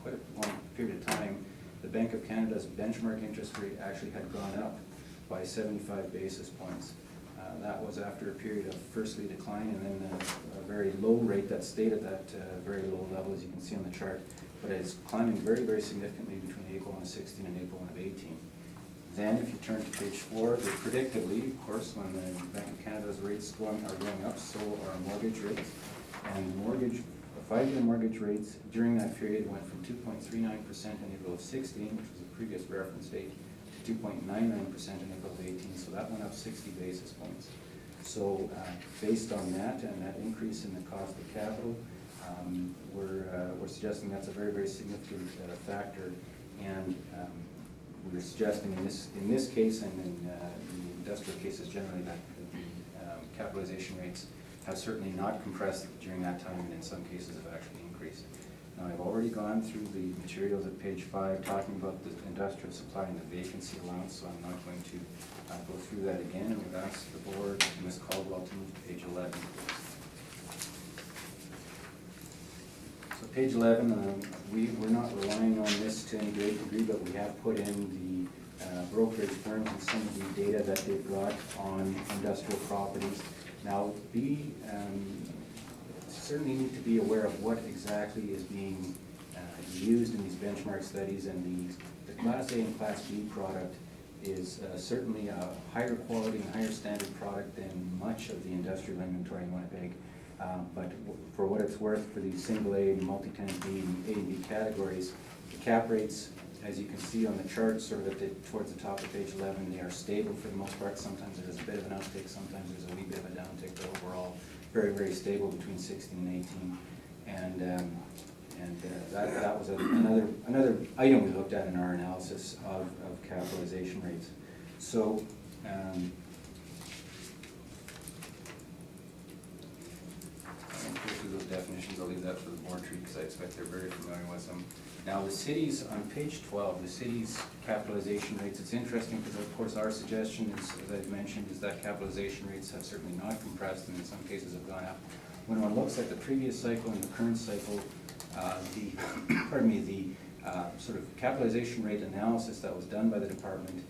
quite a long period of time, the Bank of Canada's benchmark interest rate actually had gone up by 75 basis points. That was after a period of firstly decline and then a very low rate that stayed at that very low level, as you can see on the chart, but it's climbing very, very significantly between April 1 of 16 and April 1 of 18. Then if you turn to page 4, predictably, of course, when the Bank of Canada's rates are going up, so are mortgage rates. And 5-year mortgage rates during that period went from 2.39% in April of 16, which was the previous reference date, to 2.99% in April of 18, so that went up 60 basis points. So based on that and that increase in the cost of capital, we're suggesting that's a very, very significant factor, and we're suggesting in this case and in the industrial cases generally that the capitalization rates have certainly not compressed during that time, and in some cases have actually increased. Now, I've already gone through the materials at page 5 talking about the industrial supply and the vacancy allowance, so I'm not going to go through that again, and we've asked the board, Ms. Caldwell, to move to page 11. So page 11, we're not relying on this to any great degree, but we have put in the brokerage firms and some of the data that they've got on industrial properties. Now, certainly need to be aware of what exactly is being used in these benchmark studies, and the Class A and Class B product is certainly a higher quality and higher standard product than much of the industrial inventory in Winnipeg. But for what it's worth, for these single A, multi-tenant B, and A and B categories, the cap rates, as you can see on the chart, sort of towards the top of page 11, they are stable for the most part. Sometimes there's a bit of an uptick, sometimes there's a wee bit of a downtick, but overall very, very stable between 16 and 18. And that was another item we looked at in our analysis of capitalization rates. So I'll go through those definitions, I'll leave that for the board to read, because I expect they're very familiar with them. Now, the cities, on page 12, the city's capitalization rates, it's interesting because of course our suggestion is, as I've mentioned, is that capitalization rates have certainly not compressed and in some cases have gone up. When one looks at the previous cycle and the current cycle, the sort of capitalization rate analysis that was done by the department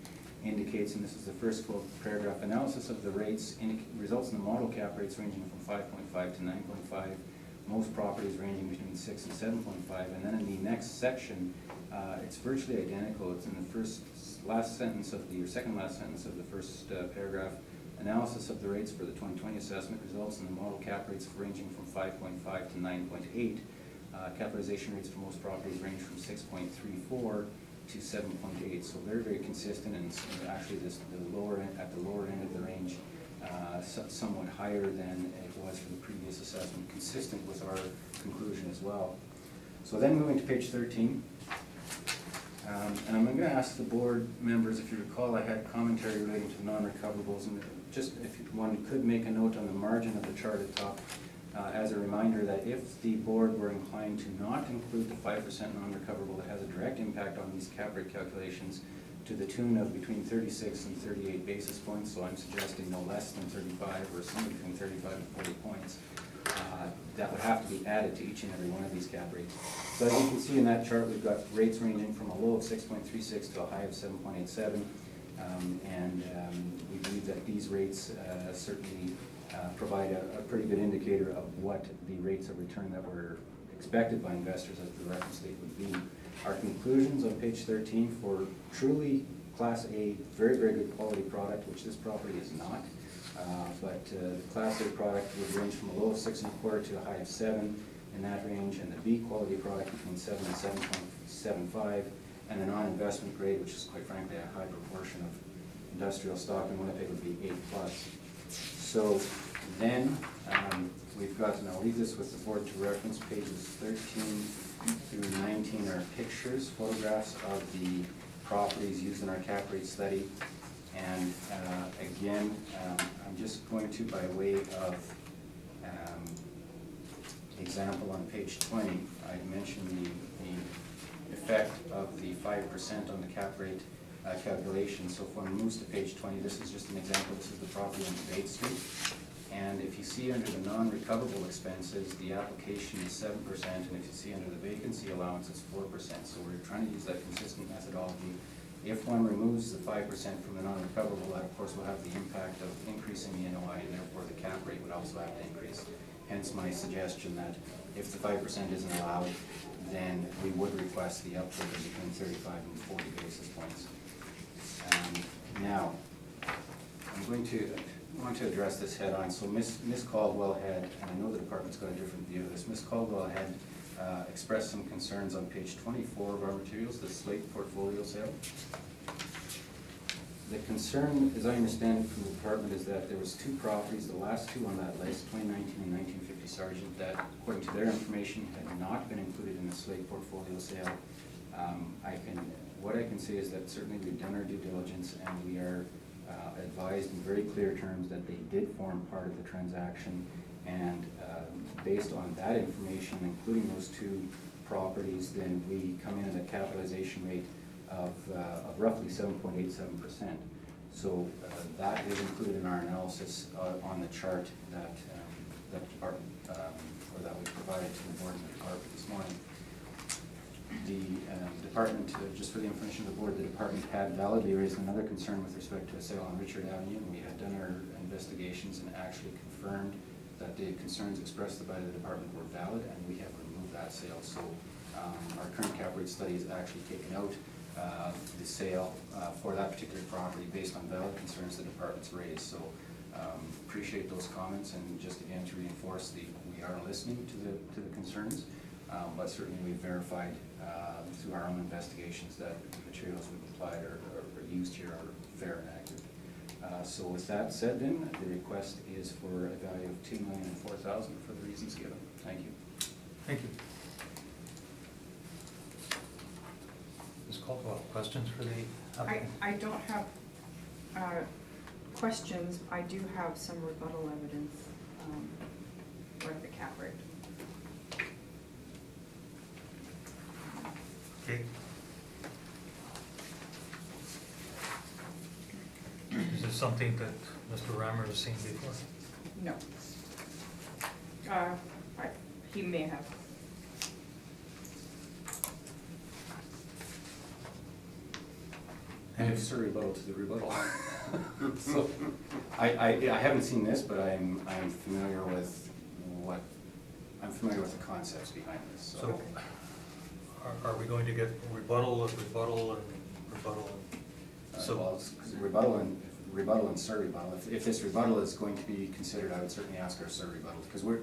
indicates, and this is the first full paragraph, analysis of the rates results in the model cap rates ranging from 5.5 to 9.5, most properties ranging between 6 and 7.5, and then in the next section, it's virtually identical. It's in the last sentence of the, or second last sentence of the first paragraph. Analysis of the rates for the 2020 assessment results in the model cap rates ranging from 5.5 to 9.8. Capitalization rates for most properties range from 6.34 to 7.8, so very, very consistent, and actually at the lower end of the range, somewhat higher than it was for the previous assessment, consistent with our conclusion as well. So then moving to page 13, and I'm going to ask the board members, if you recall, I had commentary relating to non-recoverables, and just if one could make a note on the margin of the chart at top, as a reminder that if the board were inclined to not include the 5% non-recoverable, it has a direct impact on these cap rate calculations to the tune of between 36 and 38 basis points, so I'm suggesting no less than 35 or somewhere between 35 and 40 points. That would have to be added to each and every one of these cap rates. So as you can see in that chart, we've got rates ranging from a low of 6.36 to a high of 7.87, we believe that these rates certainly provide a pretty good indicator of what the rates of return that were expected by investors as the reference rate would be. Our conclusions on page 13 for truly Class A, very, very good quality product, which this property is not. But the Class A product would range from a low of 6.25 to a high of 7 in that range, and the B quality product between 7 and 7.75, and the non-investment grade, which is quite frankly a high proportion of industrial stock in Winnipeg, would be 8+. So then we've got, and I'll leave this with the board to reference, pages 13 through 19 are pictures, photographs of the properties used in our cap rate study. And again, I'm just going to, by way of example on page 20, I mentioned the effect of the 5% on the cap rate calculation. So if one moves to page 20, this is just an example. This is the property on Bay Street. And if you see under the non-recoverable expenses, the application is 7%, and if you see under the vacancy allowance, it's 4%. So we're trying to use that consistent methodology. If one removes the 5% from the non-recoverable, that of course will have the impact of increasing the NOI, and therefore the cap rate would also have to increase. Hence my suggestion that if the 5% isn't allowed, then we would request the upward of between 35 and 40 basis points. Now, I'm going to want to address this head on. So Ms. Caldwell had, and I know the department's got a different view of this, Ms. Caldwell had expressed some concerns on page 24 of our materials, the slate portfolio sale. The concern, as I understand it from the department, is that there was two properties, the last two on that list, 2019 and 1950 Sargent, that according to their information had not been included in the slate portfolio sale. What I can say is that certainly we've done our due diligence, and we are advised in very clear terms that they did form part of the transaction, and based on that information, including those two properties, then we come in at a capitalization rate of roughly 7.87%. So that is included in our analysis on the chart that the department, or that we provided to the board and the department this morning. The department, just for the information of the board, the department had validly raised another concern with respect to a sale on Richard Avenue, and we had done our investigations and actually confirmed that the concerns expressed by the department were valid, and we have removed that sale. So our current cap rate study has actually taken out the sale for that particular property based on valid concerns the department's raised. So appreciate those comments, and just again to reinforce we are listening to the concerns, but certainly we've verified through our own investigations that the materials we've applied or used here are fair and accurate. So with that said, then the request is for a value of $2,004,000 for the reasons given. Thank you. Thank you. Ms. Caldwell, questions for the applicant? I don't have questions. I do have some rebuttal evidence for the cap rate. take? Is this something that Mr. Rammer has seen before? No. He may have. And it's a rebuttal to the rebuttal. So, I haven't seen this, but I'm familiar with the concepts behind this, So, so. are we going to get rebuttal and rebuttal and rebuttal? So, Well, it's rebuttal and surrebuttal. If this rebuttal is going to be considered, I would certainly ask our surrebuttal, because we're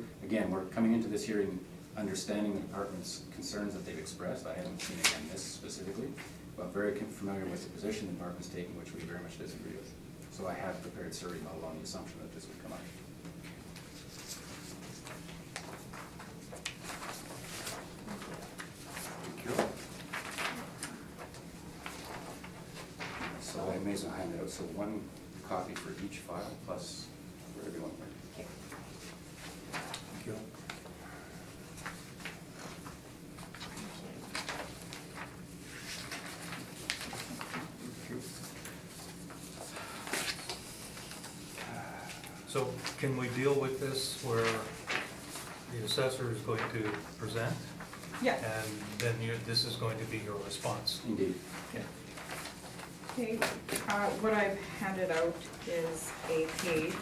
coming into this hearing understanding the department's concerns that they've expressed. I haven't seen again this specifically, but very familiar with the position the department's taking, which we very much disagree with. So I have prepared surrebuttal on the assumption that this would come up. Thank you. So I may as well hand it out, so one copy for each file, plus for everyone. Okay. thank you. So can we deal with this where the assessor is going to present? Yeah. And then this is going to be your response? Indeed. Okay. Okay, what I've handed out is a page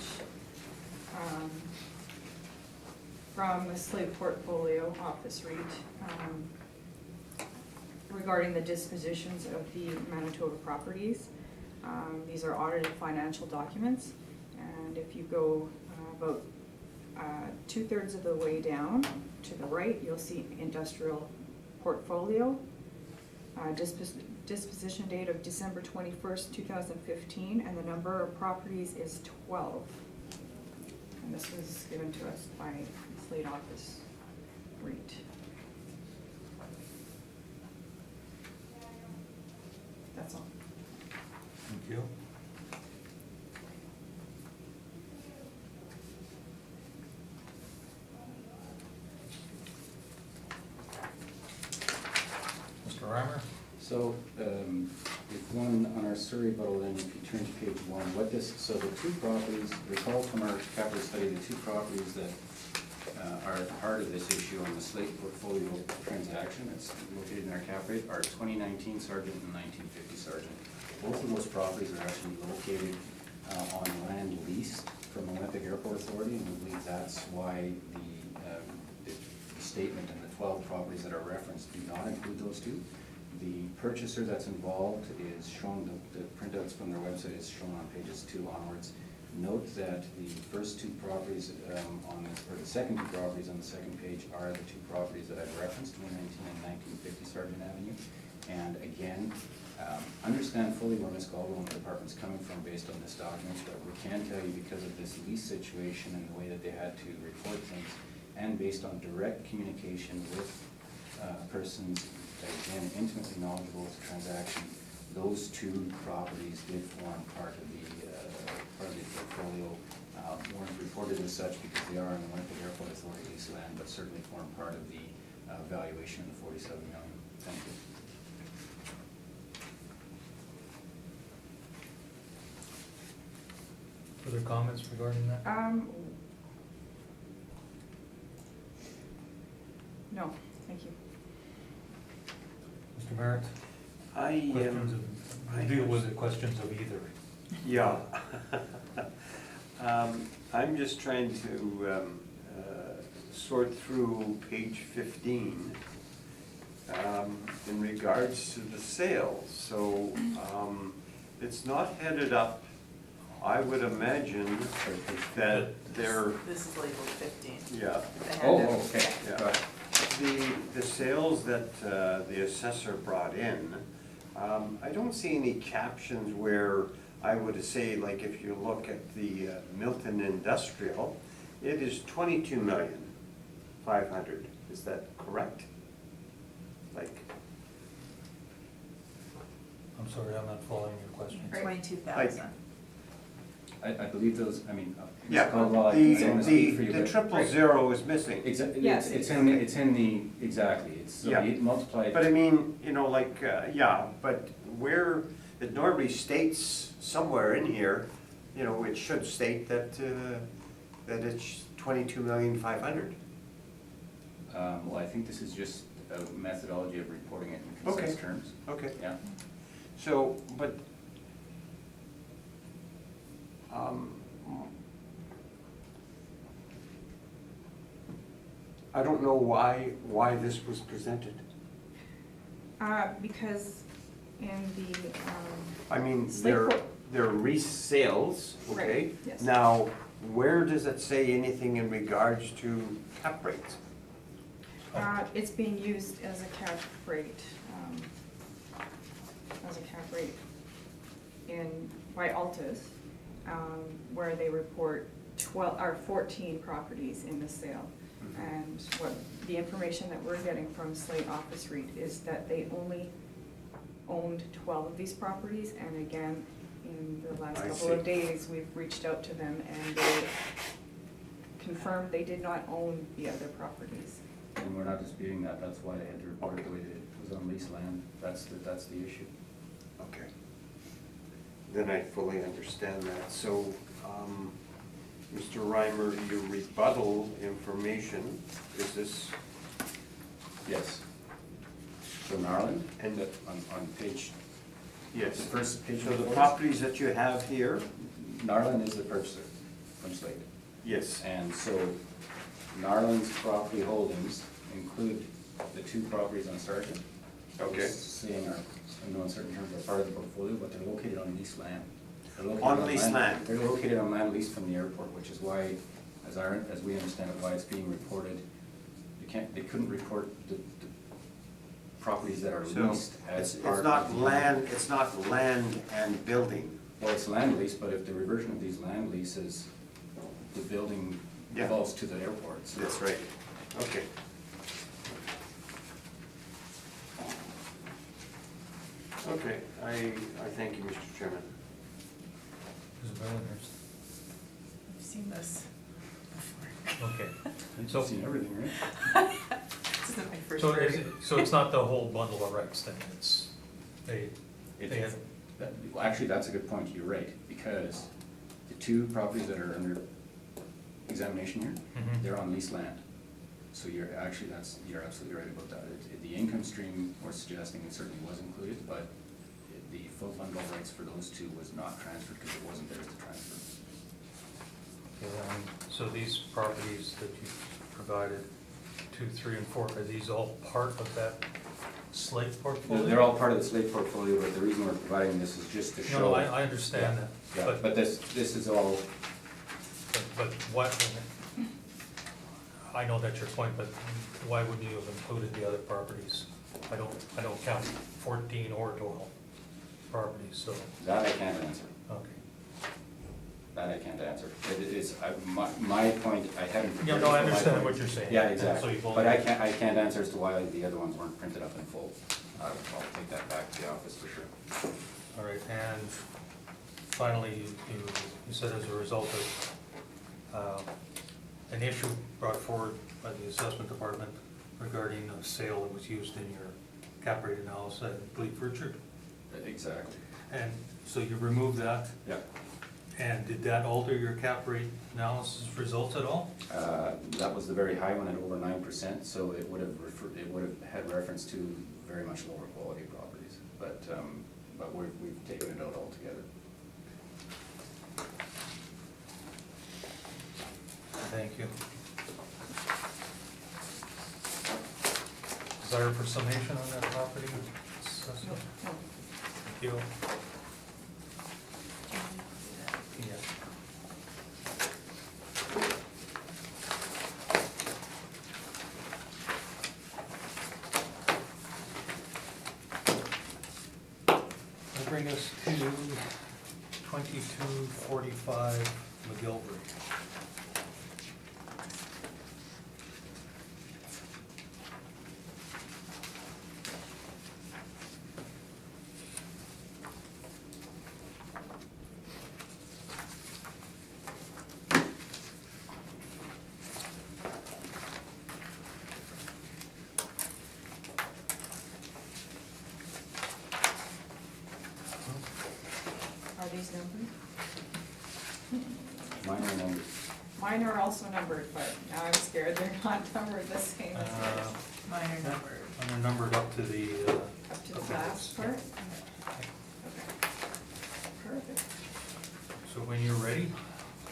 from the Slate Portfolio Office REIT regarding the dispositions of the Manitoba properties. These are audited financial documents, and if you go about 2/3 of the way down to the right, you'll see industrial portfolio. Disposition date of December 21st, 2015, and the number of properties is 12. And this was given to us by Slate Office REIT. That's all. Thank you. Mr. Reimer? So, if one on our surrebuttal, then if you turn to page 1, so the two properties, recall from our capital study, the two properties that are at the heart of this issue on the Slate portfolio transaction, it's located in our cap rate, are 2019 Sargent and 1950 Sargent. Both of those properties are actually located on land leased from the Winnipeg Airport Authority, and we believe that's why the statement and the 12 properties that are referenced do not include those two. The purchaser that's involved is shown, the printouts from their website is shown on pages 2 onwards. Note that the first two properties or the second two properties on the second page are the two properties that I've referenced, 2019 and 1950 Sargent Avenue. And again, understand fully where Ms. Caldwell and the department's coming from based on this document, but we can tell you because of this lease situation and the way that they had to report things, and based on direct communication with persons, again, intimately knowledgeable with the transaction, those two properties did form part of the portfolio. Weren't reported as such because they are on the Winnipeg Airport Authority lease land, but certainly form part of the valuation of the $47 million. Thank you. Further comments regarding that? No, thank you. Mr. Merritt? Questions of, deal with the questions of either. Yeah. I'm just trying to sort through page 15 in regards to the sales. So it's not headed up, I would imagine that they're, This is labeled 15. yeah. The Oh, handout. okay. Yeah. Got it. The sales that the assessor brought in, I don't see any captions where I would say, like if you look at the Milton Industrial, it is 22,500,000. Is that correct? Like, I'm sorry, I'm not following your question. Right. 22,000. I believe those, I mean, Yeah, Mr. Caldwell, I the, don't wanna speak for you, the but. 000 is missing. Exactly, Yes, it's in the, exactly, it's, so Yeah. you multiply it. But I mean, you know, like, yeah, but where, it normally states somewhere in here, you know, it should state that, that it's 22,500,000. Well, I think this is just a methodology of reporting it in concise Okay. terms. Okay. Yeah. So, but, I don't know why this was presented. Because in the, I mean, Slate they're, Court- they're resales, okay? Right, yes. Now, where does it say anything in regards to cap rates? it's being used as a cap rate, by Altus, where they report 14 properties in the sale. And what, the information that we're getting from Slate Office REIT is that they only owned 12 of these properties, and again, in the last I couple of see. days, we've reached out to them and they confirmed they did not own the other properties. And we're not disputing that, that's why they had to report it the way they did. It was on leased land, that's the issue. Okay. Then I fully understand that. So, Mr. Reimer, your rebuttal information, is this, Yes. So Narland, And- on page, the yes, first page so of the the properties that you have here? Narland is the purchaser from Slate. Yes. And so Narland's property holdings include the 2 properties on Sargent. Okay. Saying are, in no uncertain terms, are part of the portfolio, but they're located on leased land. They're located On leased land. They're located on land leased from the airport, which is why, as we understand it, why it's being reported. They couldn't report the properties that are So, leased as it's part of not the- land, it's not land and building. Well, it's land lease, but if the reversion of these land leases, the building Yeah. falls to the airport, so. That's right. Okay. Okay, I thank you, Mr. Chairman. Isabel, I've seen this before. okay. You've So- seen everything, right? This isn't my first So rodeo. it's not the whole bundle of rights then, it's, they have, Well, actually, that's a good point, you're right, because the 2 properties that are under examination here, Mhm. they're on leased land. So you're absolutely right about that. The income stream we're suggesting it certainly was included, but the full bundle of rights for those 2 was not transferred because it wasn't theirs to transfer. so these properties that you provided, 2, 3, and 4, are these all part of that Slate portfolio? They're all part of the Slate portfolio, but the reason we're providing this is just to show. No, I understand Yeah, that, Yeah, but this is all, but what, I know that's your point, but why wouldn't you have included the other properties? I don't count 14 or 12 properties, so, that I can't answer. okay. That I can't answer. It is, my point, I hadn't. Yeah, no, I understand what you're saying. Yeah, So exactly. you've only- But I can't answer as to why the other ones weren't printed up in full. I'll take that back to the office for sure. All right, and finally, you said as a result of an issue brought forward by the assessment department regarding a sale that was used in your cap rate analysis, I believe, Richard? Exactly. And so you removed that, Yeah. and did that alter your cap rate analysis results at all? That was the very high one at over 9%, so it would have had reference to very much lower quality properties. But we've taken it out altogether. Thank you. Desire for summation on that property? Assessor? No. Thank you. Yeah. That'll bring us to 2245 McGilvery. Mine are also numbered, but now I'm scared they're not numbered the same as yours. Mine are numbered. And they're numbered up to the, Up to the last part? Okay. Perfect. so when you're ready,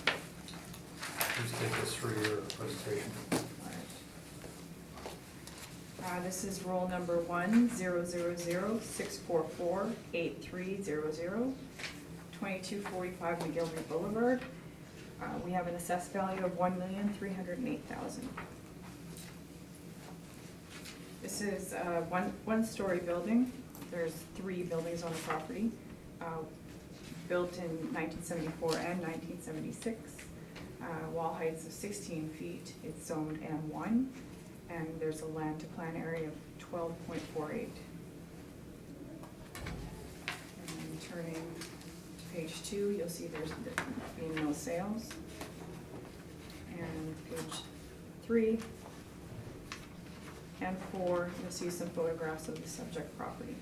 please take us through your presentation. Alright. This is roll number 1-000-644-8300, 2245 McGillivray Boulevard. We have an assessed value of $1,308,000. This is a one-story building. There's 3 buildings on the property, built in 1974 and 1976. Wall heights of 16 feet. It's zoned M1, and there's a land to plan area of 12.48. And turning to page 2, you'll see there's being no sales. And page 3 and 4, you'll see some photographs of the subject property.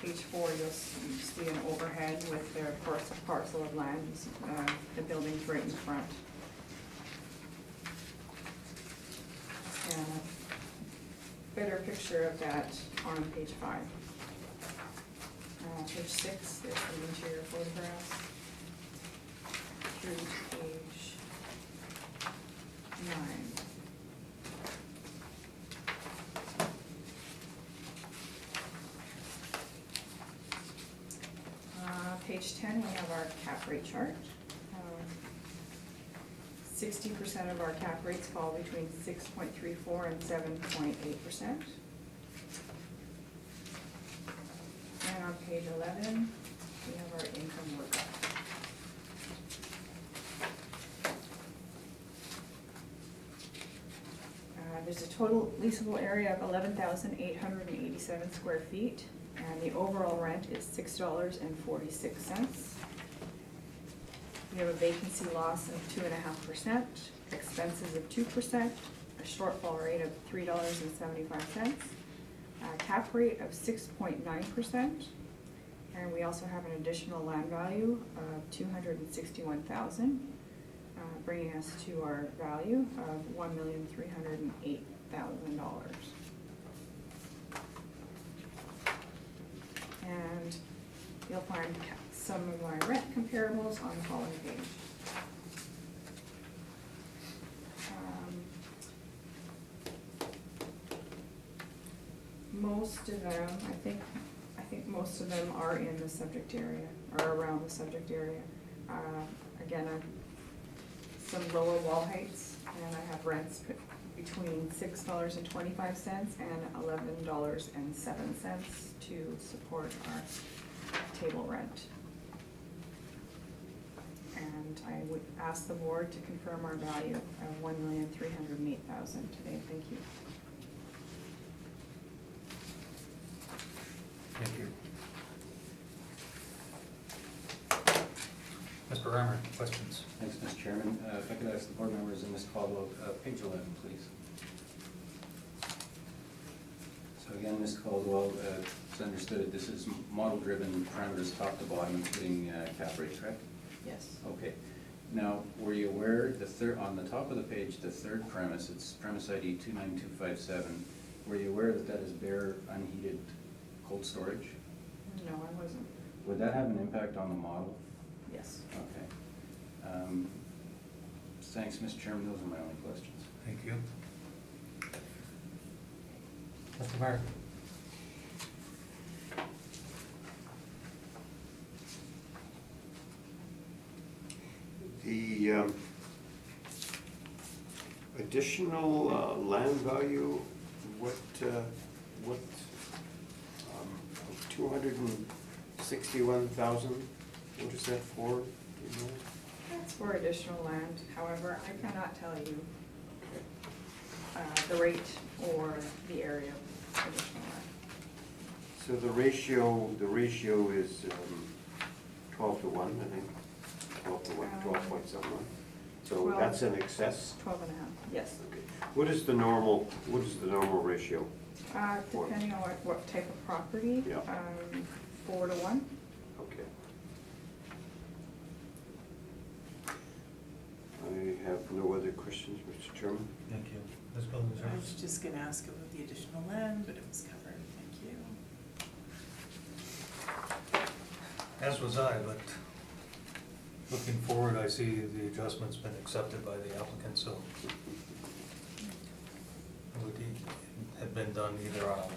Page 4, you'll see an overhead with their parcel of land, the building's right in front. And a better picture of that on page 5. Page 6, there's some interior photographs. Through to page 9. Page 10, we have our cap rate chart. 60% of our cap rates fall between 6.34 and 7.8%. And on page 11, we have our income workup. There's a total leasable area of 11,887 square feet, and the overall rent is $6.46. We have a vacancy loss of 2.5%, expenses of 2%, a shortfall rate of $3.75, a cap rate of 6.9%, and we also have an additional land value of $261,000. Bringing us to our value of $1,308,000. And you'll find some of my rent comparables on the following page. Most of them, I think most of them are in the subject area, or around the subject area. Again, some lower wall heights, and I have rents between $6.25 and $11.07 to support our table rent. And I would ask the board to confirm our value of $1,308,000 today. Thank you. Thank you. Mr. Reimer, questions? Thanks, Mr. Chairman. If I could ask the board members and Ms. Caldwell, page 11, please. So again, Ms. Caldwell, it's understood this is model-driven parameters top to bottom, including cap rate, correct? Yes. Okay. Now, were you aware, on the top of the page, the third premise, it's premise ID 29257, were you aware that that is bare, unheated cold storage? No, I wasn't. Would that have an impact on the model? Yes. Okay. Thanks, Mr. Chairman, those are my only questions. Thank you. Mr. Meyer? The additional land value, what, 261,000, what is that for? Do you know? That's for additional land. However, I cannot tell you the rate or the area of additional land. So the ratio is 12 to 1, I think, 12 to 1, 12.71. So 12. that's in excess? 12 and a half, yes. Okay. What is the normal ratio? Depending on what type of property, Yeah. 4 to 1. Okay. No other questions, Mr. Chairman? Thank you. Ms. Building I was Service? just gonna ask about the additional land, but it was covered, thank you. As was I, but looking forward, I see the adjustment's been accepted by the applicant, so it would have been done either on a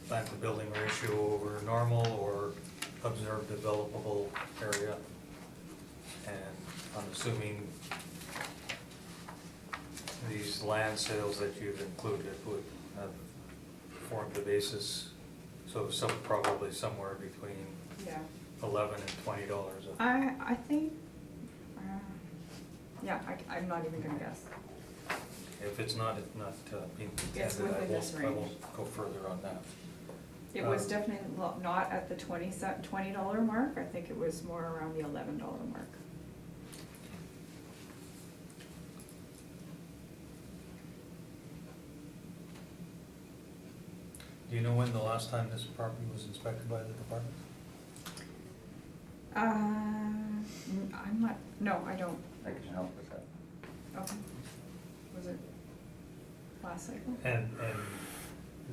plant to building ratio over normal or observed developable area. And I'm assuming these land sales that you've included would have formed the basis, so probably somewhere between Yeah. $11 and $20. I think, yeah, I'm not even gonna guess. If it's not being It's contended, within this I range. won't go further on that. It was definitely not at the $20 mark, I think it was more around the $11 mark. Do you know when the last time this property was inspected by the department? I'm not, no, I don't, I can help with that. okay. Was it last cycle? And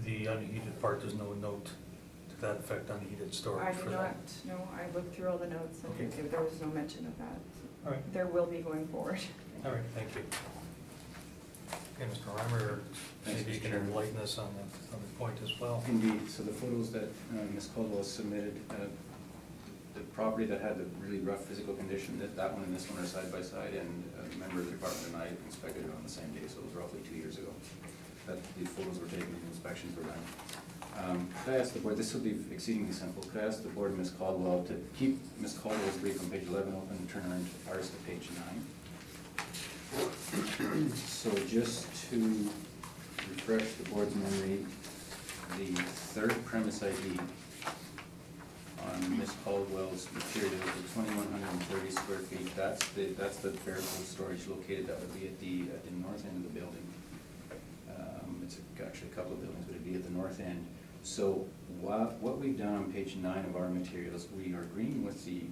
the unheated part, there's no note to that effect, unheated storage I for do that? not, no, I looked through all the notes Okay. and there was no mention of that. All right, There will be going forward. all right, thank you. Okay, Mr. Reimer, Thanks, maybe you Mr. can Chairman. enlighten us on the point as well. Indeed, so the photos that Ms. Caldwell submitted, the property that had the really rough physical condition, that one and this one are side by side, and a member of the department and I inspected it on the same day, so it was roughly 2 years ago that these photos were taken and inspections were done. Could I ask the board, this will be exceedingly simple, could I ask the board and Ms. Caldwell to keep Ms. Caldwell's brief on page 11 open and turn ours to page 9? So just to refresh the board's memory, the third premise ID on Ms. Caldwell's material, the 2,130 square feet, that's the bare cold storage located, that would be at the north end of the building. It's actually a couple of buildings, but it'd be at the north end. So what we've done on page 9 of our materials, we are agreeing with the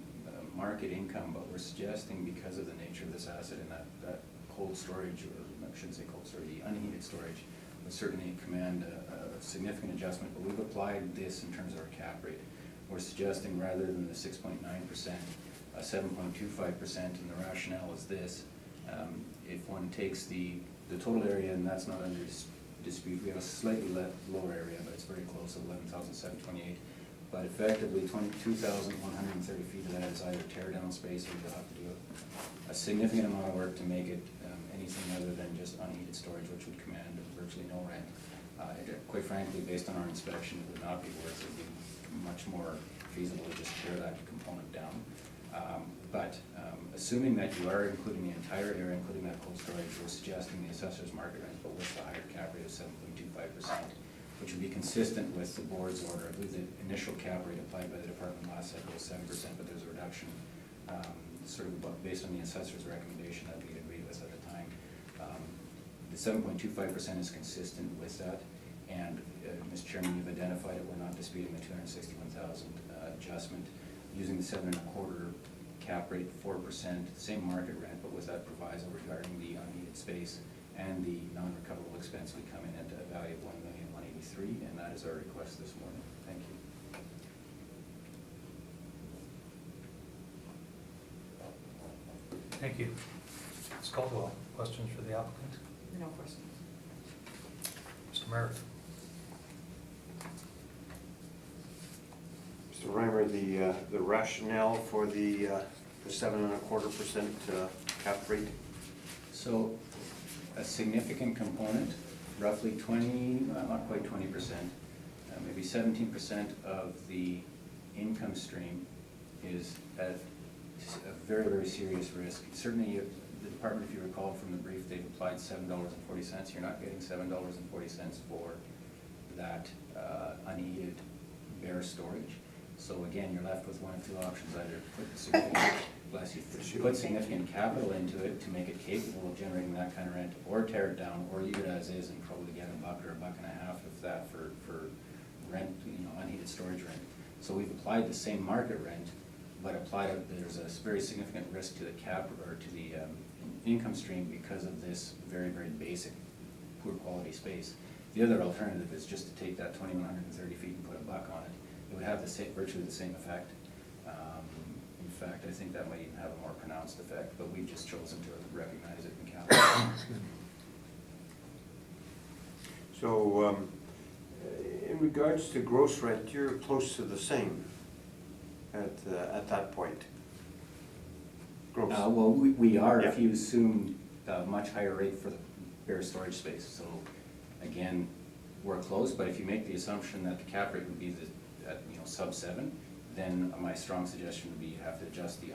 market income, but we're suggesting, because of the nature of this asset and that cold storage, or I shouldn't say cold storage, the unheated storage, would certainly command a significant adjustment, but we've applied this in terms of our cap rate. We're suggesting, rather than the 6.9%, a 7.25%, and the rationale is this. If one takes the total area, and that's not under dispute, we have a slightly lower area, but it's very close, 11,728. But effectively, 22,130 feet of that is either tear down space, or you'll have to do a significant amount of work to make it anything other than just unheated storage, which would command virtually no rent. Quite frankly, based on our inspection, it would not be worth it. It would be much more feasible to just tear that component down. But assuming that you are including the entire area, including that cold storage, we're suggesting the assessor's market rent, but with the higher cap rate of 7.25%, which would be consistent with the board's order. I believe the initial cap rate applied by the department last cycle was 7%, but there's a reduction sort of based on the assessor's recommendation that we agreed with at the time. The 7.25% is consistent with that, and Mr. Chairman, you've identified it. We're not disputing the 261,000 adjustment using the 7.25 cap rate, 4%, same market rent, but with that proviso regarding the unneeded space and the non-recoverable expense. We come in at a value of $1,183,000, and that is our request this morning. Thank you. Thank you. Ms. Caldwell, questions for the applicant? No questions. Mr. Merritt? Mr. Reimer, the rationale for the 7.25% cap rate? So a significant component, roughly 20, well, not quite 20%, maybe 17% of the income stream is at a very, very serious risk. Certainly, the department, if you recall from the brief, they've applied $7.40. You're not getting $7.40 for that unheated bare storage. So again, you're left with one of two options: either put significant capital into it to make it capable of generating that kind of rent, or tear it down, or leave it as is and probably get $1 or $1.50, if that, for rent, unheated storage rent. So we've applied the same market rent, but there's a very significant risk to the cap, or to the income stream because of this very, very basic, poor quality space. The other alternative is just to take that 2,130 feet and put a buck on it. It would have the same, virtually the same effect. In fact, I think that might even have a more pronounced effect, but we've just chosen to recognize it in capital. So, in regards to gross rent, you're close to the same at that point? Gross? Well, we are if Yeah. you assume a much higher rate for the bare storage space. So again, we're close, but if you make the assumption that the cap rate would be at sub 7, then my strong suggestion would be you have to adjust the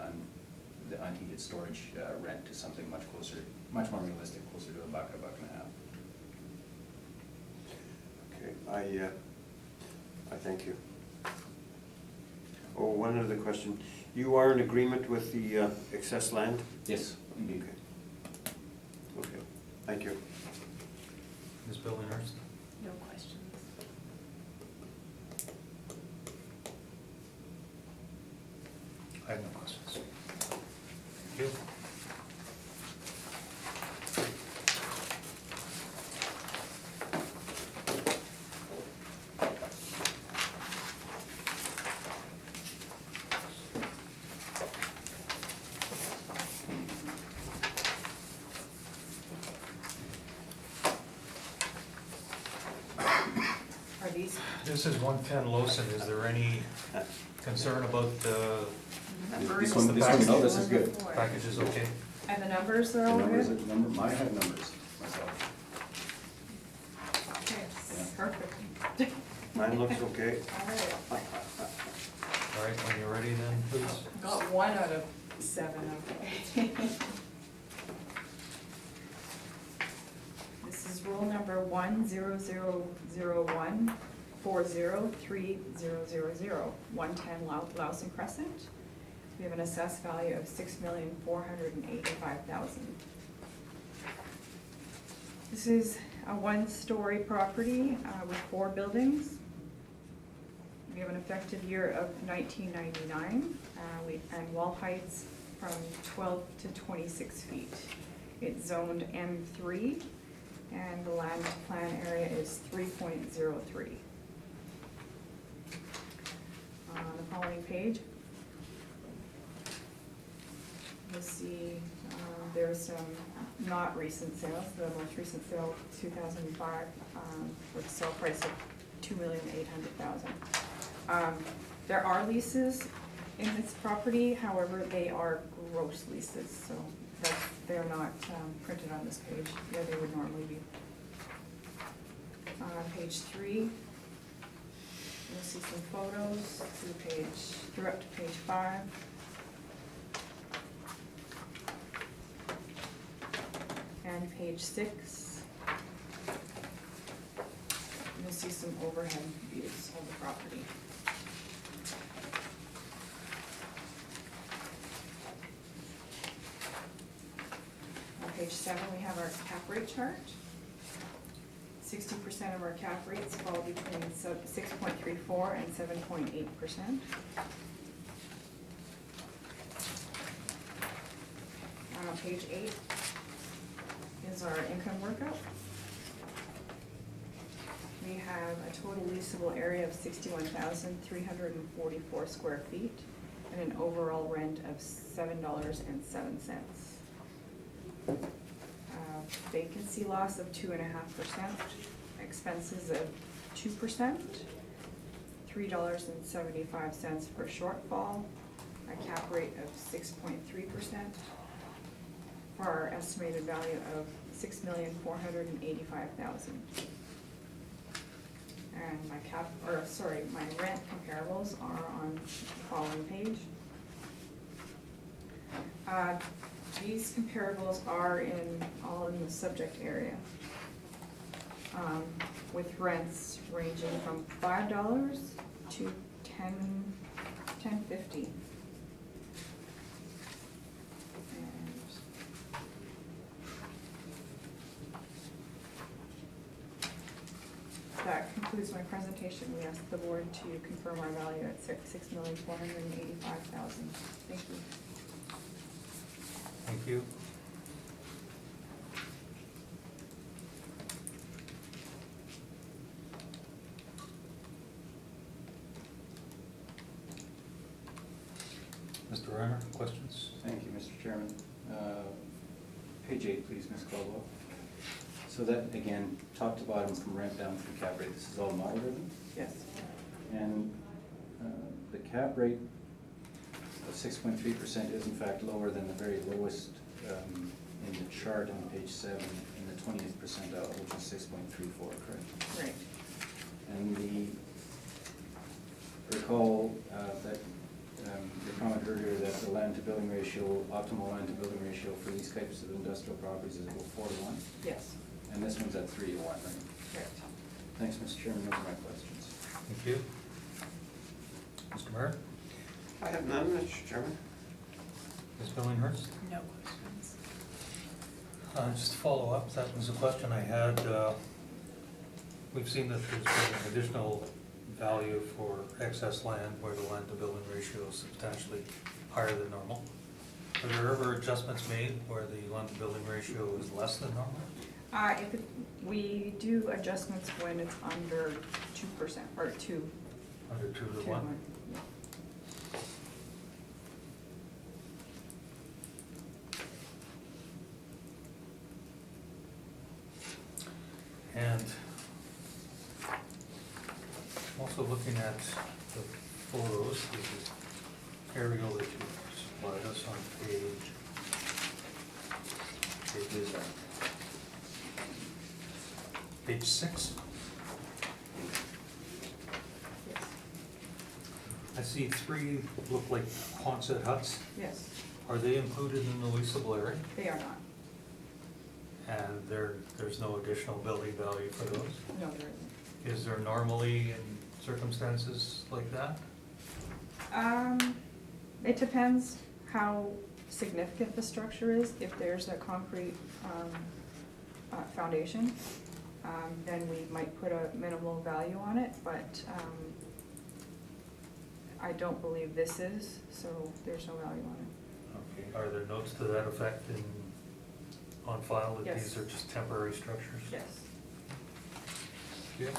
unheated storage rent to something much closer, much more realistic, closer to $1, $1.50. Okay, I thank you. Oh, one other question. You are in agreement with the excess land? Yes, indeed. Okay, thank you. Ms. Billinghurst? No questions. I have no questions. Thank you. Are these This is 110 Lawson. Is there any concern about the numbers? This one, no, this is good. package is okay? And the numbers are The all numbers, good? I have numbers myself. Okay, Yeah. perfect. Mine looks okay. All right. All right, when you're ready then, please. Got 1 out of 7, okay. This is rule number 1000140303000, 110 Lowson Crescent. We have an assessed value of $6,485,000. This is a 1-story property with 4 buildings. We have an effective year of 1999, and wall heights from 12 to 26 feet. It's zoned M3, and the land plan area is 3.03. On the following page, you'll see there's some not recent sales. The most recent sale, 2005, with a sale price of $2,800,000. There are leases in this property, however, they are gross leases, so they're not printed on this page. Yeah, they would normally be. Page 3, you'll see some photos through up to page 5. And page 6, you'll see some overhead views of the property. On page 7, we have our cap rate chart. 60% of our cap rates fall between 6.34 and 7.8%. On page 8 is our income workup. We have a total leasable area of 61,344 square feet and an overall rent of $7.07. Vacancy loss of 2.5%, expenses of 2%, $3.75 per shortfall, a cap rate of 6.3%, for our estimated value of $6,485,000. And my rent comparables are on the following page. These comparables are all in the subject area, with rents ranging from $5 to $10.50. That concludes my presentation. We ask the board to confirm our value at $6,485,000. Thank you. Thank you. Reimer, questions? Thank you, Mr. Chairman. Page 8, please, Ms. Caldwell. So that, again, top to bottom from rent down through cap rate, this is all model driven? Yes. And the cap rate of 6.3% is in fact lower than the very lowest in the chart on page 7 in the 20th percentile, which is 6.34, correct? Right. And recall that your comment earlier that the land to building ratio, optimal land to building ratio for these types of industrial properties is about 4:1, Yes. and this one's at 3:1, right? Correct. Thanks, Mr. Chairman, those are my questions. Thank you. Mr. Mayor? I have none, Mr. Chairman. Ms. Billinghurst? No questions. Just to follow up, that was a question I had. We've seen that there's been an additional value for excess land where the land to building ratio is substantially higher than normal. Are there ever adjustments made where the land to building ratio is less than normal? We do adjustments when it's under 2%, or 2. Under 2 to 1? Yeah. And I'm also looking at the photos, the aerial that you supplied us on page 6. Yes. I see 3 look like Quonset huts. Yes, Are they included in the leasable area? they are not. And there's no additional building value for those? No, there isn't. Is there normally in circumstances like that? It depends how significant the structure is. If there's a concrete foundation, then we might put a minimal value on it, but I don't believe this is, so there's no value on it. Okay, are there notes to that effect on file that Yes. these are just temporary structures? Yes. Yeah.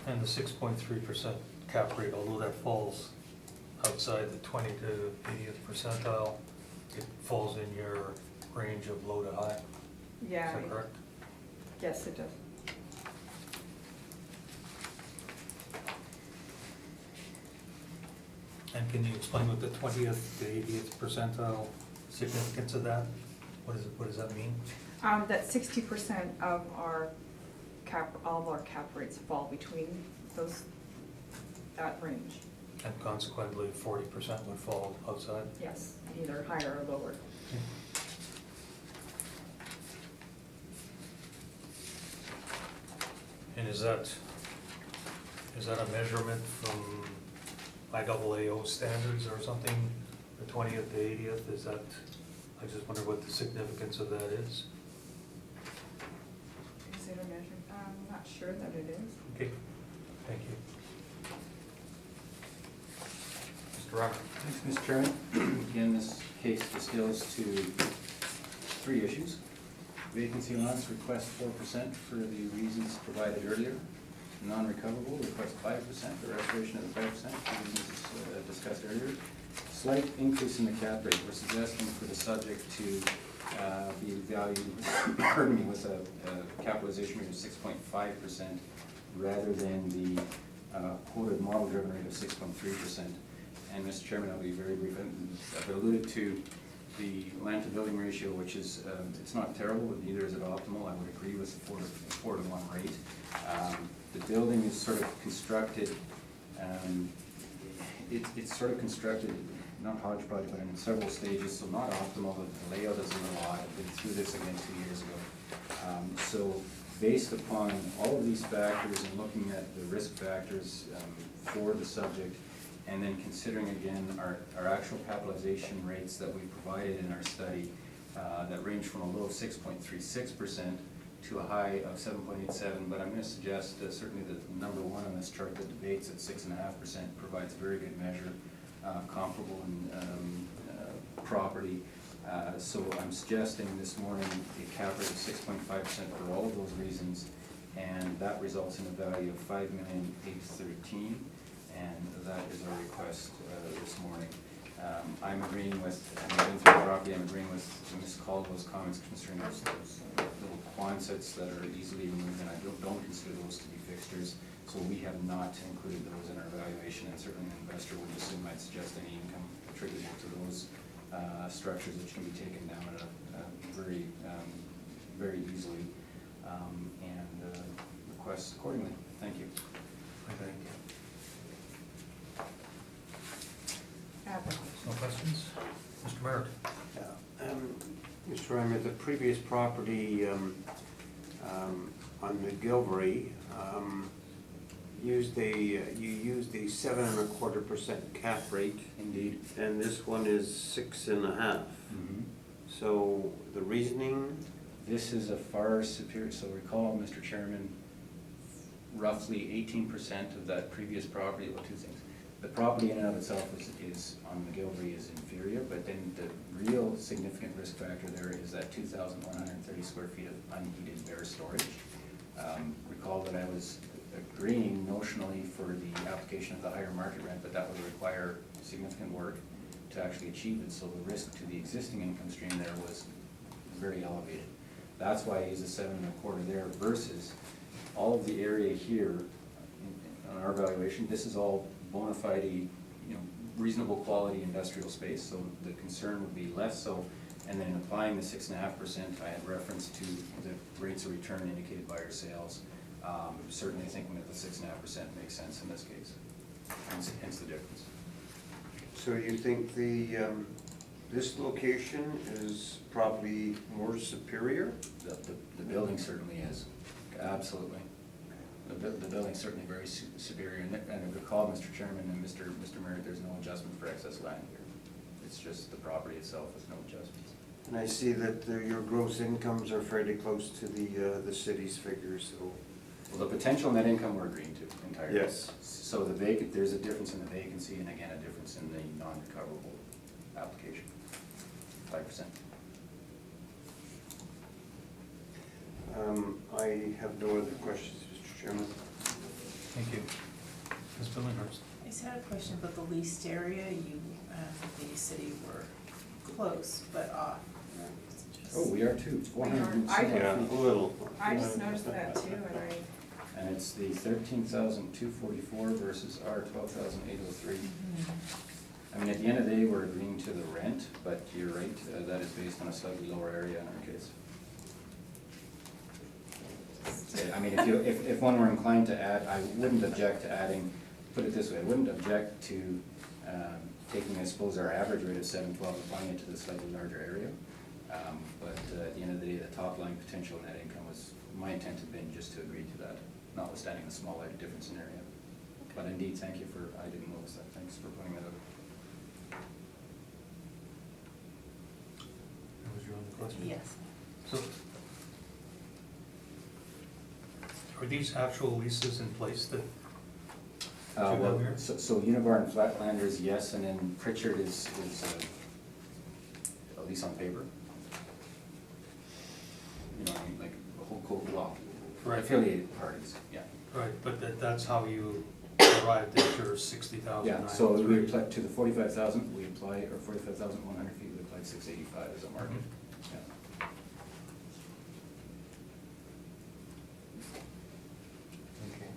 And the 6.3% cap rate, although that falls outside the 20 to 80th percentile, it falls in your range of low to high. Yeah. Is that correct? Yes, it does. And can you explain what the 20th to 80th percentile significance of that? What does that mean? That 60% of all of our cap rates fall between that range. And consequently, 40% would fall outside? Yes, either higher or lower. And is that a measurement from IAAO standards or something, the 20th to 80th, is that, I just wonder what the significance of that is? Is it a measure? I'm not sure that it is. Okay, thank you. Mr. Rocker? Thanks, Mr. Chairman. Again, this case distills to 3 issues. Vacancy allowance request 4% for the reasons provided earlier. Non-recoverable request 5%, the restoration of the 5% for the reasons discussed earlier. Slight increase in the cap rate. We're suggesting for the subject to be valued, pardon me, with a capitalization rate of 6.5% rather than the quoted model-driven rate of 6.3%. And Mr. Chairman, I'll be very brief. I've alluded to the land to building ratio, which is, it's not terrible, but neither is it optimal. I would agree with the 4 to 1 rate. The building is sort of constructed, it's sort of constructed, not hodgepodge, but in several stages, so not optimal. The layout is a little odd. I've been through this again 2 years ago. So based upon all of these factors and looking at the risk factors for the subject, and then considering again our actual capitalization rates that we provided in our study that range from a low of 6.36% to a high of 7.87, but I'm going to suggest certainly that number 1 on this chart, the debates at 6.5%, provides a very good measure. comparable in property. So I'm suggesting this morning a cap rate of 6.5% for all of those reasons, and that results in a value of $5,813,000, and that is our request this morning. I'm agreeing with, I'm going through the property, I'm agreeing with Ms. Caldwell's comments concerning those little quonsets that are easily removed, and I don't consider those to be fixtures. So we have not included those in our evaluation, and certainly an investor would assume I'd suggest any income attributable to those structures which can be taken down at very easily, and request accordingly. Thank you. Thank you. Applicant. No questions? Mr. Merritt? Mr. Reimer, the previous property on McGilvery, you used a 7.25% cap rate, Indeed. and this one is 6.5. So the reasoning, This is a far superior, so recall, Mr. Chairman, roughly 18% of that previous property, well, two things. The property in and of itself is on McGilvery is inferior, but then the real significant risk factor there is that 2,130 square feet of unheated bare storage. Recall that I was agreeing notionally for the application of the higher market rent, but that would require significant work to actually achieve it, so the risk to the existing income stream there was very elevated. That's why I use a 7.25 there versus all of the area here on our valuation. This is all bona fide, reasonable quality industrial space, so the concern would be less so. And then applying the 6.5%, I had reference to the rates of return indicated by our sales. Certainly thinking that the 6.5% makes sense in this case, hence the difference. so you think this location is probably more superior? The building certainly is, absolutely. The building's certainly very superior, and recall, Mr. Chairman and Mr. Merritt, there's no adjustment for excess land here. It's just the property itself with no adjustments. And I see that your gross incomes are fairly close to the city's figures, so. Well, the potential net income we're agreeing to entirely. Yes. So there's a difference in the vacancy, and again, a difference in the non-recoverable application, 5%. I have no other questions, Mr. Chairman. Thank you. Ms. Billinghurst? I just had a question about the leased area. You, the city were close, but off. Oh, we are too, 400. I- Yeah, a little. I just noticed that too, and And it's the 13,244 versus our 12,803. I mean, at the end of the day, we're agreeing to the rent, but you're right, that is based on a slightly lower area in our case. I mean, if one were inclined to add, I wouldn't object to adding, put it this way, I wouldn't object to taking, I suppose, our average rate of 712 and applying it to the slightly larger area. But at the end of the day, the top line potential net income was, my intent had been just to agree to that, notwithstanding the small difference in area. But indeed, thank you for, I didn't notice that, thanks for pointing that out. That was your only question? Yes. So, are these actual leases in place that? Well, so Univar and Flatlanders, yes, and then Pritchard is a lease on paper. You know, I mean, like a whole co-op, Right. affiliated parties, yeah. Right, but that's how you arrived at your 60,000. Yeah, so we applied to the 45,000, we apply, or 45,100 feet, we applied 685 as a market. Yeah. Okay.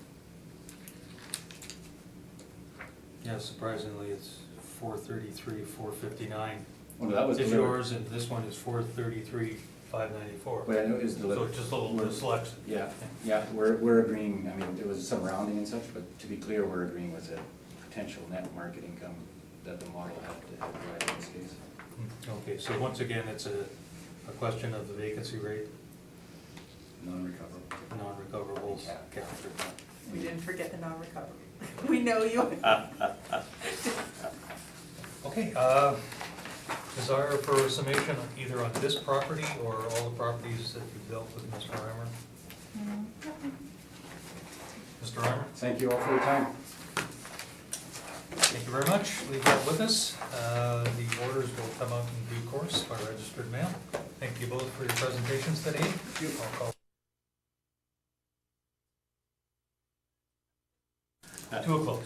Yeah, surprisingly, it's 433, 459. Well, that was It's delivered. yours, and this one is 433, 594. But I know it was So delivered. it's just a little dyslexic. Yeah, we're agreeing, I mean, there was some rounding and such, but to be clear, we're agreeing with the potential net market income that the model had provided in this case. Okay, so once again, it's a question of the vacancy rate, Non-recoverable. non-recoverables. Yeah. We didn't forget the non-recoverable. We know you. Okay, desire for a summation either on this property or all the properties that you've dealt with, Mr. Reimer? Mr. Reimer? Thank you all for your time. Thank you very much. Leave that with us. The orders will come out in due course by registered mail. Thank you both for your presentations today. I'll call 2 o'clock.